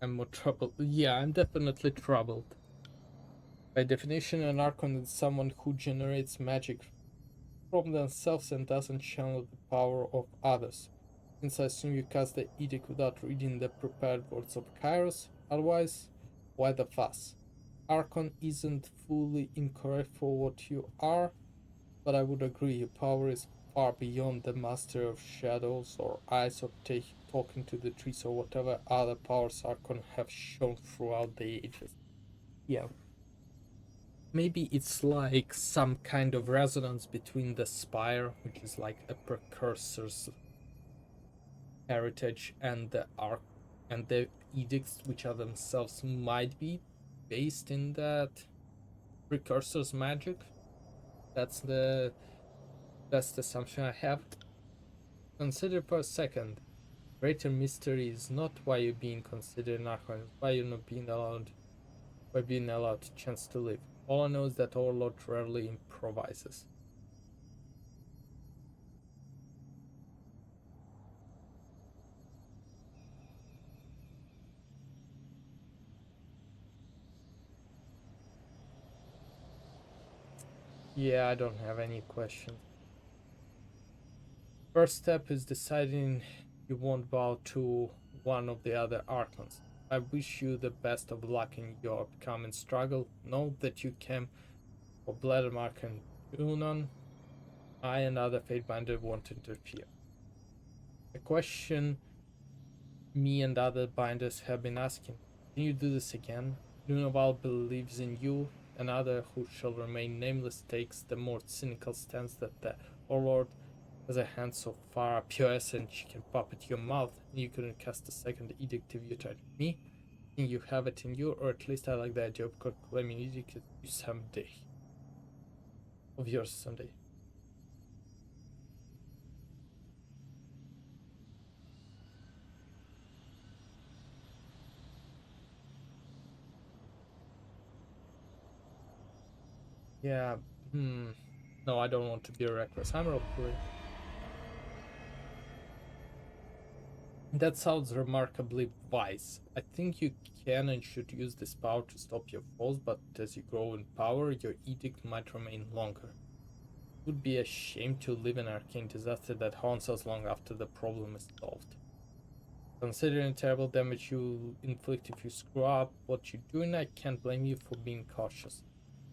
I'm more troubled. Yeah, I'm definitely troubled. By definition, an Archon is someone who generates magic from themselves and doesn't channel the power of others. Since I assume you cast the edict without reading the prepared words of Kairos, otherwise, why the fuss? Archon isn't fully incorrect for what you are, but I would agree your power is far beyond the master of shadows or eyes or talking to the trees or whatever other powers Archon have shown throughout the ages. Yeah. Maybe it's like some kind of resonance between the spire, which is like a precursor's heritage, and the arc and the edicts, which are themselves might be based in that precursor's magic. That's the assumption I have. Consider for a second. Greater mystery is not why you're being considered an Archon, it's why you're not being allowed a chance to live. All I know is that Overlord rarely improvises. Yeah, I don't have any questions. First step is deciding you won't bow to one of the other Archons. I wish you the best of luck in your upcoming struggle. Know that you came for Bledermark and Unon. I and other Fatebinder won't interfere. A question me and other binders have been asking. Can you do this again? Lunaval believes in you. Another who shall remain nameless takes the more cynical stance that the Overlord has a hand so far up your ass and she can pop at your mouth, and you couldn't cast a second edict if you tried me. I think you have it in you, or at least I like the idea of claiming edict someday. Of yours someday. Yeah, no, I don't want to be reckless. I'm roleplaying. That sounds remarkably wise. I think you can and should use this power to stop your foes, but as you grow in power, your edict might remain longer. It would be a shame to live in arcane disaster that haunts us long after the problem is solved. Considering the terrible damage you inflict if you screw up what you're doing, I can't blame you for being cautious.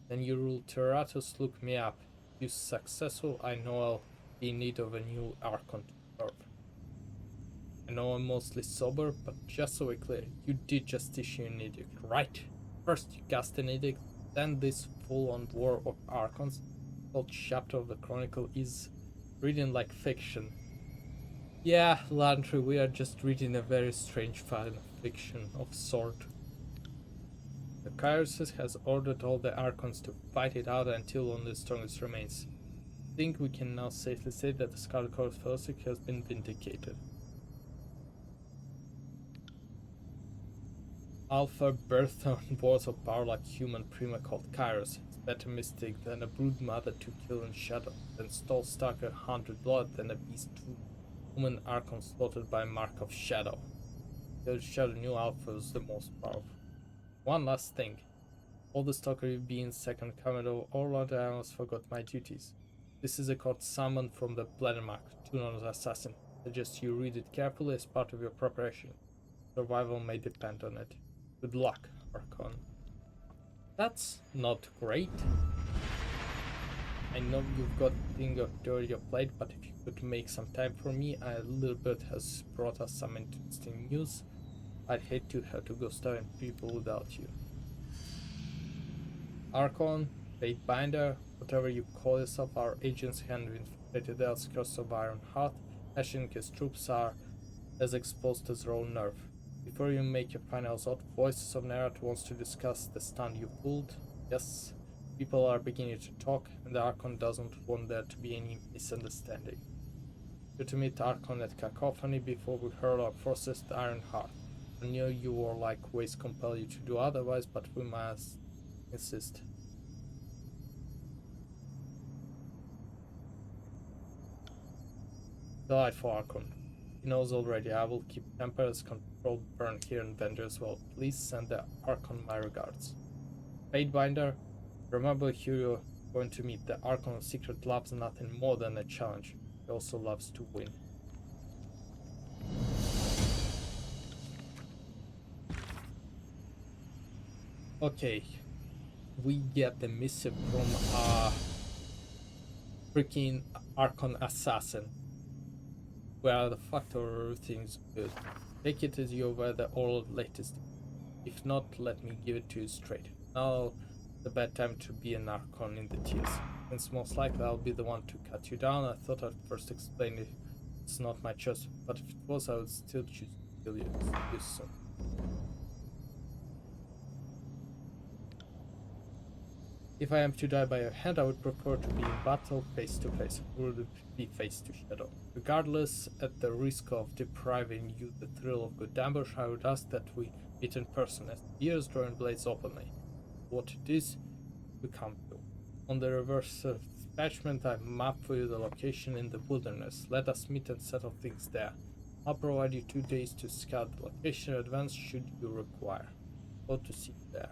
Then you rule Terratus, look me up. If you're successful, I know I'll be in need of a new Archon to serve. I know I'm mostly sober, but just so we're clear, you did just issue an edict, right? First you cast an edict, then this full-on war of Archons. The whole chapter of the Chronicle is reading like fiction. Yeah, Landry, we are just reading a very strange fan fiction of sort. The Kairos has ordered all the Archons to fight it out until only the strongest remains. think we can now safely say that the Scarlet Court Fellowship has been vindicated. Alpha birthed on boards of power like human prima called Kairos. It's better mystic than a brood mother to kill in shadow, than stole Stalker 100 blood than a beast true. Woman Archon slaughtered by mark of shadow. The shadow knew Alpha was the most powerful. One last thing. All the Stalker being second commander, all other animals forgot my duties. This is a court summoned from the Bladdermark, Tunon's assassin. Suggest you read it carefully as part of your preparation. Survival may depend on it. Good luck, Archon. That's not great. I know you've got thing of on your plate, but if you could make some time for me, a little bit has brought us some interesting news. I'd hate to have to go starving people without you. Archon, Fatebinder, whatever you call yourself, our agents have infiltrated the outskirts of Ironheart. Ash and his troops are as exposed as raw nerve. Before you make your final thought, Voices of Nerat wants to discuss the stunt you pulled. Yes, people are beginning to talk, and the Archon doesn't want there to be any misunderstanding. You're to meet Archon at Cacophony before we hurl our forces to Ironheart. I know you or like ways compel you to do otherwise, but we must insist. Delightful Archon. He knows already. I will keep Temper's controlled burn here in Venger as well. Please send the Archon my regards. Fatebinder, remember who you're going to meet. The Archon of Secret loves nothing more than a challenge. He also loves to win. Okay, we get the missive from freaking Archon assassin. Where the fact of everything's good. Take it as you were the all latest. If not, let me give it to you straight. Now, the bad time to be an Archon in the tears. Since most likely I'll be the one to cut you down, I thought I'd first explain it. It's not my choice, but if it was, I would still choose to kill you. So. If I am to die by your hand, I would prefer to be in battle face to face, or be face to shadow. Regardless, at the risk of depriving you the thrill of good ambush, I would ask that we meet in person as the years drawing blades openly. What it is, we come to. On the reverse attachment, I map for you the location in the wilderness. Let us meet and settle things there. I'll provide you 2 days to scout the location in advance should you require. Hope to see you there.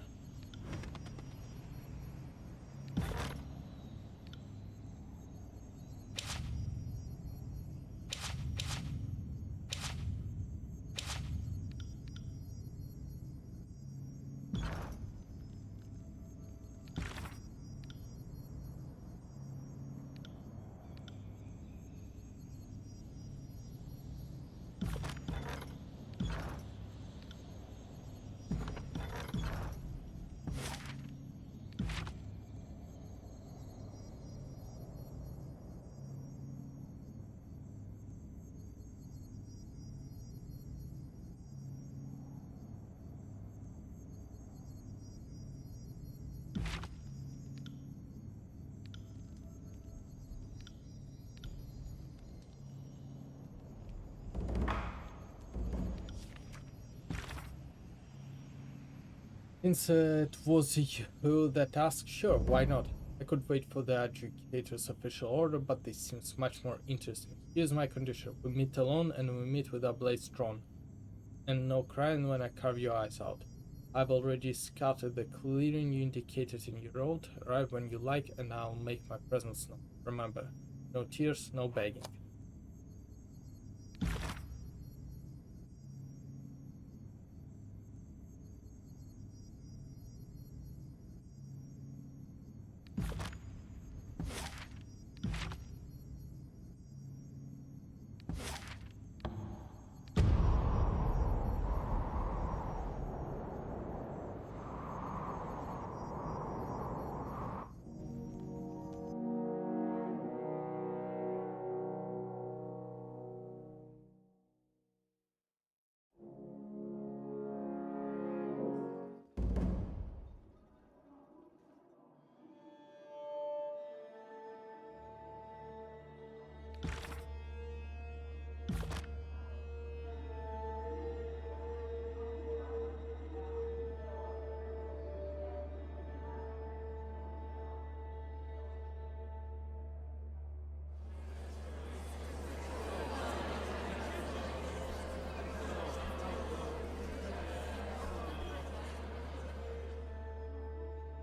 Since it was you that asked, sure, why not? I could wait for the adjudicator's official order, but this seems much more interesting. Here's my condition. We meet alone and we meet with our blades drawn. And no crying when I carve your eyes out. I've already scouted the clearing you indicated in your road. Arrive when you like and I'll make my presence known. Remember, no tears, no begging.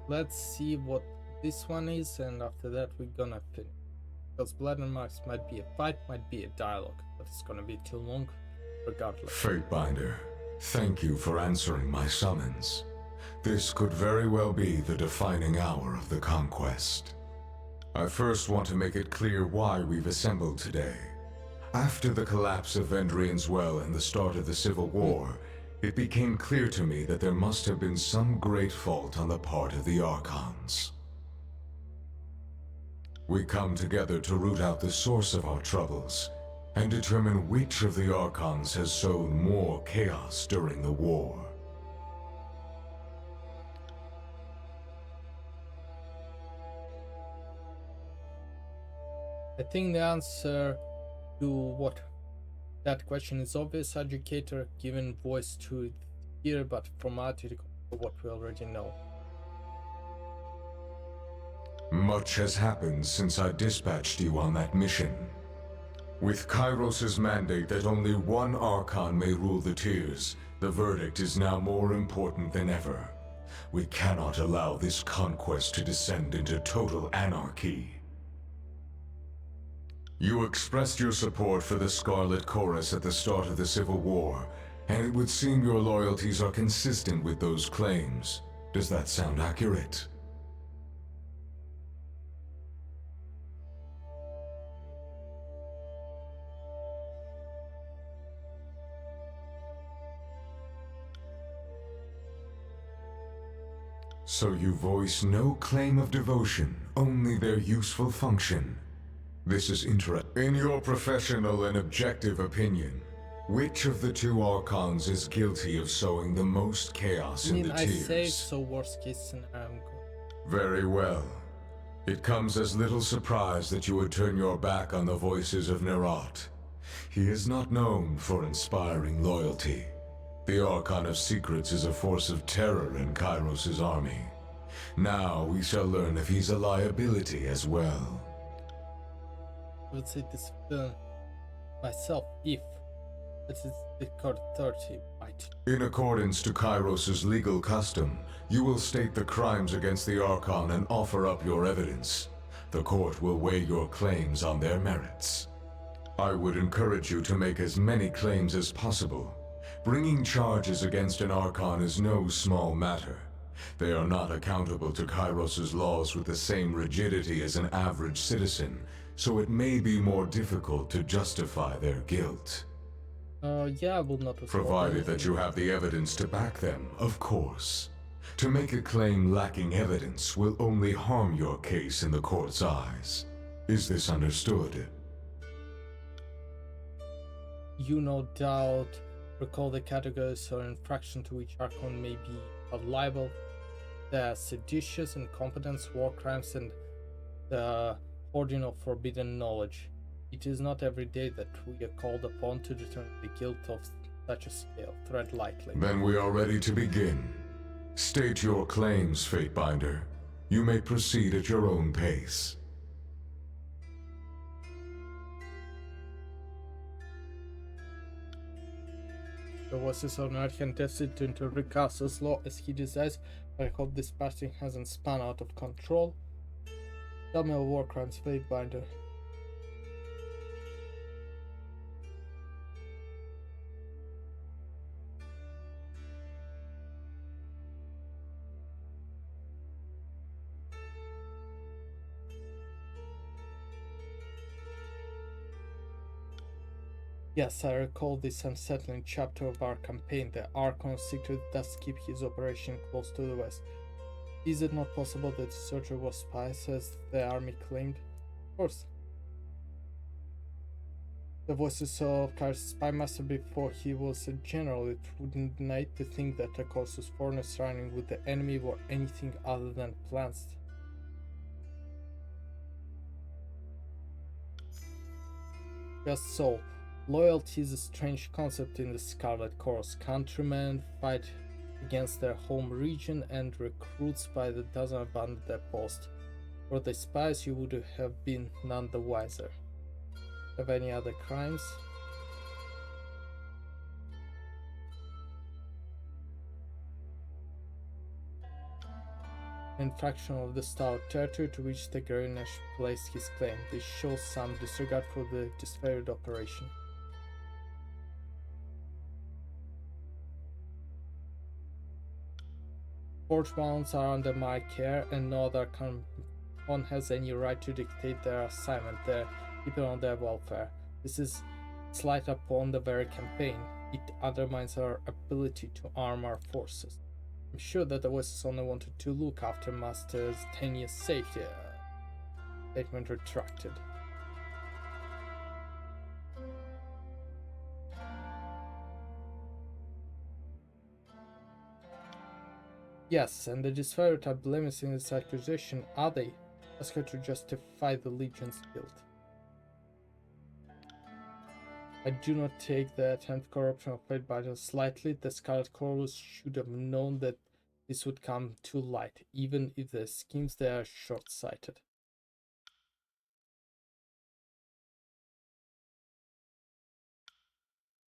let's see what this one is, and after that we're gonna finish. Because Blood and Marks might be a fight, might be a dialogue, but it's gonna be too long regardless. Fatebinder, thank you for answering my summons. This could very well be the defining hour of the conquest. I first want to make it clear why we've assembled today. After the collapse of Vendrian's Well and the start of the Civil War, it became clear to me that there must have been some great fault on the part of the Archons. We come together to root out the source of our troubles and determine which of the Archons has sown more chaos during the war. I think the answer to that question is obvious, Educator, given voice to it here, but formatted for what we already know. Much has happened since I dispatched you on that mission. With Kairos' mandate that only one Archon may rule the tiers, the verdict is now more important than ever. We cannot allow this conquest to descend into total anarchy. You expressed your support for the Scarlet Chorus at the start of the Civil War, and it would seem your loyalties are consistent with those claims. Does that sound accurate? So you voice no claim of devotion, only their useful function. This is interesting. In your professional and objective opinion, which of the two Archons is guilty of sowing the most chaos in the I tiers? say so, worst case scenario, I'm good. Very well. It comes as little surprise that you would turn your back on the voices of Nerat. He is not known for inspiring loyalty. The Archon of Secrets is a force of terror in Kairos' army. Now we shall learn if he's a liability as well. I would say this myself if this is the court authority might. In accordance to Kairos' legal custom, you will state the crimes against the Archon and offer up your evidence. The court will weigh your claims on their merits. I would encourage you to make as many claims as possible. Bringing charges against an Archon is no small matter. They are not accountable to Kairos' laws with the same rigidity as an average citizen, so it may be more difficult to justify their guilt. Yeah, I will not respond. Provided that you have the evidence to back them, of course. To make a claim lacking evidence will only harm your case in the court's eyes. Is this understood? You no doubt recall the categories or infraction to which Archon may be liable. The seditious, incompetence, war crimes, and the hoarding of forbidden knowledge. It is not every day that we are called upon to determine the guilt of such a scale. Tread lightly. Then we are ready to begin. State your claims, Fatebinder. You may proceed at your own pace. The voices of Archon tested to interpret Castle's law as he desires, but I hope this party hasn't spun out of control. Tell me of war crimes, Fatebinder. Yes, I recall this unsettling chapter of our campaign. The Archon of Secret does keep his operation close to the west. Is it not possible that the soldier was spies, as the army claimed? Of course. The voices of Kairos' spymaster before he was a general. It wouldn't night to think that Akosus' foreigners running with the enemy were anything other than plants. Just so. Loyalty is a strange concept in the Scarlet Chorus. Countrymen fight against their home region and recruits by the dozen abandon their post. For the spies, you would have been none the wiser. Have any other crimes? infraction of the Star territory to which the Garinash placed his claim. This shows some disregard for the disfavored operation. Forge mounts are under my care, and no other one has any right to dictate their assignment. They depend on their welfare. This is a slight upon the very campaign. It undermines our ability to arm our forces. I'm sure that the voices only wanted to look after Master's 10-year safety. Statement retracted. Yes, and the disfavored are blameless in this accusation, are they? Ask her to justify the Legion's guilt. I do not take the attempt corruption of Fate Bidens slightly. The Scarlet Chorus should have known that this would come to light, even if the schemes there are short-sighted.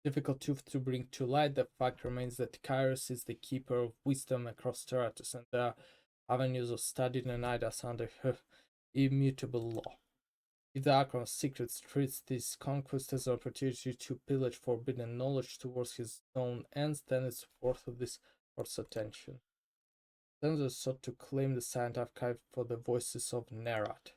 Difficult to bring to light, the fact remains that Kairos is the keeper of wisdom across Terratus, and there are avenues of study denied us under her immutable law. If the Archon of Secrets treats this conquest as an opportunity to pillage forbidden knowledge towards his own ends, then it's worth of this court's attention. Censors sought to claim the Silent Archive for the voices of Nerat.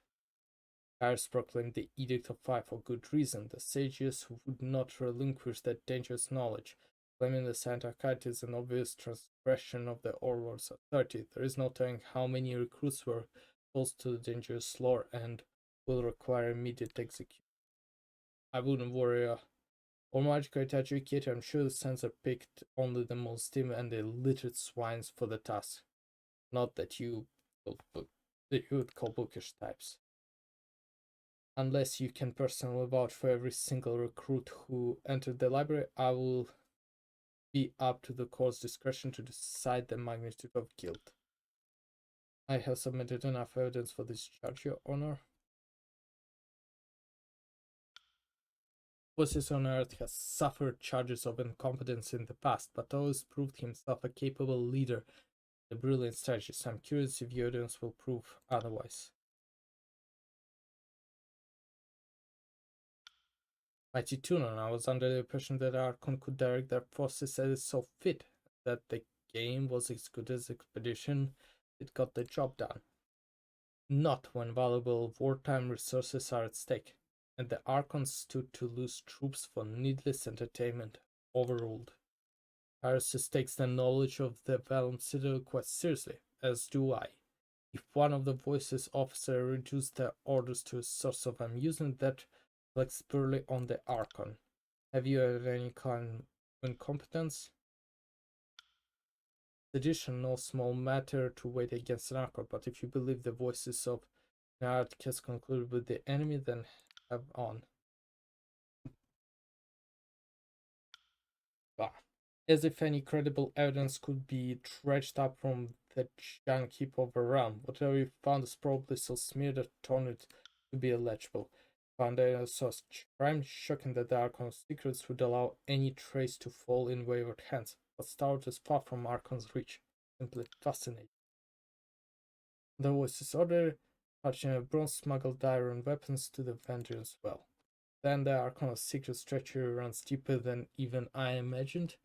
Kairos proclaimed the Edict of Fire for good reason. The sages would not relinquish that dangerous knowledge. Claiming the Silent Archive is an obvious transgression of the Overlord's authority. There is no telling how many recruits were exposed to the dangerous lore and will require immediate execution. I wouldn't worry. Or magically educated, I'm sure the censor picked only the most timid and the illiterate swines for the task. Not that you would call bookish types. Unless you can personally vouch for every single recruit who entered the library, I will be up to the court's discretion to decide the magnitude of guilt. I have submitted enough evidence for this charge, Your Honor. Voices on Earth has suffered charges of incompetence in the past, but always proved himself a capable leader and a brilliant strategist. I'm curious if the evidence will prove otherwise. Mighty Tunon, I was under the impression that Archon could direct their forces as it saw fit, that the game was as good as expedition, it got the job done. Not when valuable wartime resources are at stake, and the Archon stood to lose troops for needless entertainment. Overruled. Kairos takes the knowledge of the Vellum Citadel quite seriously, as do I. If one of the voices officer reduced their orders to a source of amusement, that reflects purely on the Archon. Have you had any kind of incompetence? Sedition, no small matter to weigh against an Archon, but if you believe the voices of Nard has concluded with the enemy, then have on. Bah. As if any credible evidence could be dredged up from the junk heap of a realm. Whatever you found is probably so smeared that torn it to be illegible. Found such crime, shocking that the Archon's secrets would allow any trace to fall in wayward hands. But Star is far from Archon's reach. Simply fascinating. The voices order, touching a bronze smuggled iron weapons to the Vengeance well. Then the Archon's secret treachery runs deeper than even I imagined.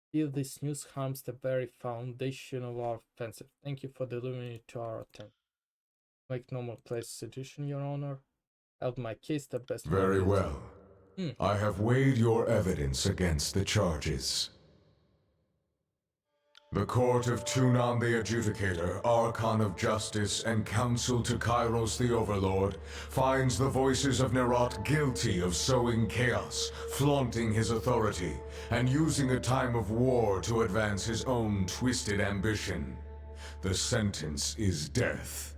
Still, this news harms the very foundation of our offensive. Thank you for delivering it to our attention. Make no more place sedition, Your Honor. Held my case the best. Very well. I have weighed your evidence against the charges. The Court of Tunon the Adjudicator, Archon of Justice, and Counsel to Kairos the Overlord finds the voices of Nerat guilty of sowing chaos, flaunting his authority, and using a time of war to advance his own twisted ambition. The sentence is death.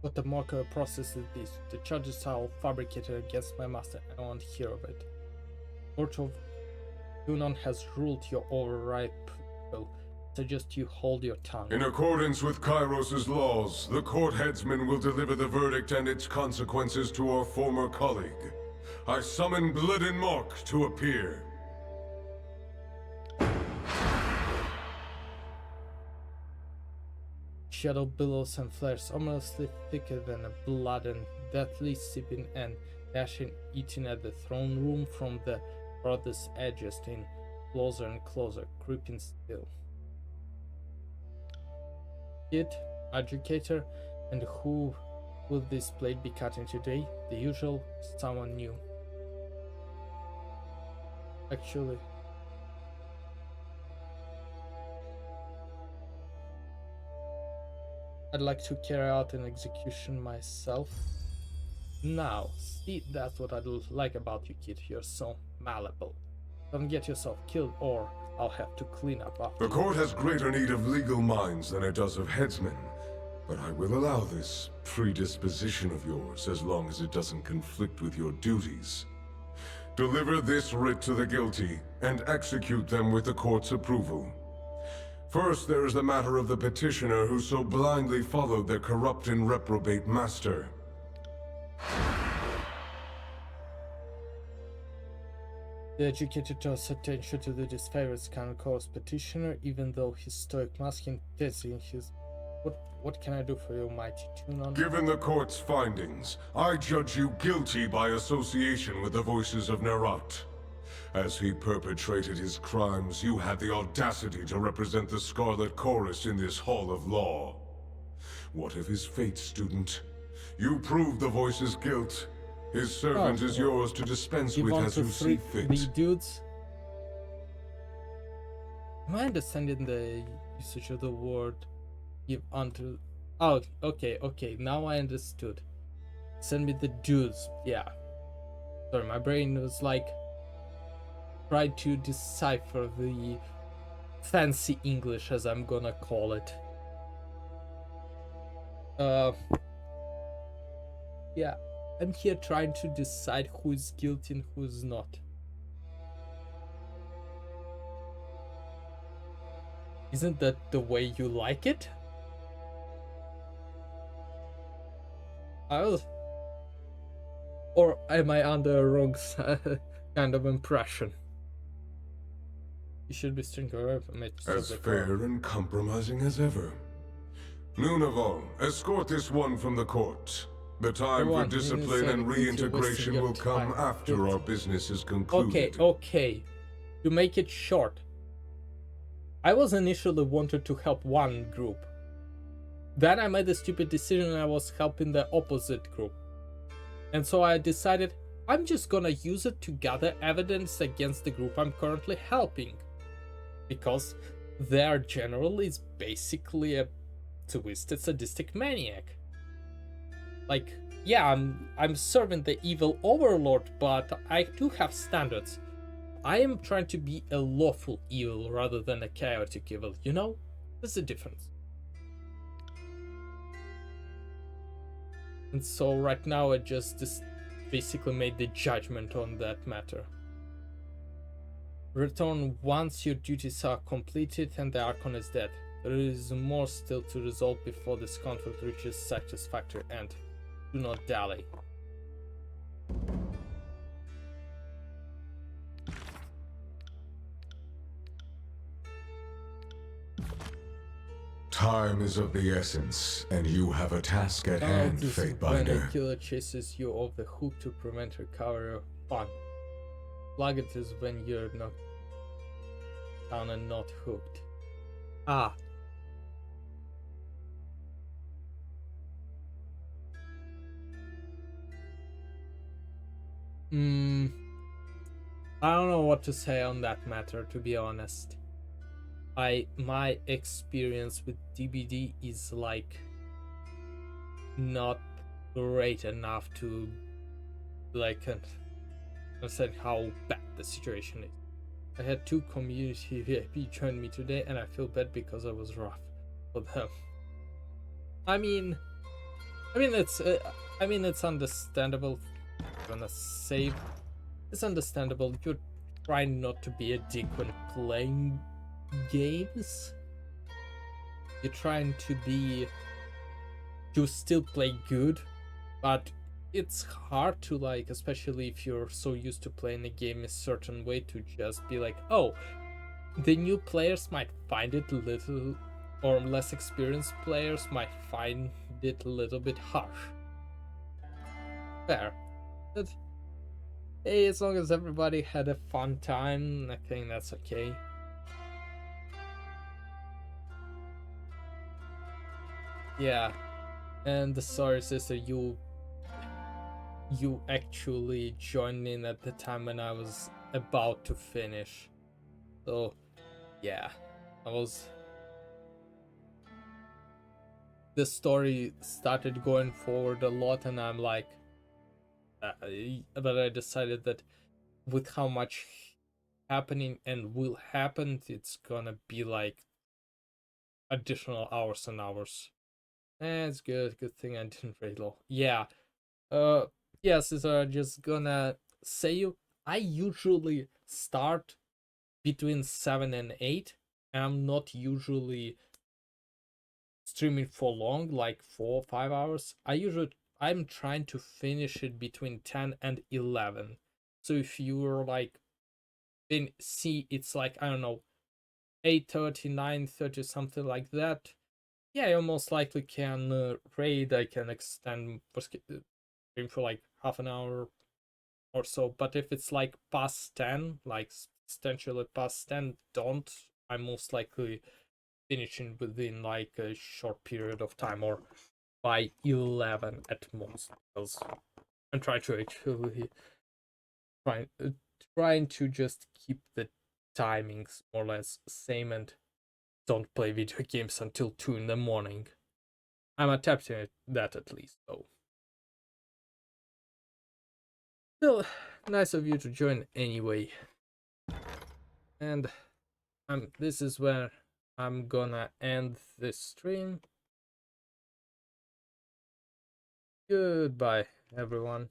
What the marker process is this? The charges are all fabricated against my master. I don't want to hear of it. Court of Tunon has ruled your overripe will. Suggest you hold your tongue. In accordance with Kairos' laws, the court headsman will deliver the verdict and its consequences to our former colleague. I summon Blood and Mark to appear. shadow billows and flares, ominously thicker than a blood and deathly sipping and dashing, eating at the throne room from the farthest edges, in closer and closer, creeping still. Kid, educator, and who will this blade be cutting today? The usual, someone new. Actually, I'd like to carry out an execution myself. Now, see, that's what I like about you, kid. You're so malleable. Don't get yourself killed or I'll have to clean up after The court has greater need of legal minds than it does of headsmen, but I will allow this predisposition of yours as long as it doesn't conflict with your duties. Deliver this writ to the guilty and execute them with the court's approval. First, there is the matter of the petitioner who so blindly followed their corrupt and reprobate master. The educator draws attention to the disfavored Scancor's petitioner, even though his stoic mask and in his... What can I do for you, mighty Tunon? Given the court's findings, I judge you guilty by association with the voices of Nerat. As he perpetrated his crimes, you had the audacity to represent the Scarlet Chorus in this hall of law. What of his fate, student? You proved the voice's guilt. His servant is yours to dispense with as you see fit. The dudes. Am I understanding the usage of the word give unto... Oh, okay, now I understood. Send me the dudes, yeah. Sorry, my brain was like... tried to decipher the fancy English, as I'm gonna call it. Yeah, I'm here trying to decide who's guilty and who's not. Isn't that the way you like it? Or am I under a wrong kind of impression? You should be stronger. As fair and compromising as ever. Nunavall, escort this one from the court. The time for discipline and reintegration will come after our business is concluded. Okay. To make it short, I was initially wanted to help one group. Then I made a stupid decision and I was helping the opposite group. And so I decided I'm just gonna use it to gather evidence against the group I'm currently helping. Because their general is basically a twisted sadistic maniac. Like, yeah, I'm serving the evil overlord, but I do have standards. I am trying to be a lawful evil rather than a chaotic evil, you know? There's a difference. And so right now I just basically made the judgment on that matter. Return once your duties are completed and the Archon is dead. There is more still to resolve before this conflict reaches satisfactory end. Do not dally. Time is of the essence, and you have a task at hand, Fatebinder. When a killer chases you off the hook to prevent recovery of fun. Plug it is when you're knocked down and not hooked. Ah. I don't know what to say on that matter, to be honest. My experience with DBD is like not great enough to like understand how bad the situation is. I had 2 community VIP join me today and I feel bad because I was rough for them. I mean it's understandable. I'm gonna save. It's understandable. You're trying not to be a dick when playing games. You're trying to still play good, but it's hard to, like, especially if you're so used to playing a game a certain way, to just be like, oh, the new players might find it a little or less experienced players might find it a little bit harsh. Fair. But hey, as long as everybody had a fun time, I think that's okay. Yeah. And sorry, sister, you actually joined in at the time when I was about to finish. So yeah, the story started going forward a lot, and I'm like, but I decided that with how much happening and will happen, it's gonna be like additional hours and hours. It's good thing I didn't reload. Yeah. Yes, so I'm just gonna say you, I usually start between 7 and 8. I'm not usually streaming for long, like 4 or 5 hours. I'm trying to finish it between 10 and 11. So if you're like, then see it's like, I don't know, 8:30, 9:30, something like that. Yeah, you most likely can raid. I can extend stream for like half an hour or so. But if it's like past 10, like substantially past 10, don't. I'm most likely finishing within like a short period of time, or by 11 at most, because I'm trying to actually trying to just keep the timings more or less same and don't play video games until 2 in the morning. I'm attempting that at least, though. Still, nice of you to join anyway. And this is where I'm gonna end this stream. Goodbye, everyone.